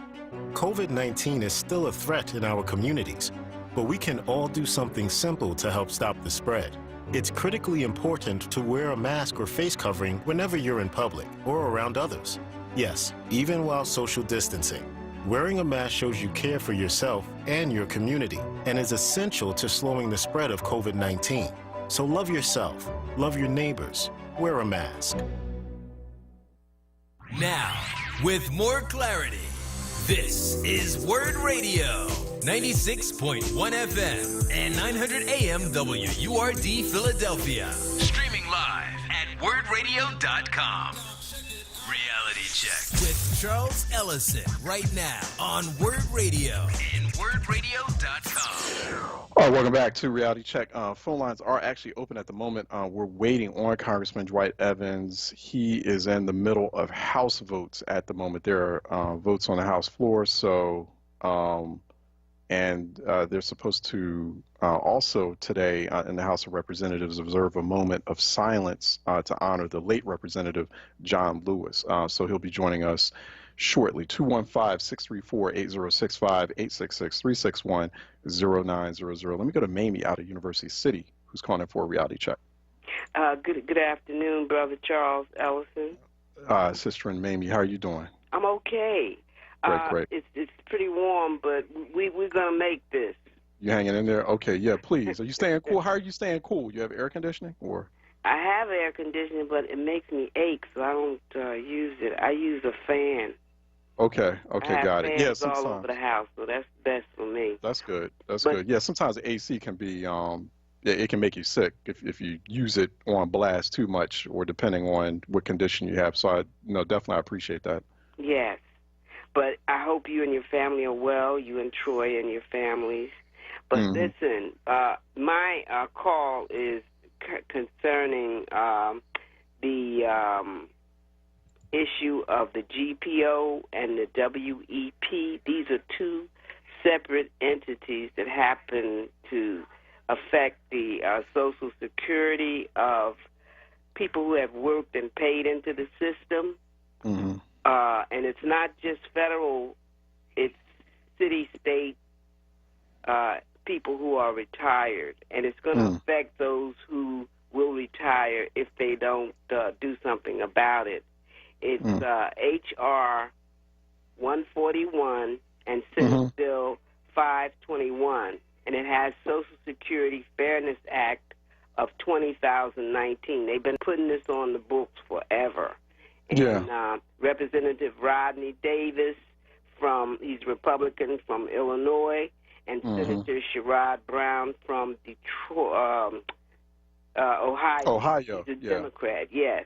COVID-19 is still a threat in our communities, but we can all do something simple to help stop the spread. It's critically important to wear a mask or face covering whenever you're in public or around others. Yes, even while social distancing. Wearing a mask shows you care for yourself and your community and is essential to slowing the spread of COVID-19. So love yourself, love your neighbors, wear a mask. Now, with more clarity, this is Word Radio, 96.1 FM and 900 AM WURD Philadelphia. Streaming live at wordradio.com. Reality Check with Charles Ellison right now on Word Radio and wordradio.com. All right, welcome back to Reality Check. Phone lines are actually open at the moment. We're waiting on Congressman Dwight Evans. He is in the middle of House votes at the moment. There are votes on the House floor, so they're supposed to also today in the House of Representatives observe a moment of silence to honor the late Representative John Lewis. So he'll be joining us shortly. 215-634-8065, 866-361-0900. Let me go to Mamie out of University City, who's calling in for a reality check. Good afternoon, Brother Charles Ellison. Sister and Mamie, how are you doing? I'm okay. Great. It's pretty warm, but we're going to make this. You hanging in there? Okay, yeah, please. Are you staying cool? How are you staying cool? You have air conditioning or? I have air conditioning, but it makes me ache, so I don't use it. I use a fan. Okay, got it. Yeah, sometimes all over the house, so that's best for me. That's good. Good. Yeah, sometimes the AC can be it can make you sick if you use it on blast too much, or depending on what condition you have. So definitely I appreciate that. Yes, but I hope you and your family are well. You and Troy and your families. But listen, my call is concerning the issue of the GPO and the WEP. These are two separate entities that happen to affect the Social Security of people who have worked and paid into the system. Mm-hmm. And it's not just federal, it's city, state people who are retired. And it's going to affect those who will retire if they don't do something about it. It's H.R. 141 and Senate Bill 521. And it has Social Security Fairness Act of 2019. They've been putting this on the books forever. And Representative Rodney Davis, he's Republican from Illinois, and Senator Sherrod Brown from Detroit, Ohio. He's a Democrat, yes.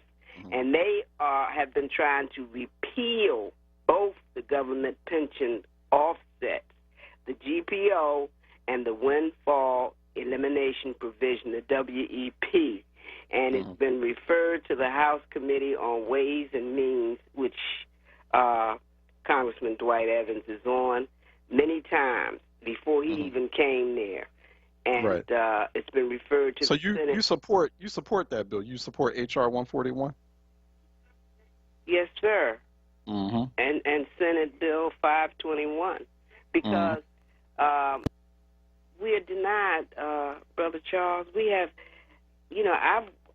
And they have been trying to repeal both the government pension offsets, the GPO, and the windfall elimination provision, the WEP. And it's been referred to the House Committee on Ways and Means, which Congressman Dwight Evans is on many times before he even came there. And it's been referred to the Senate. You support that bill? You support H.R. 141? Yes, sir. And Senate Bill 521, because we are denied, Brother Charles. We have,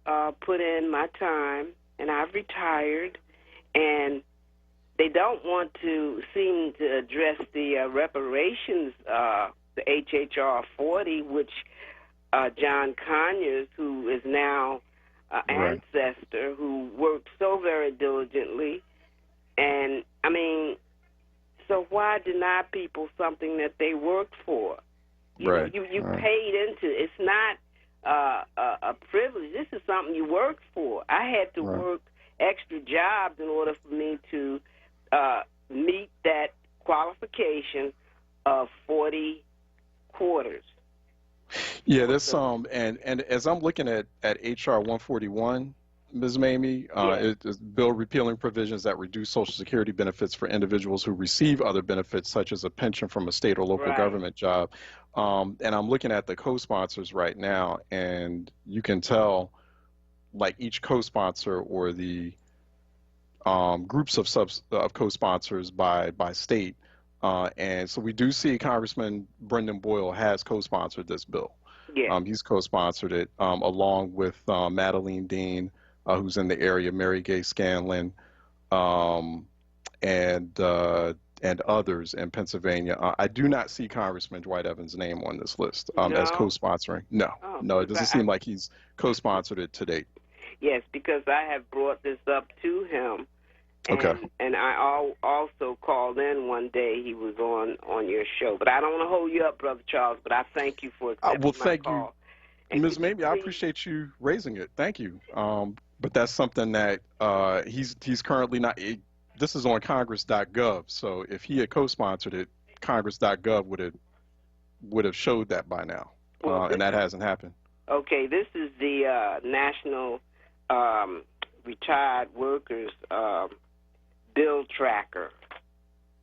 I've put in my time, and I've retired, and they don't want to seem to address the reparations, the HHR 40, which John Conyers, who is now ancestor, who worked so very diligently. And, I mean, so why deny people something that they worked for? You paid into it. It's not a privilege. This is something you worked for. I had to work extra jobs in order for me to meet that qualification of 40 quarters. Yeah, this and as I'm looking at HR 141, Ms. Mamie, it's a bill repealing provisions that reduce Social Security benefits for individuals who receive other benefits, such as a pension from a state or local government job. And I'm looking at the co-sponsors right now, and you can tell, like, each co-sponsor or the groups of co-sponsors by state. And so we do see Congressman Brendan Boyle has co-sponsored this bill. He's co-sponsored it along with Madeline Dean, who's in the area, Mary Gay Scanlon, and others in Pennsylvania. I do not see Congressman Dwight Evans' name on this list as co-sponsoring. No, it doesn't seem like he's co-sponsored it to date. Yes, because I have brought this up to him. And I also called in one day. He was on your show. But I don't want to hold you up, Brother Charles, but I thank you for accepting my call. You. Ms. Mamie, I appreciate you raising it. Thank you. But that's something that he's currently not. This is on Congress.gov. So if he had co-sponsored it, Congress.gov would have showed that by now, and that hasn't happened. Okay, this is the National Retired Workers Bill Tracker.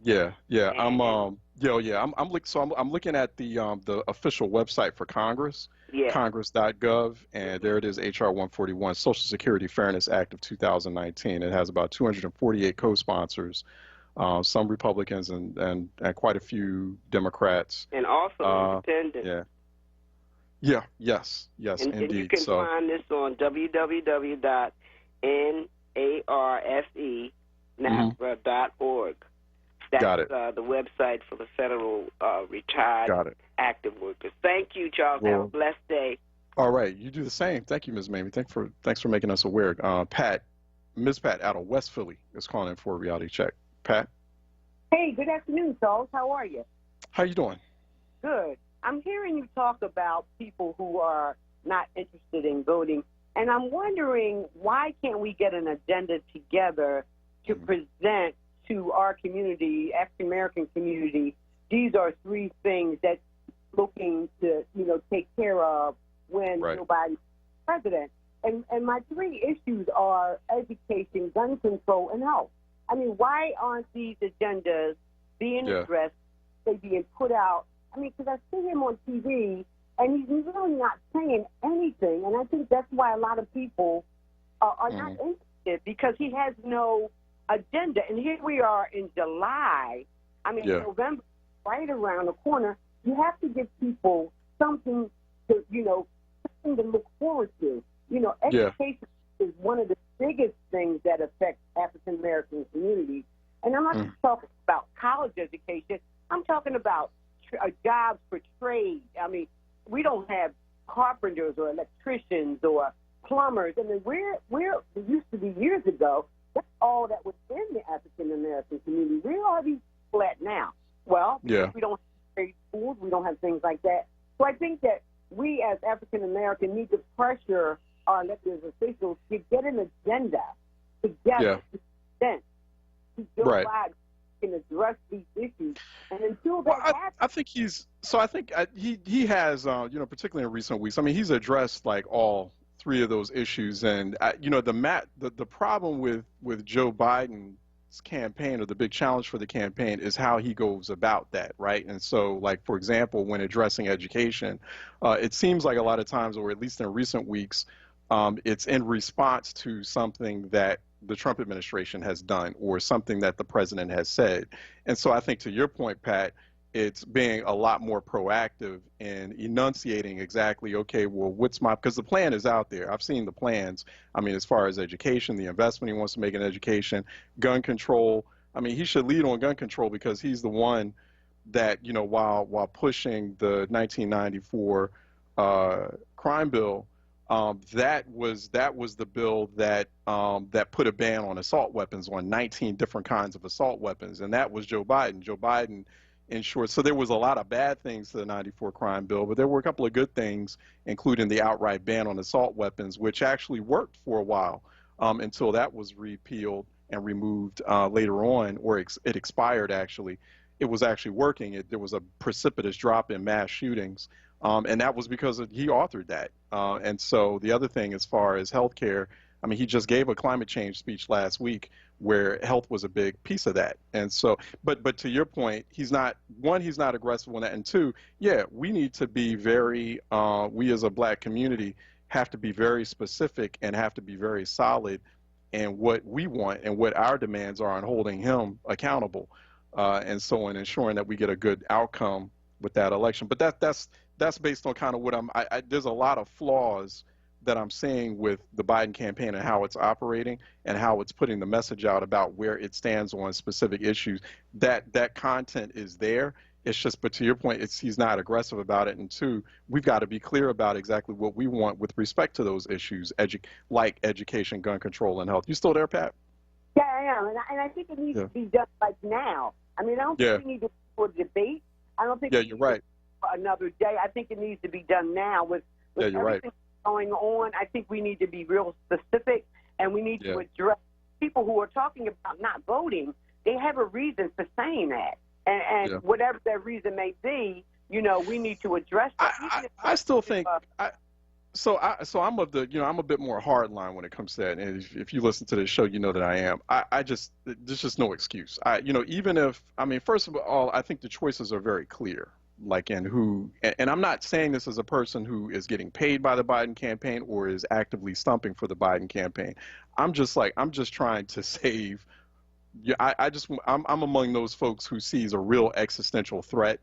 I'm looking at the official website for Congress. Congress.gov, and there it is, H.R. 141, Social Security Fairness Act of 2019. It has about 248 co-sponsors, some Republicans and quite a few Democrats. And also independent. Yes, and indeed. And you can find this on www.narefenapra.org. That's the website for the federal retired active workers. Thank you, Charles. Have a blessed day. All right. You do the same. Thank you, Ms. Mamie. Thanks for making us aware. Ms. Pat out of West Philly is calling in for a reality check. Pat? Hey, good afternoon, Charles. How are you? How you doing? Good. I'm hearing you talk about people who are not interested in voting, and I'm wondering, why can't we get an agenda together to present to our community, African American community? These are three things that looking to, take care of when nobody's president. And my three issues are education, gun control, and health. I mean, why aren't these agendas being addressed? They being put out? I mean, because I see him on TV, and he's really not saying anything. And I think that's why a lot of people are not interested because he has no agenda. And here we are in July. I mean, November, right around the corner. You have to give people something to, something to look forward to. Education is one of the biggest things that affects African American communities. And I'm not just talking about college education. I'm talking about jobs for trade. I mean, we don't have carpenters or electricians or plumbers. I mean, where it used to be years ago, that's all that was in the African American community. Where are these people at now? Well, we don't have trade schools. We don't have things like that. So I think that we as African American need to pressure our elected officials to get an agenda together to present to Joe Biden can address these issues. And until that happens, I think he has, particularly in recent weeks, I mean, he's addressed like all three of those issues. And, the problem with Joe Biden's campaign, or the big challenge for the campaign, is how he goes about that, right? And so, like, for example, when addressing education, it seems like a lot of times, or at least in recent weeks, it's in response to something that the Trump administration has done or something that the president has said. And so I think, to your point, Pat, it's being a lot more proactive in enunciating exactly, okay, well, because the plan is out there. I've seen the plans. I mean, as far as education, the investment he wants to make in education, gun control. I mean, he should lead on gun control because he's the one that, while pushing the 1994 crime bill, that was the bill that put a ban on assault weapons, on 19 different kinds of assault weapons, and that was Joe Biden. Joe Biden ensured. So there was a lot of bad things to the 94 crime bill, but there were a couple of good things, including the outright ban on assault weapons, which actually worked for a while until that was repealed and removed later on, or it expired. Actually, it was actually working. There was a precipitous drop in mass shootings. And that was because he authored that. And so the other thing, as far as healthcare, I mean, he just gave a climate change speech last week where health was a big piece of that. And so, but to your point, he's not aggressive on that. And two, we need to be very, we as a black community have to be very specific and have to be very solid in what we want and what our demands are on holding him accountable. And so in ensuring that we get a good outcome with that election. But that's based on kind of what there's a lot of flaws that I'm seeing with the Biden campaign and how it's operating and how it's putting the message out about where it stands on specific issues. That content is there. It's just, but to your point, he's not aggressive about it. And two, we've got to be clear about exactly what we want with respect to those issues, like education, gun control, and health. You still there, Pat? Yeah, I am. And I think it needs to be done like now. I mean, I don't think we need to for debate. I don't think you're right. Another day. I think it needs to be done now with everything going on. I think we need to be real specific, and we need to address people who are talking about not voting. They have a reason for saying that, and whatever that reason may be, we need to address that. I still think. So I'm of the, I'm a bit more hardline when it comes to that. And if you listen to this show, you know that I am. There's just no excuse. Even if, first of all, I think the choices are very clear. Like, and I'm not saying this as a person who is getting paid by the Biden campaign or is actively stumping for the Biden campaign. I'm just trying to save. I'm among those folks who sees a real existential threat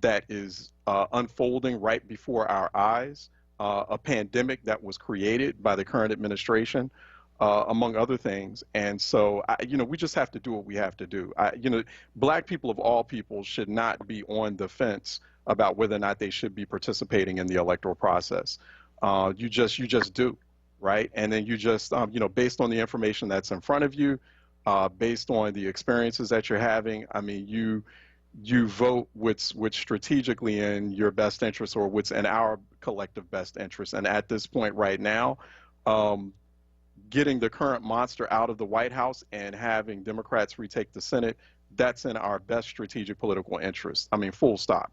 that is unfolding right before our eyes. A pandemic that was created by the current administration, among other things. And so, we just have to do what we have to do. Black people of all people should not be on the fence about whether or not they should be participating in the electoral process. You just do, right? And then you just, based on the information that's in front of you, based on the experiences that you're having, you vote what's strategically in your best interest or what's in our collective best interest. And at this point right now, getting the current monster out of the White House and having Democrats retake the Senate, that's in our best strategic political interest. Full stop.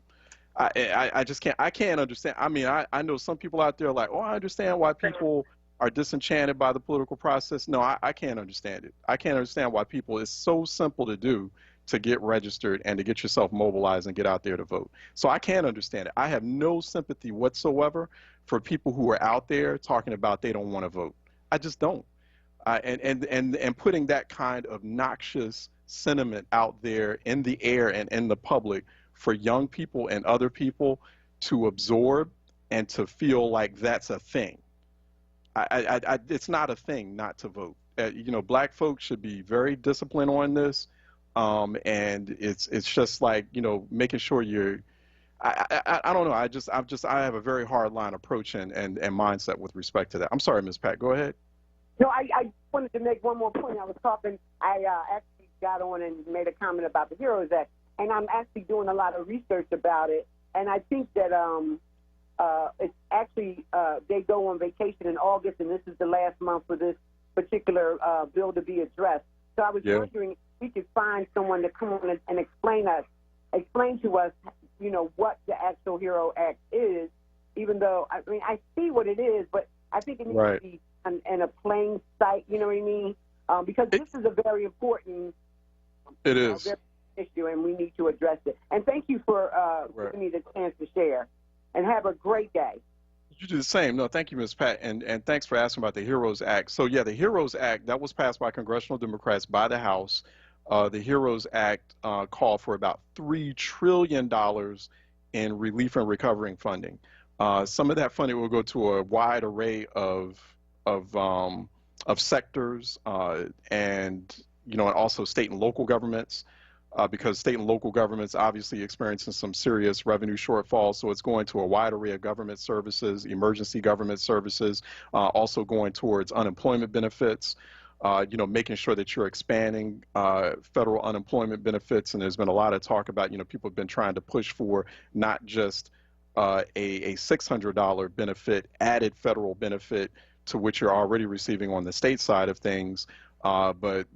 I can't understand. I know some people out there are like, I understand why people are disenchanted by the political process. No, I can't understand it. I can't understand why it's so simple to do, to get registered and to get yourself mobilized and get out there to vote. So I can't understand it. I have no sympathy whatsoever for people who are out there talking about they don't want to vote. I just don't. And putting that kind of noxious sentiment out there in the air and in the public for young people and other people to absorb and to feel like that's a thing. It's not a thing not to vote. You know, black folks should be very disciplined on this, and it's just like, you know, making sure you're. I don't know. I have a very hard line approach and mindset with respect to that. I'm sorry, Ms. Pat. Go ahead. No, I wanted to make one more point. I was talking. I actually got on and made a comment about the Heroes Act, and I'm actually doing a lot of research about it. And I think that it's actually they go on vacation in August, and this is the last month for this particular bill to be addressed. So I was wondering if we could find someone to come on and explain to us, you know, what the actual Hero Act is. Even though I mean I see what it is, but I think it needs to be in a plain sight. You know what I mean? Because this is a very important issue, and we need to address it. And thank you for giving me the chance to share. And have a great day. You do the same. No, thank you, Ms. Pat, and thanks for asking about the HEROES Act. So yeah, the HEROES Act, that was passed by congressional Democrats by the House. The HEROES Act called for about $3 trillion in relief and recovering funding. Some of that funding will go to a wide array of sectors, and you know, and also state and local governments. Because state and local governments obviously experiencing some serious revenue shortfalls. So it's going to a wide array of government services, emergency government services, also going towards unemployment benefits, you know, making sure that you're expanding federal unemployment benefits. And there's been a lot of talk about, you know, people have been trying to push for not just a $600 benefit, added federal benefit to which you're already receiving on the state side of things. But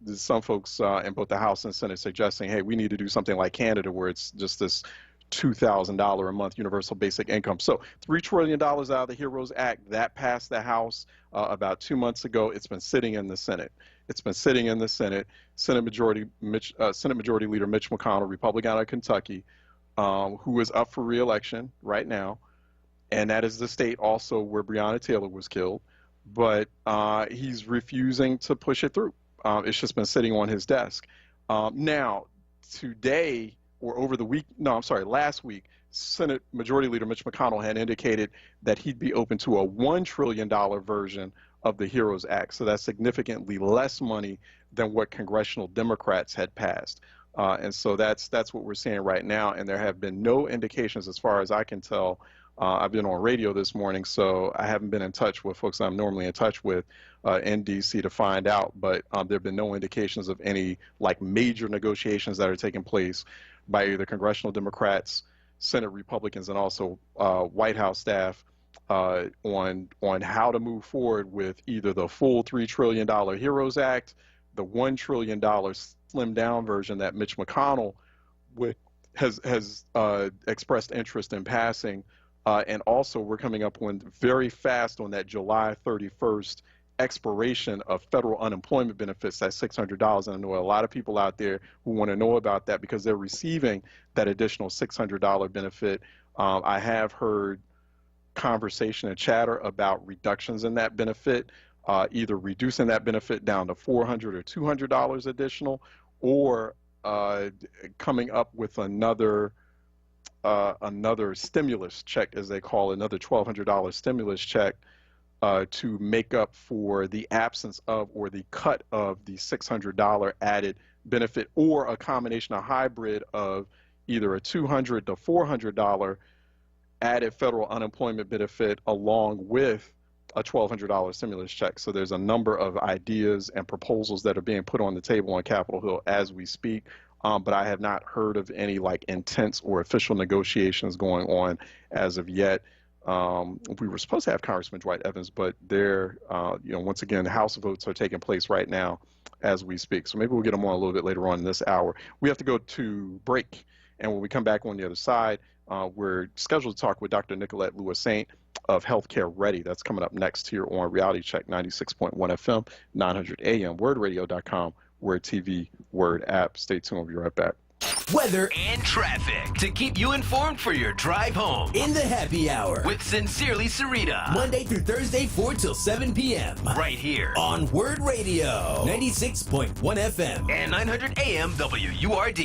there's some folks in both the House and Senate suggesting, hey, we need to do something like Canada, where it's just this $2,000 a month universal basic income. So $3 trillion out of the HEROES Act, that passed the House about 2 months ago. It's been sitting in the Senate. It's been sitting in the Senate. Senate Majority Leader Mitch McConnell, Republican out of Kentucky, who is up for re-election right now, and that is the state also where Breonna Taylor was killed. But he's refusing to push it through. It's just been sitting on his desk. Now, today, or over the week, no, I'm sorry, last week, Senate Majority Leader Mitch McConnell had indicated that he'd be open to a $1 trillion version of the HEROES Act. So that's significantly less money than what congressional Democrats had passed. And so that's what we're seeing right now. And there have been no indications, as far as I can tell. I've been on radio this morning, so I haven't been in touch with folks I'm normally in touch with in D.C. to find out, but there have been no indications of any like major negotiations that are taking place by either congressional Democrats, Senate Republicans, and also White House staff on how to move forward with either the full $3 trillion HEROES Act, the $1 trillion slimmed down version that Mitch McConnell has expressed interest in passing. And also, we're coming up on very fast on that July 31st expiration of federal unemployment benefits, that $600. And I know a lot of people out there who want to know about that because they're receiving that additional $600 benefit. I have heard conversation and chatter about reductions in that benefit, either reducing that benefit down to $400 or $200 additional, or coming up with another stimulus check, as they call it, another $1,200 stimulus check to make up for the absence of or the cut of the $600 added benefit, or a combination, a hybrid of either a $200 to $400 added federal unemployment benefit along with a $1,200 stimulus check. So there's a number of ideas and proposals that are being put on the table on Capitol Hill as we speak. But I have not heard of any like intense or official negotiations going on as of yet. We were supposed to have Congressman Dwight Evans, but they're, once again, the House votes are taking place right now as we speak. So maybe we'll get them on a little bit later on in this hour. We have to go to break. And when we come back on the other side, we're scheduled to talk with Dr. Nicolette Lewis-Saint of Healthcare Ready. That's coming up next here on Reality Check 96.1 FM, 900 AM, wordradio.com, Word TV, Word app. Stay tuned. We'll be right back. weather, and traffic to keep you informed for your drive home. In the Happy Hour with Sincerely Sarita. Monday through Thursday, 4 till 7 p.m. Right here on Word Radio. 96.1 FM and 900 AM WURD.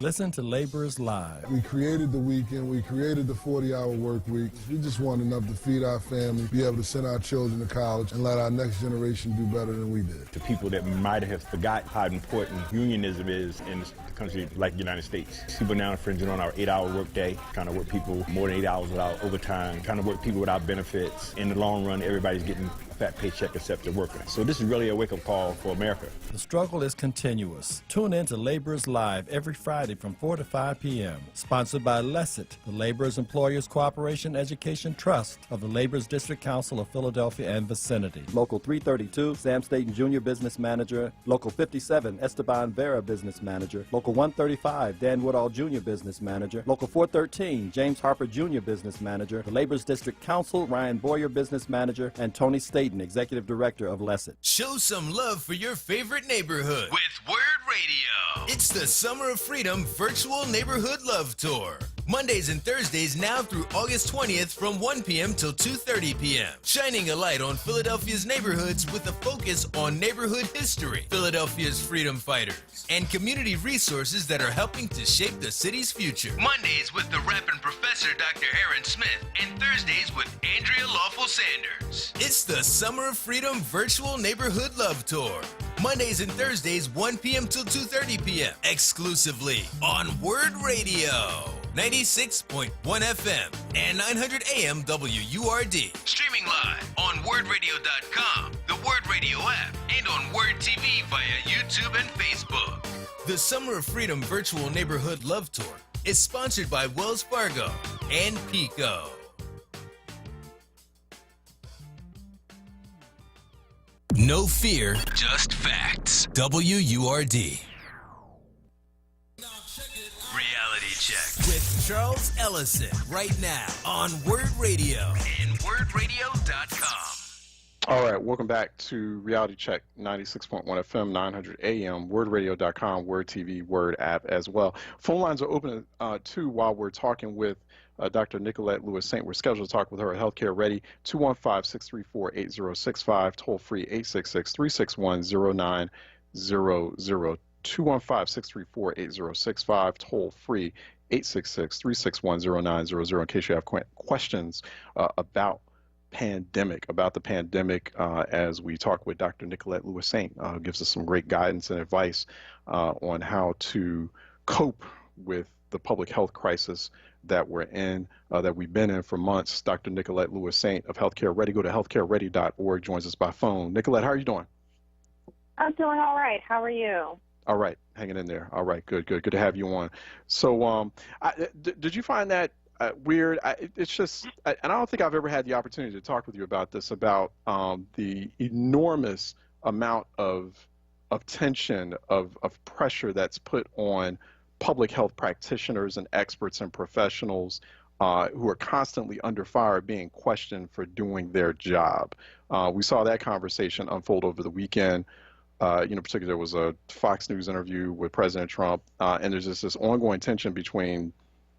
Listen to Laborers Live. We created the weekend. We created the 40-hour work week. We just want enough to feed our family, be able to send our children to college, and let our next generation do better than we did. To people that might have forgot how important unionism is in a country like the United States. People now infringing on our 8-hour workday, trying to work people more than 8 hours without overtime, trying to work people without benefits. In the long run, everybody's getting a fat paycheck except the worker. So this is really a wake-up call for America. The struggle is continuous. Tune in to Laborers Live every Friday from 4 to 5 p.m. Sponsored by LESIT, the Laborers Employers Cooperation Education Trust of the Laborers District Council of Philadelphia and vicinity. Local 332, Sam Staten Jr. Business Manager. Local 57, Esteban Vera Business Manager. Local 135, Dan Woodall Jr. Business Manager. Local 413, James Harper Jr. Business Manager. The Laborers District Council, Ryan Boyer Business Manager, and Tony Staten, Executive Director of LESIT. Show some love for your favorite neighborhood with Word Radio. It's the Summer of Freedom Virtual Neighborhood Love Tour. Mondays and Thursdays now through August 20th from 1 p.m. till 2:30 p.m. Shining a light on Philadelphia's neighborhoods with a focus on neighborhood history, Philadelphia's freedom fighters, and community resources that are helping to shape the city's future. Mondays with the rapping professor, Dr. Aaron Smith, and Thursdays with Andrea Lawful Sanders. It's the Summer of Freedom Virtual Neighborhood Love Tour. Mondays and Thursdays, 1 p.m. till 2:30 p.m. Exclusively on Word Radio. 96.1 FM and 900 AM WURD. Streaming live on wordradio.com, the Word Radio app, and on Word TV via YouTube and Facebook. The Summer of Freedom Virtual Neighborhood Love Tour is sponsored by Wells Fargo and PICO. No fear, just facts. WURD. Reality Check with Charles Ellison right now on Word Radio and wordradio.com. All right, welcome back to Reality Check 96.1 FM, 900 AM, wordradio.com, Word TV, Word app as well. Phone lines are open too while we're talking with Dr. Nicolette Lewis-Saint. We're scheduled to talk with her at Healthcare Ready, 215-634-8065, toll free 866-361-0900. 215-634-8065, toll free 866-361-0900 in case you have questions about the pandemic, as we talk with Dr. Nicolette Lewis-Saint, gives us some great guidance and advice on how to cope with the public health crisis that we're in, that we've been in for months. Dr. Nicolette Lewis-Saint of Healthcare Ready. Go to healthcareready.org, joins us by phone. Nicolette, how are you doing? I'm doing all right. How are you? All right, hanging in there. All right, good to have you on. So, did you find that weird? It's just, and I don't think I've ever had the opportunity to talk with you about this, about the enormous amount of tension, of pressure that's put on public health practitioners and experts and professionals who are constantly under fire, being questioned for doing their job. We saw that conversation unfold over the weekend. Particularly there was a Fox News interview with President Trump, and there's just this ongoing tension between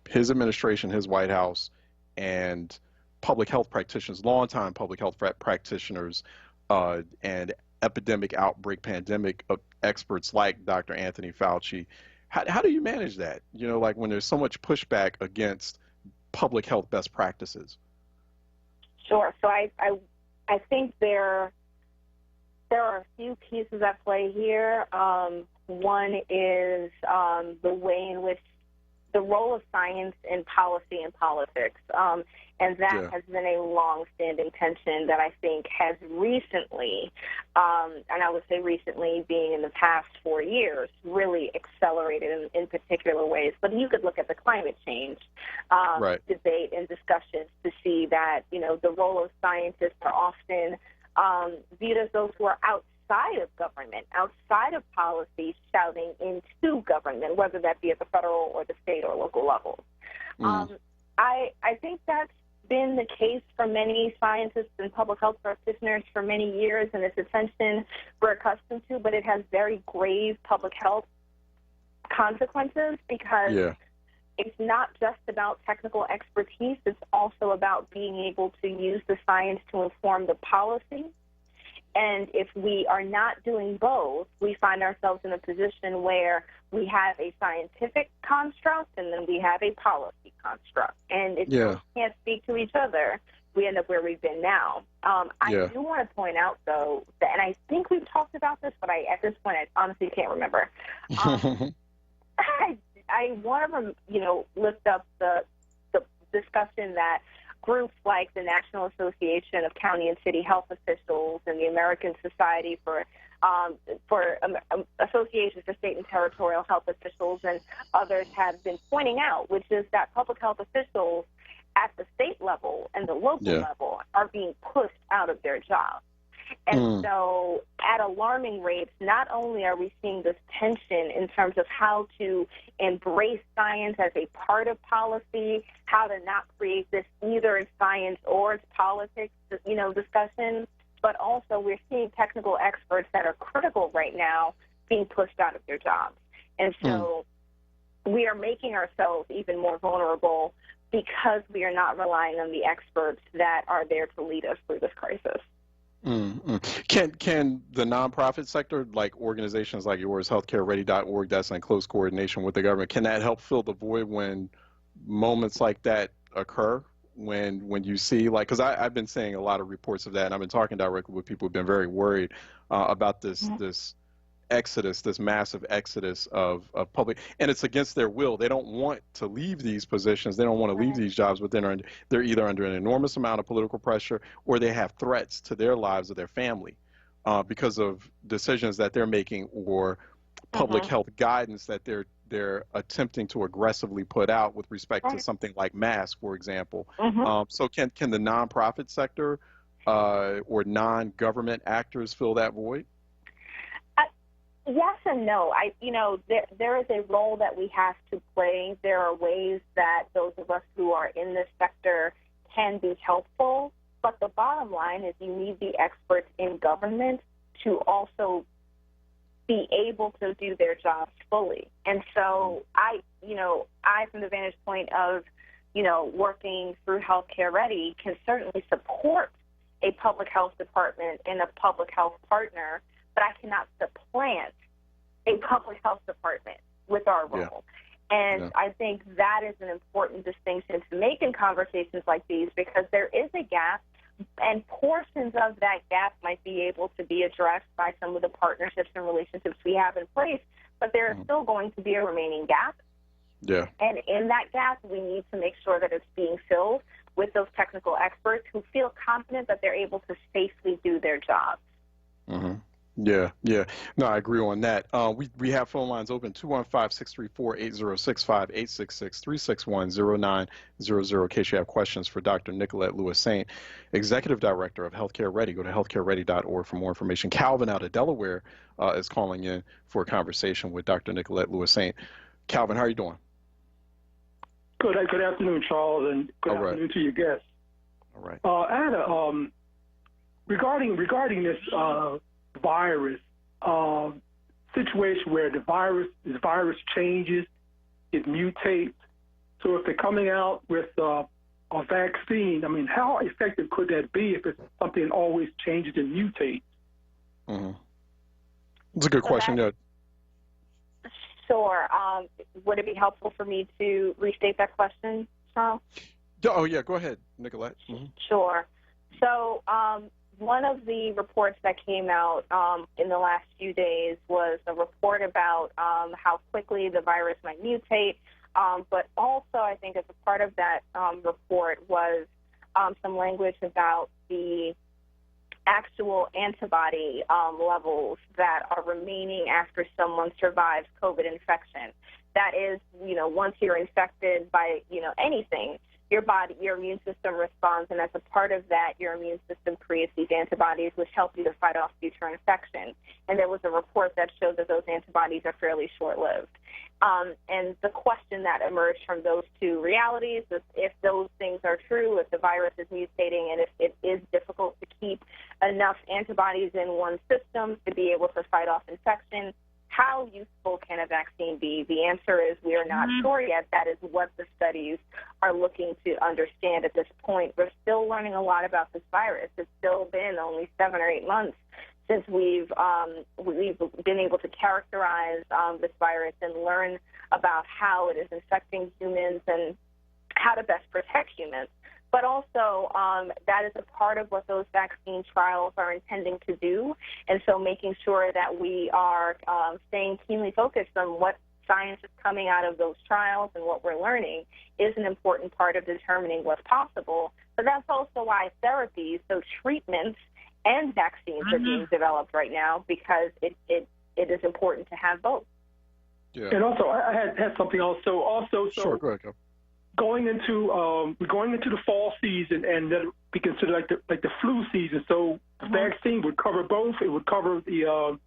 his administration, his White House, and public health practitioners, longtime public health practitioners, and epidemic, outbreak, pandemic experts like Dr. Anthony Fauci. How do you manage that? Like when there's so much pushback against public health best practices? Sure. So I think there are a few pieces at play here. One is the way in which the role of science in policy and politics. And that has been a long-standing tension that I think has recently, and I would say recently being in the past 4 years, really accelerated in particular ways. But you could look at the climate change debate and discussions to see that, the role of scientists are often viewed as those who are outside of government, outside of policy, shouting into government, whether that be at the federal or the state or local levels. I think that's been the case for many scientists and public health practitioners for many years, and it's a tension we're accustomed to, but it has very grave public health consequences, because Yeah. it's not just about technical expertise. It's also about being able to use the science to inform the policy. And if we are not doing both, we find ourselves in a position where we have a scientific construct and then we have a policy construct. And if those can't speak to each other, we end up where we've been now. I do want to point out, though, that, and I think we've talked about this, but at this point I honestly can't remember. I want to, lift up the discussion that groups like the National Association of County and City Health Officials and the American Society for Associations for State and Territorial Health Officials and others have been pointing out, which is that public health officials at the state level and the local level are being pushed out of their jobs. And so at alarming rates, not only are we seeing this tension in terms of how to embrace science as a part of policy, how to not create this either it's science or it's politics, discussion, but also we're seeing technical experts that are critical right now being pushed out of their jobs. And so we are making ourselves even more vulnerable because we are not relying on the experts that are there to lead us through this crisis. Can the nonprofit sector, like organizations like yours, healthcareready.org, that's in close coordination with the government, can that help fill the void when moments like that occur? When you see, like, because I've been seeing a lot of reports of that, and I've been talking directly with people who've been very worried about this exodus, this massive exodus of public, and it's against their will. They don't want to leave these positions. They don't want to leave these jobs, but they're either under an enormous amount of political pressure or they have threats to their lives or their family because of decisions that they're making or public health guidance that they're attempting to aggressively put out with respect to something like masks, for example. So can the nonprofit sector or non-government actors fill that void? Yes and no. There is a role that we have to play. There are ways that those of us who are in this sector can be helpful. But the bottom line is you need the experts in government to also be able to do their jobs fully. And so I, from the vantage point of, working through Healthcare Ready, can certainly support a public health department and a public health partner, but I cannot supplant a public health department with our role. And I think that is an important distinction to make in conversations like these, because there is a gap, and portions of that gap might be able to be addressed by some of the partnerships and relationships we have in place, but there is still going to be a remaining gap. And in that gap, we need to make sure that it's being filled with those technical experts who feel confident that they're able to safely do their jobs. Yeah. No, I agree on that. We have phone lines open, 215-634-8065, 866-361-0900, in case you have questions for Dr. Nicolette Lewis-Saint, Executive Director of Healthcare Ready. Go to healthcareready.org for more information. Calvin out of Delaware is calling in for a conversation with Dr. Nicolette Lewis-Saint. Calvin, how are you doing? Good afternoon, Charles, and good afternoon to your guests. All right. I had a regarding this virus situation where the virus changes, it mutates. So if they're coming out with a vaccine, I mean, how effective could that be if it's something that always changes and mutates? It's a good question. Sure. Would it be helpful for me to restate that question, Charles? Oh, yeah. Go ahead, Nicolette. Sure. So one of the reports that came out in the last few days was a report about how quickly the virus might mutate, but also I think as a part of that report was some language about the actual antibody levels that are remaining after someone survives COVID infection. That is, once you're infected by, anything, your immune system responds, and as a part of that, your immune system creates these antibodies which help you to fight off future infection. And there was a report that showed that those antibodies are fairly short-lived. And the question that emerged from those two realities is if those things are true, if the virus is mutating, and if it is difficult to keep enough antibodies in one system to be able to fight off infection, how useful can a vaccine be? The answer is we are not sure yet. That is what the studies are looking to understand at this point. We're still learning a lot about this virus. It's still been only 7 or 8 months since we've been able to characterize this virus and learn about how it is infecting humans and how to best protect humans. But also, that is a part of what those vaccine trials are intending to do. And so making sure that we are staying keenly focused on what science is coming out of those trials and what we're learning is an important part of determining what's possible. But that's also why therapies, so treatments and vaccines are being developed right now, because it is important to have both. Yeah. And also, I had something else. So sure, go ahead, Joe. Going into the fall season, and that be considered like the flu season. So the vaccine would cover both. It would cover the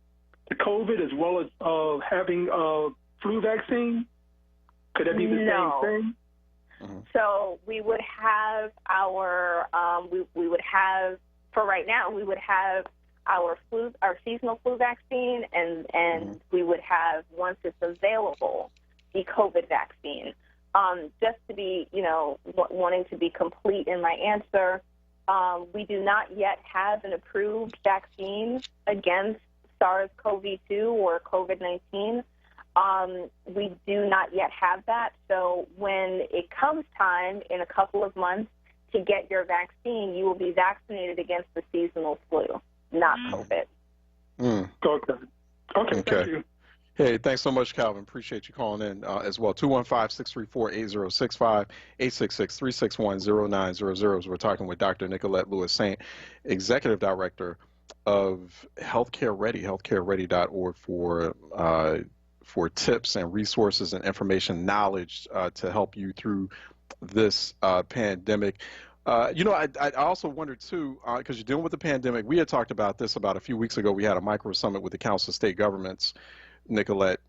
COVID as well as having a flu vaccine. Could that be the same thing? So we would have our we would have, for right now, we would have our seasonal flu vaccine, and we would have, once it's available, the COVID vaccine. Just to be, wanting to be complete in my answer, we do not yet have an approved vaccine against SARS-CoV-2 or COVID-19. We do not yet have that. So when it comes time in a couple of months to get your vaccine, you will be vaccinated against the seasonal flu, not COVID. Okay. Thank you. Hey, thanks so much, Calvin. Appreciate you calling in as well. 215-634-8065, 866-361-0900. We're talking with Dr. Nicolette Lewis-Saint, Executive Director of Healthcare Ready, healthcareready.org, for tips and resources and information, knowledge to help you through this pandemic. I also wondered, too, because you're dealing with the pandemic. We had talked about this about a few weeks ago. We had a micro summit with the Council of State Governments, Nicolette,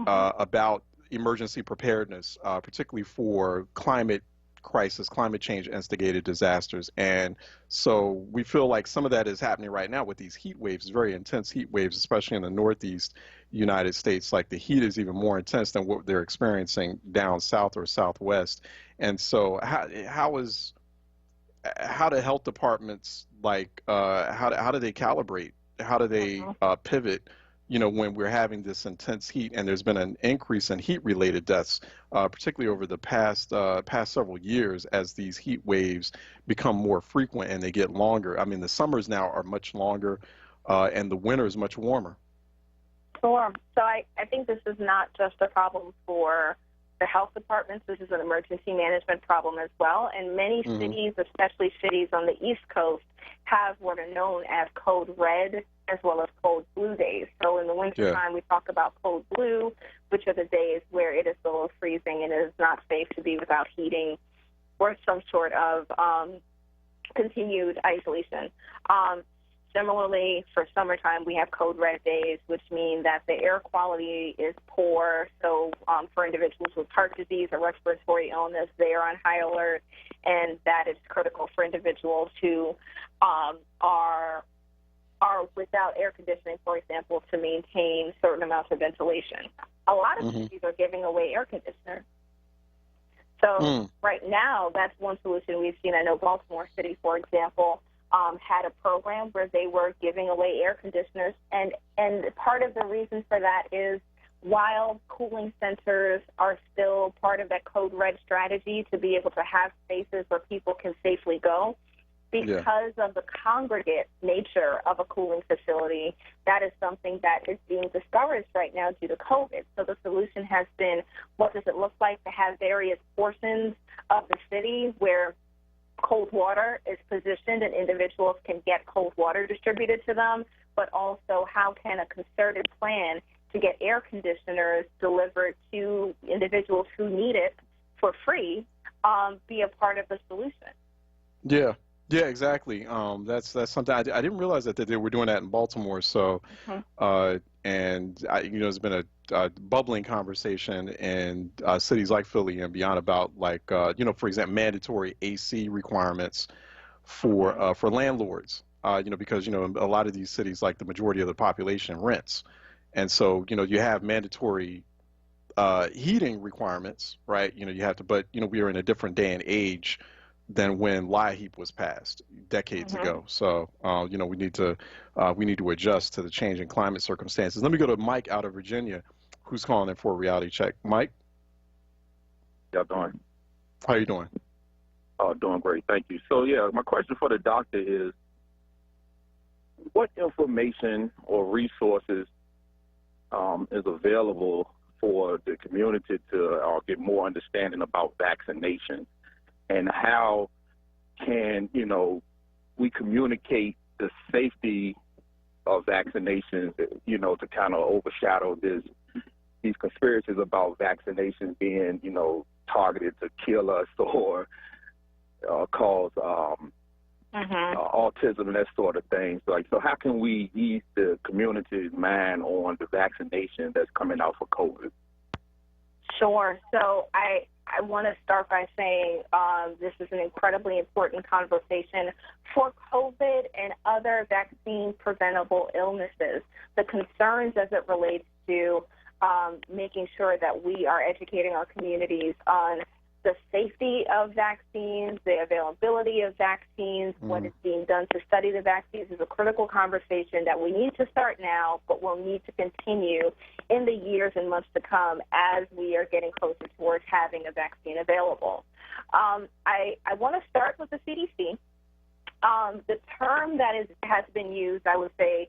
about emergency preparedness, particularly for climate crisis, climate change instigated disasters. And so we feel like some of that is happening right now with these heat waves, very intense heat waves, especially in the Northeast United States. Like the heat is even more intense than what they're experiencing down south or southwest. And so how do health departments, like, how do they calibrate? How do they pivot, when we're having this intense heat? And there's been an increase in heat-related deaths, particularly over the past several years, as these heat waves become more frequent and they get longer. I mean, the summers now are much longer, and the winter is much warmer. Sure. So I think this is not just a problem for the health departments. This is an emergency management problem as well. And many cities, especially cities on the East Coast, have what are known as code red as well as code blue days. So in the wintertime, we talk about code blue, which are the days where it is below freezing and it is not safe to be without heating or some sort of continued isolation. Similarly, for summertime, we have code red days, which mean that the air quality is poor. So for individuals with heart disease or respiratory illness, they are on high alert, and that is critical for individuals who are without air conditioning, for example, to maintain certain amounts of ventilation. A lot of cities are giving away air conditioners. So right now, that's one solution we've seen. I know Baltimore City, for example, had a program where they were giving away air conditioners, and part of the reason for that is while cooling centers are still part of that code red strategy to be able to have spaces where people can safely go, because of the congregate nature of a cooling facility, that is something that is being discouraged right now due to COVID. So the solution has been, what does it look like to have various portions of the city where cold water is positioned and individuals can get cold water distributed to them, but also how can a concerted plan to get air conditioners delivered to individuals who need it for free be a part of the solution? Yeah, exactly. That's something I didn't realize that they were doing that in Baltimore. So, there's been a bubbling conversation in cities like Philly and beyond about, like, for example, mandatory AC requirements for landlords. Because a lot of these cities, like the majority of the population rents, And so, you have mandatory heating requirements, right? You have to, but we are in a different day and age than when LIHEAP was passed decades ago. So, we need to adjust to the changing climate circumstances. Let me go to Mike out of Virginia, who's calling in for a reality check. Mike, y'all doing? How you doing? Doing great, thank you. So, yeah, my question for the doctor is, what information or resources is available for the community to get more understanding about vaccination, and how can we communicate the safety of vaccinations, to kind of overshadow these conspiracies about vaccinations being targeted to kill us or cause autism and that sort of thing. So how can we ease the community's mind on the vaccination that's coming out for COVID? Sure. So I want to start by saying this is an incredibly important conversation for COVID and other vaccine-preventable illnesses. The concerns as it relates to making sure that we are educating our communities on the safety of vaccines, the availability of vaccines, what is being done to study the vaccines is a critical conversation that we need to start now, but we'll need to continue in the years and months to come as we are getting closer towards having a vaccine available. I want to start with the CDC. The term that has been used, I would say,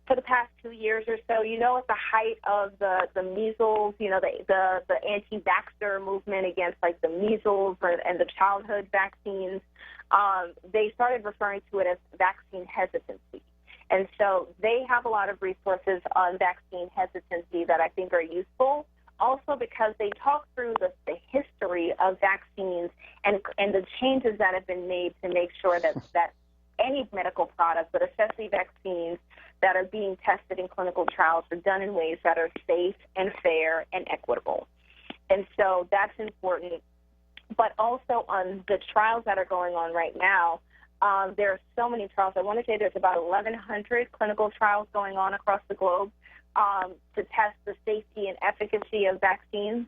for the past 2 years or so, at the height of the measles, the anti-vaxxer movement against like the measles and the childhood vaccines, they started referring to it as vaccine hesitancy. And so they have a lot of resources on vaccine hesitancy that I think are useful, also because they talk through the history of vaccines and the changes that have been made to make sure that any medical product, but especially vaccines, that are being tested in clinical trials are done in ways that are safe and fair and equitable. And so that's important. But also on the trials that are going on right now, there are so many trials. I want to say there's about 1,100 clinical trials going on across the globe to test the safety and efficacy of vaccines.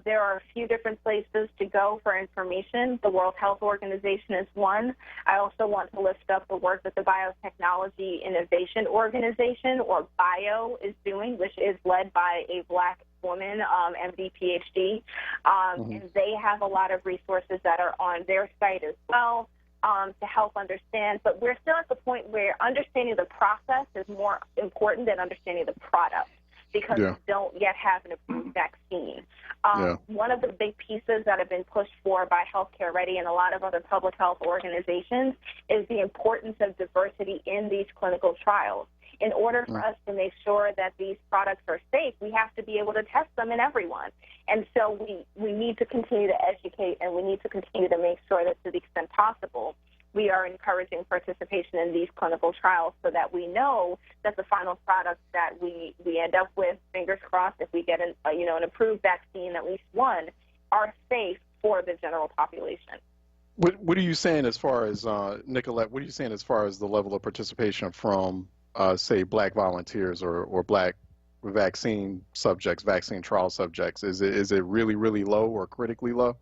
There are a few different places to go for information. The World Health Organization is one. I also want to lift up the work that the Biotechnology Innovation Organization, or BIO, is doing, which is led by a Black woman, MD, PhD. And they have a lot of resources that are on their site as well to help understand. But we're still at the point where understanding the process is more important than understanding the product, because we don't yet have an approved vaccine. One of the big pieces that have been pushed for by Healthcare Ready and a lot of other public health organizations is the importance of diversity in these clinical trials. In order for us to make sure that these products are safe, we have to be able to test them in everyone. And so we need to continue to educate, and we need to continue to make sure that to the extent possible, we are encouraging participation in these clinical trials so that we know that the final products that we end up with, fingers crossed, if we get an approved vaccine, at least one, are safe for the general population. What are you saying as far as, Nicolette, what are you saying as far as the level of participation from, say, Black volunteers or Black vaccine subjects, vaccine trial subjects? Is it really, really low or critically low?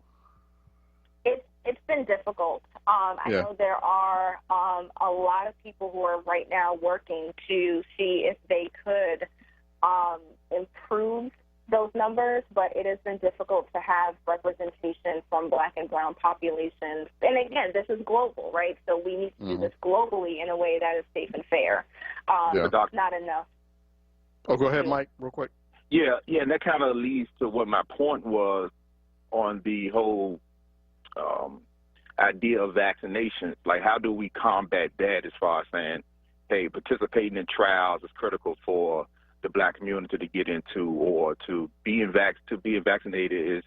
It's been difficult. I know there are a lot of people who are right now working to see if they could improve those numbers, but it has been difficult to have representation from Black and brown populations. And again, this is global, right? So we need to do this globally in a way that is safe and fair. It's not enough. Oh, go ahead, Mike, real quick. Yeah, and that kind of leads to what my point was on the whole idea of vaccinations. Like, how do we combat that as far as saying, hey, participating in trials is critical for the Black community to get into, or to being vaccinated is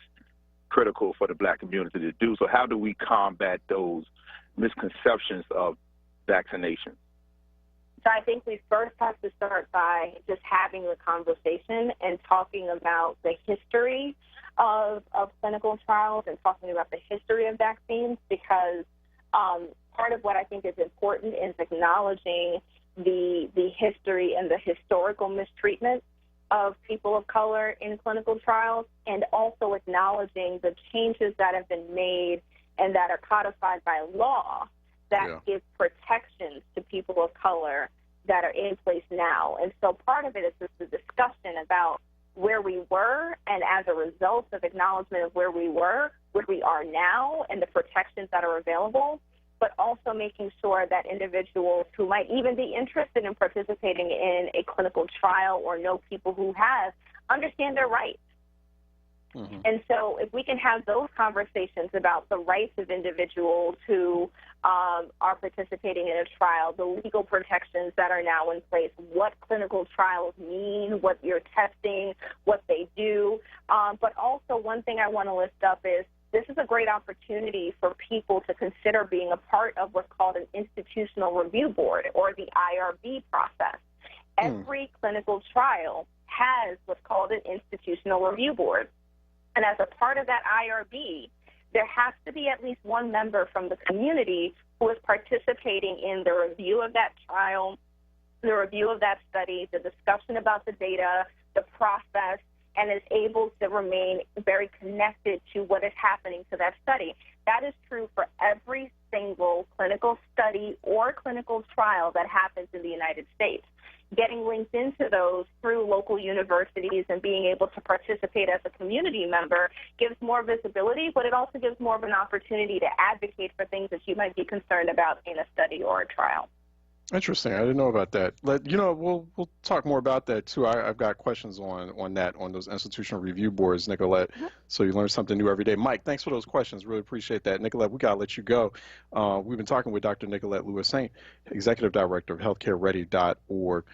critical for the Black community to do. So how do we combat those misconceptions of vaccination? So I think we first have to start by just having the conversation and talking about the history of clinical trials and talking about the history of vaccines, because part of what I think is important is acknowledging the history and the historical mistreatment of people of color in clinical trials, and also acknowledging the changes that have been made and that are codified by law that give protections to people of color that are in place now. And so part of it is just the discussion about where we were, and as a result of acknowledgement of where we were, where we are now, and the protections that are available, but also making sure that individuals who might even be interested in participating in a clinical trial or know people who have understand their rights. Mm-hmm. And so if we can have those conversations about the rights of individuals who are participating in a trial, the legal protections that are now in place, what clinical trials mean, what you're testing, what they do. But also one thing I want to lift up is this is a great opportunity for people to consider being a part of what's called an institutional review board, or the IRB process. Every clinical trial has what's called an institutional review board. And as a part of that IRB, there has to be at least one member from the community who is participating in the review of that trial, the review of that study, the discussion about the data, the process, and is able to remain very connected to what is happening to that study. That is true for every single clinical study or clinical trial that happens in the United States. Getting linked into those through local universities and being able to participate as a community member gives more visibility, but it also gives more of an opportunity to advocate for things that you might be concerned about in a study or a trial. Interesting. I didn't know about that. We'll talk more about that too. I've got questions on those institutional review boards, Nicolette. Mm-hmm. So you learn something new every day. Mike, thanks for those questions. Really appreciate that. Nicolette, we gotta let you go. We've been talking with Dr. Nicolette Lewis-Saint, Executive Director of HealthcareReady.org,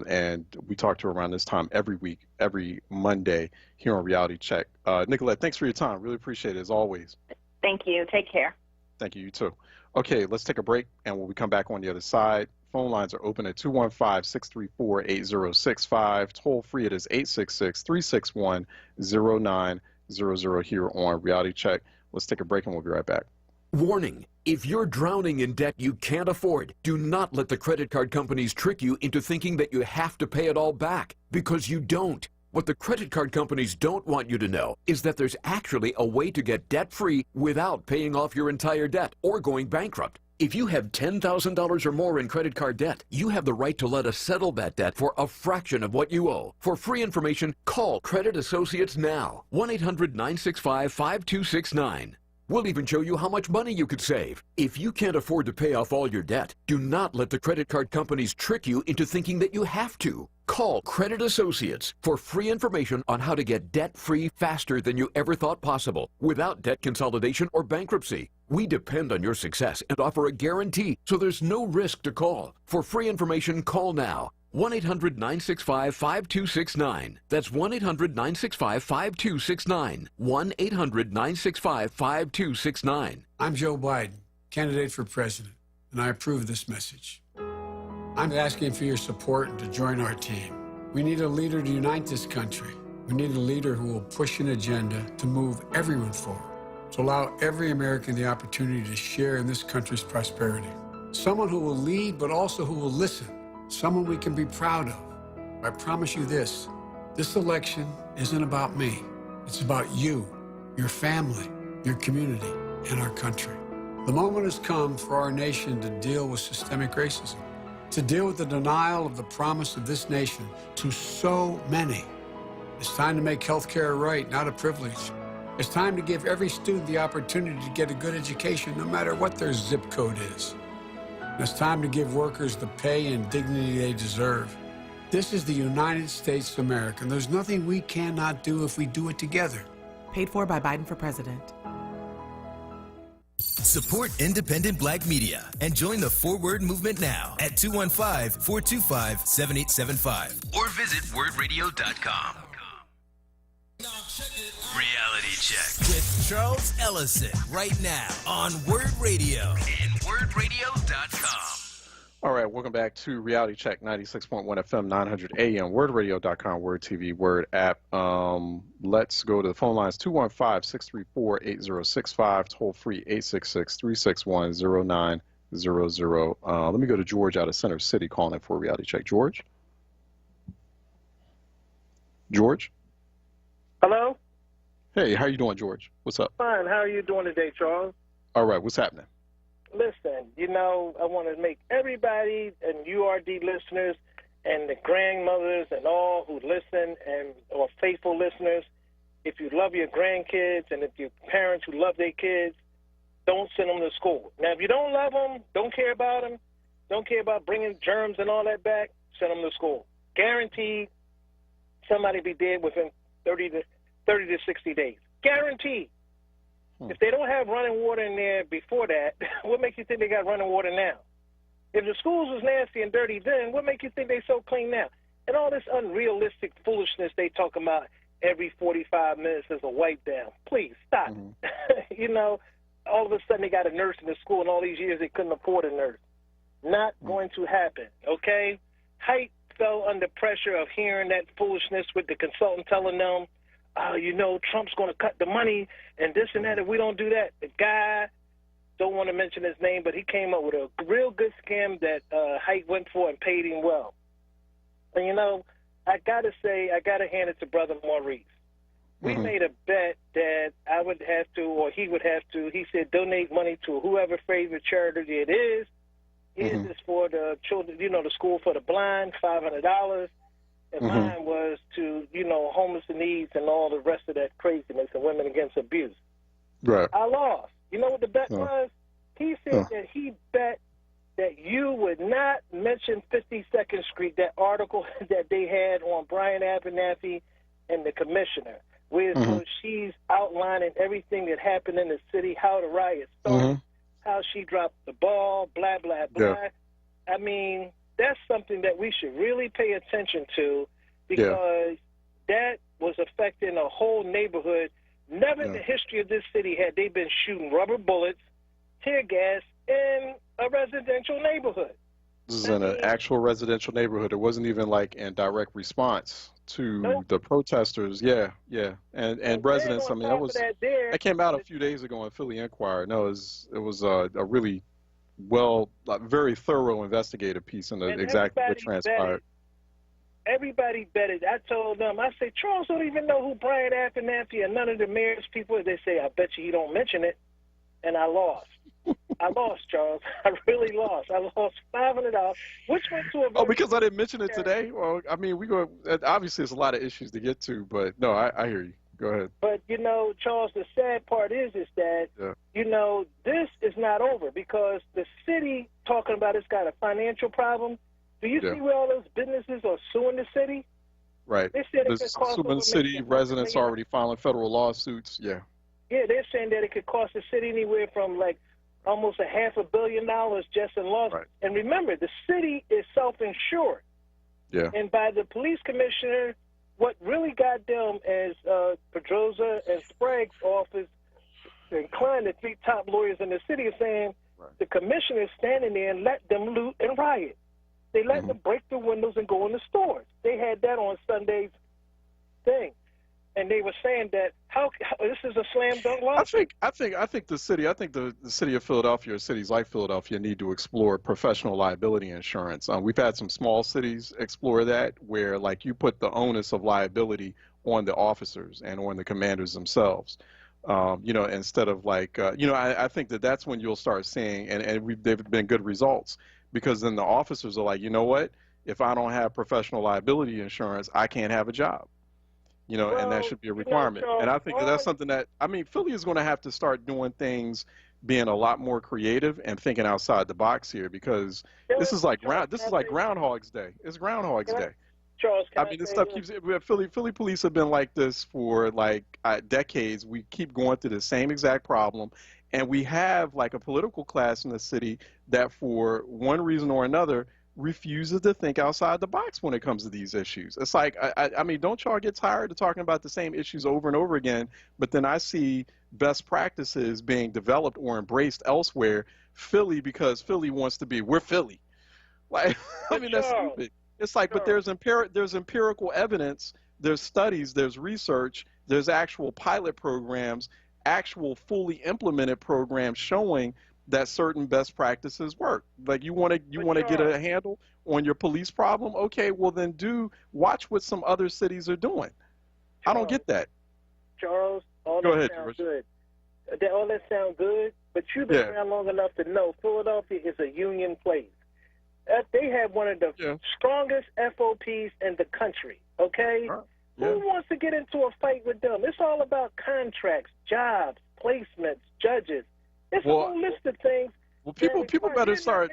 and we talk to her around this time every week, every Monday here on Reality Check. Nicolette, thanks for your time. Really appreciate it as always. Thank you. Take care. Thank you. You too. Okay, let's take a break, and when we come back on the other side, phone lines are open at 215-634-8065. Toll free, it is 866-361-0900 here on Reality Check. Let's take a break, and we'll be right back. Warning, if you're drowning in debt you can't afford, do not let the credit card companies trick you into thinking that you have to pay it all back, because you don't. What the credit card companies don't want you to know is that there's actually a way to get debt-free without paying off your entire debt or going bankrupt. If you have $10,000 or more in credit card debt, you have the right to let us settle that debt for a fraction of what you owe. For free information, call Credit Associates now. 1-800-965-5269. We'll even show you how much money you could save. If you can't afford to pay off all your debt, do not let the credit card companies trick you into thinking that you have to. Call Credit Associates for free information on how to get debt-free faster than you ever thought possible, without debt consolidation or bankruptcy. We depend on your success and offer a guarantee, so there's no risk to call. For free information, call now. 1-800-965-5269. That's 1-800-965-5269. 1-800-965-5269. I'm Joe Biden, candidate for president, and I approve this message. I'm asking for your support and to join our team. We need a leader to unite this country. We need a leader who will push an agenda to move everyone forward, to allow every American the opportunity to share in this country's prosperity. Someone who will lead, but also who will listen. Someone we can be proud of. I promise you this election isn't about me. It's about you, your family, your community, and our country. The moment has come for our nation to deal with systemic racism, to deal with the denial of the promise of this nation to so many. It's time to make healthcare a right, not a privilege. It's time to give every student the opportunity to get a good education, no matter what their zip code is. It's time to give workers the pay and dignity they deserve. This is the United States of America, and there's nothing we cannot do if we do it together. Paid for by Biden for president. Support independent black media and join the onWURD movement now at 215-425-7875 or visit wordradio.com. Reality Check with Charles Ellison right now on onWURD Radio and wordradio.com. All right, welcome back to Reality Check 96.1 FM, 900 AM, wordradio.com, Word TV, Word app. Let's go to the phone lines, 215-634-8065, toll free 866-361-0900. Let me go to George out of Center City calling in for a reality check. George? George? Hello? Hey, how you doing, George? What's up? Fine. How are you doing today, Charles? All right, what's happening? Listen, I want to make everybody and URD listeners and the grandmothers and all who listen or faithful listeners, if you love your grandkids and if your parents who love their kids, don't send them to school. Now, if you don't love them, don't care about them, don't care about bringing germs and all that back, send them to school. Guaranteed somebody be dead within 30 to 60 days. Guaranteed. If they don't have running water in there before that, what makes you think they got running water now? If the schools was nasty and dirty then, what makes you think they so clean now? And all this unrealistic foolishness they talking about every 45 minutes is a wipe down. Please, stop. All of a sudden they got a nurse in the school, and all these years they couldn't afford a nurse. Not going to happen, okay? Height fell under pressure of hearing that foolishness with the consultant telling them, Trump's going to cut the money and this and that if we don't do that. The guy, don't want to mention his name, but he came up with a real good scam that Height went for and paid him well. And, I got to hand it to Brother Maurice. We made a bet that I would have to, or he would have to, he said, donate money to whoever favorite charity it is. His is for the children, the school for the blind, $500. And mine was to, homeless and needs and all the rest of that craziness and women against abuse. Right. I lost. You know what the bet was? He said that he bet that you would not mention 52nd Street, that article that they had on Brian Abernathy and the commissioner, where she's outlining everything that happened in the city, how the riot started, how she dropped the ball, blah, blah, blah. Yeah. I mean, that's something that we should really pay attention to, because that was affecting a whole neighborhood. Never in the history of this city had they been shooting rubber bullets, tear gas in a residential neighborhood. This is in an actual residential neighborhood. It wasn't even like in direct response to the protesters. Yeah. And residents, that came out a few days ago in Philly Inquirer. No, it was a really very thorough investigative piece into exactly what transpired. Everybody betted. I told them, I said, Charles don't even know who Brian Abernathy and none of the mayor's people. They say, I bet you he don't mention it. And I lost. I lost, Charles. I really lost. I lost $500, which went to a... because I didn't mention it today? Well, I mean, obviously there's a lot of issues to get to, but no, I hear you. Go ahead. But, Charles, the sad part is that, this is not over, because the city talking about it's got a financial problem. Do you see where all those businesses are suing the city? Right. They said it could cost suing the city, residents already filing federal lawsuits. Yeah. Yeah, they're saying that it could cost the city anywhere from almost $500 million just in loss. Right. And remember, the city is self-insured. Yeah. And by the police commissioner, what really got them is Pedroza and Sprague's office, inclined the three top lawyers in the city, are saying the commissioner is standing there and let them loot and riot. They let them break the windows and go in the stores. They had that on Sunday's thing. And they were saying that this is a slam dunk law. I think the city of Philadelphia, or cities like Philadelphia, need to explore professional liability insurance. We've had some small cities explore that, where you put the onus of liability on the officers and on the commanders themselves. Instead of I think that's when you'll start seeing, and they've been good results, because then the officers are like, you know what? If I don't have professional liability insurance, I can't have a job. And that should be a requirement. And I think that's something that, Philly is going to have to start doing things, being a lot more creative and thinking outside the box here, because this is like Groundhog's Day. It's Groundhog's Day. Charles, this stuff keeps. Philly police have been like this for decades. We keep going through the same exact problem, and we have a political class in the city that, for one reason or another, refuses to think outside the box when it comes to these issues. It's don't y'all get tired of talking about the same issues over and over again? But then I see best practices being developed or embraced elsewhere. Philly, because Philly wants to be, we're Philly. That's stupid. It's but there's empirical evidence, there's studies, there's research, there's actual pilot programs, actual fully implemented programs showing that certain best practices work. Like you want to get a handle on your police problem. Okay, well then watch what some other cities are doing. I don't get that. Charles, all Go that ahead, sounds George. good. All that sounds good, but you've been around long enough to know Philadelphia is a union place. They have one of the strongest FOPs in the country, okay? Who wants to get into a fight with them? It's all about contracts, jobs, placements, judges. It's a whole list of things. Well, people better start.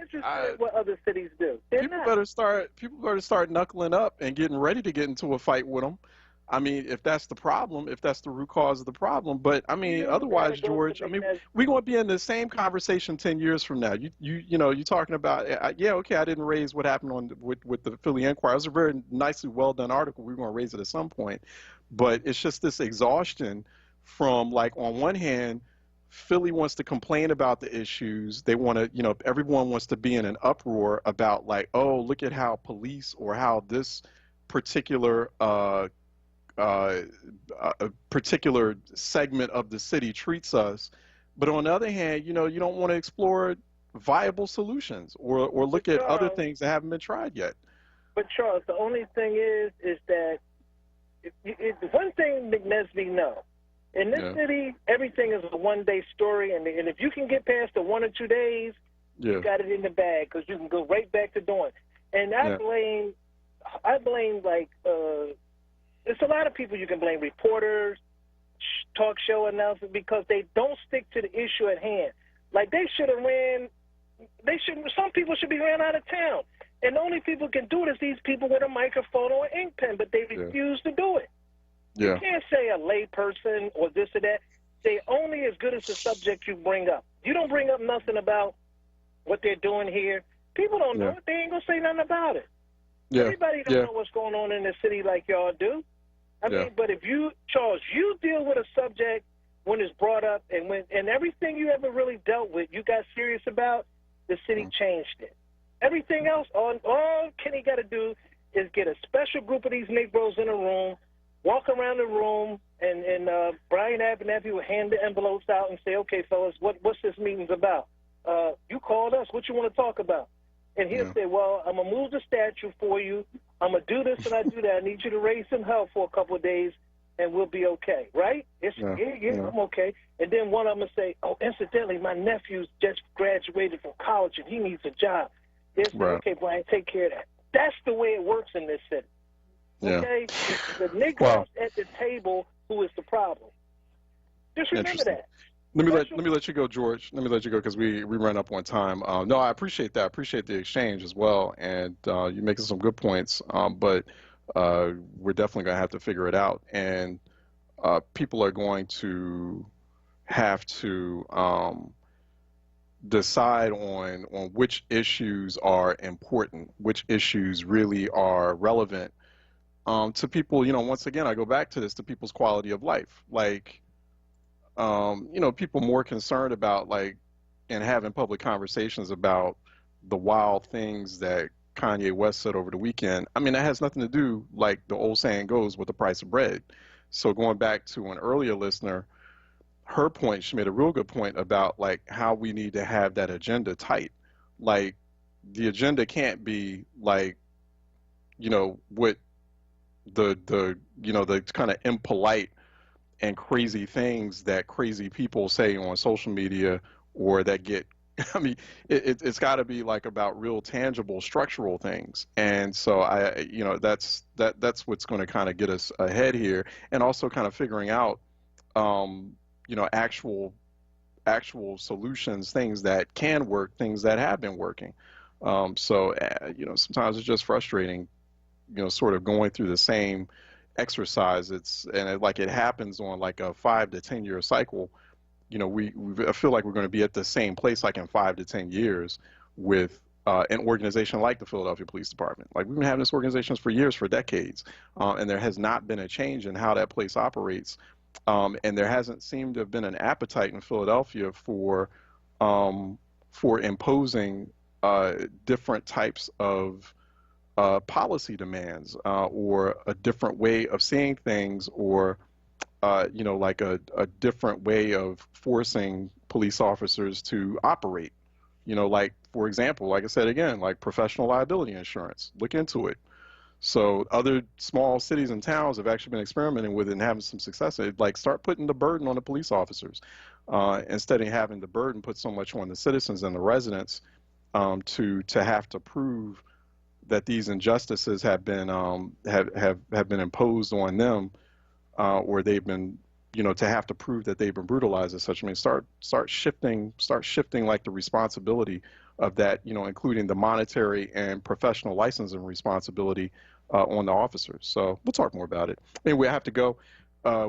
What other cities do. People better start knuckling up and getting ready to get into a fight with them. I mean, if that's the problem, if that's the root cause of the problem. But I mean, otherwise, George, I mean, we're going to be in the same conversation 10 years from now. You're talking about, okay, I didn't raise what happened with the Philly Enquirer. It was a very nicely well done article. We're going to raise it at some point, but it's just this exhaustion from, like, on one hand, Philly wants to complain about the issues. They want to, everyone wants to be in an uproar about, like, oh, look at how police or how this particular a particular segment of the city treats us. But on the other hand, you don't want to explore viable solutions or look at other things that haven't been tried yet. But Charles, the only thing is that one thing McNesby knows. In this city, everything is a one-day story, and if you can get past the 1 or 2 days, you got it in the bag because you can go right back to doing. And I blame like there's a lot of people you can blame, reporters, talk show announcers, because they don't stick to the issue at hand. Like some people should be ran out of town. And the only people who can do it is these people with a microphone or an ink pen, but they refuse to do it. You can't say a lay person or this or that. They're only as good as the subject you bring up. You don't bring up nothing about what they're doing here. People don't know it. They ain't going to say nothing about it. Everybody don't know what's going on in the city like y'all do. I mean, but if Charles, you deal with a subject when it's brought up, and everything you ever really dealt with, you got serious about, the city changed it. Everything else, all Kenny got to do is get a special group of these Negroes in a room, walk around the room, and Brian Abernathy will hand the envelopes out and say, okay, fellas, what's this meeting's about? You called us. What you want to talk about? And he'll say, well, I'm going to move the statue for you. I'm going to do this and I do that. I need you to raise some help for a couple of days, and we'll be okay, right? I'm okay. And then one of them will say, oh, incidentally, my nephew's just graduated from college and he needs a job. They'll say, okay, Brian, take care of that. That's the way it works in this city. Okay? The Negroes at the table who is the problem. Just remember that. Let me let you go, George. Let me let you go because we ran up on time. No, I appreciate that. I appreciate the exchange as well, and you're making some good points. But we're definitely going to have to figure it out, and people are going to have to decide on which issues are important, which issues really are relevant to people. Once again, I go back to this, to people's quality of life, like. People more concerned about and having public conversations about the wild things that Kanye West said over the weekend. I mean, that has nothing to do, like the old saying goes, with the price of bread. So going back to an earlier listener, her point, she made a real good point about how we need to have that agenda tight. Like the agenda can't be what the kind of impolite and crazy things that crazy people say on social media or that get, I mean, it's got to be about real tangible structural things. And so that's what's going to kind of get us ahead here, and also kind of figuring out, actual solutions, things that can work, things that have been working. Sometimes it's just frustrating, sort of going through the same exercise. It happens on a 5 to 10 year cycle. I feel like we're going to be at the same place in 5 to 10 years with an organization like the Philadelphia Police Department. We've been having this organization for years, for decades, and there has not been a change in how that place operates, and there hasn't seemed to have been an appetite in Philadelphia for imposing different types of policy demands or a different way of seeing things, or you know, like a different way of forcing police officers to operate. You know, like, for example, like I said again, like professional liability insurance. Look into it. So other small cities and towns have actually been experimenting with it and having some success. Like, start putting the burden on the police officers instead of having the burden put so much on the citizens and the residents to have to prove that these injustices have been have been imposed on them, or they've been, you know, to have to prove that they've been brutalized as such. I mean, start shifting like the responsibility of that, you know, including the monetary and professional licensing responsibility on the officers. So we'll talk more about it. Anyway, I have to go.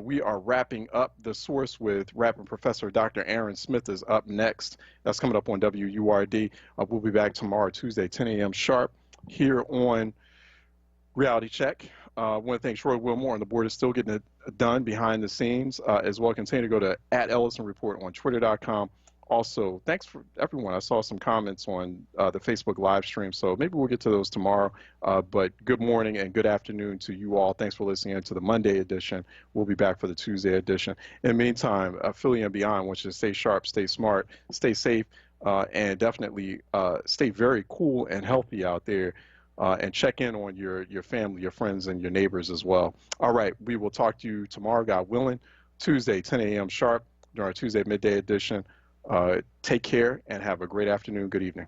We are wrapping up The Source with Rapping Professor Dr. Aaron Smith is up next. That's coming up on WURD. We'll be back tomorrow, Tuesday, 10 a.m. sharp, here on Reality Check. I want to thank Troy Wilmore on the board is still getting it done behind the scenes. As well, continue to go to @EllisonReport on Twitter.com. Also, thanks for everyone. I saw some comments on the Facebook live stream, so maybe we'll get to those tomorrow. But good morning and good afternoon to you all. Thanks for listening to the Monday edition. We'll be back for the Tuesday edition. In the meantime, Philly and beyond wants you to stay sharp, stay smart, stay safe, and definitely stay very cool and healthy out there. And check in on your family, your friends, and your neighbors as well. All right, we will talk to you tomorrow, God willing, Tuesday, 10 a.m. sharp, during our Tuesday midday edition. Take care and have a great afternoon, good evening.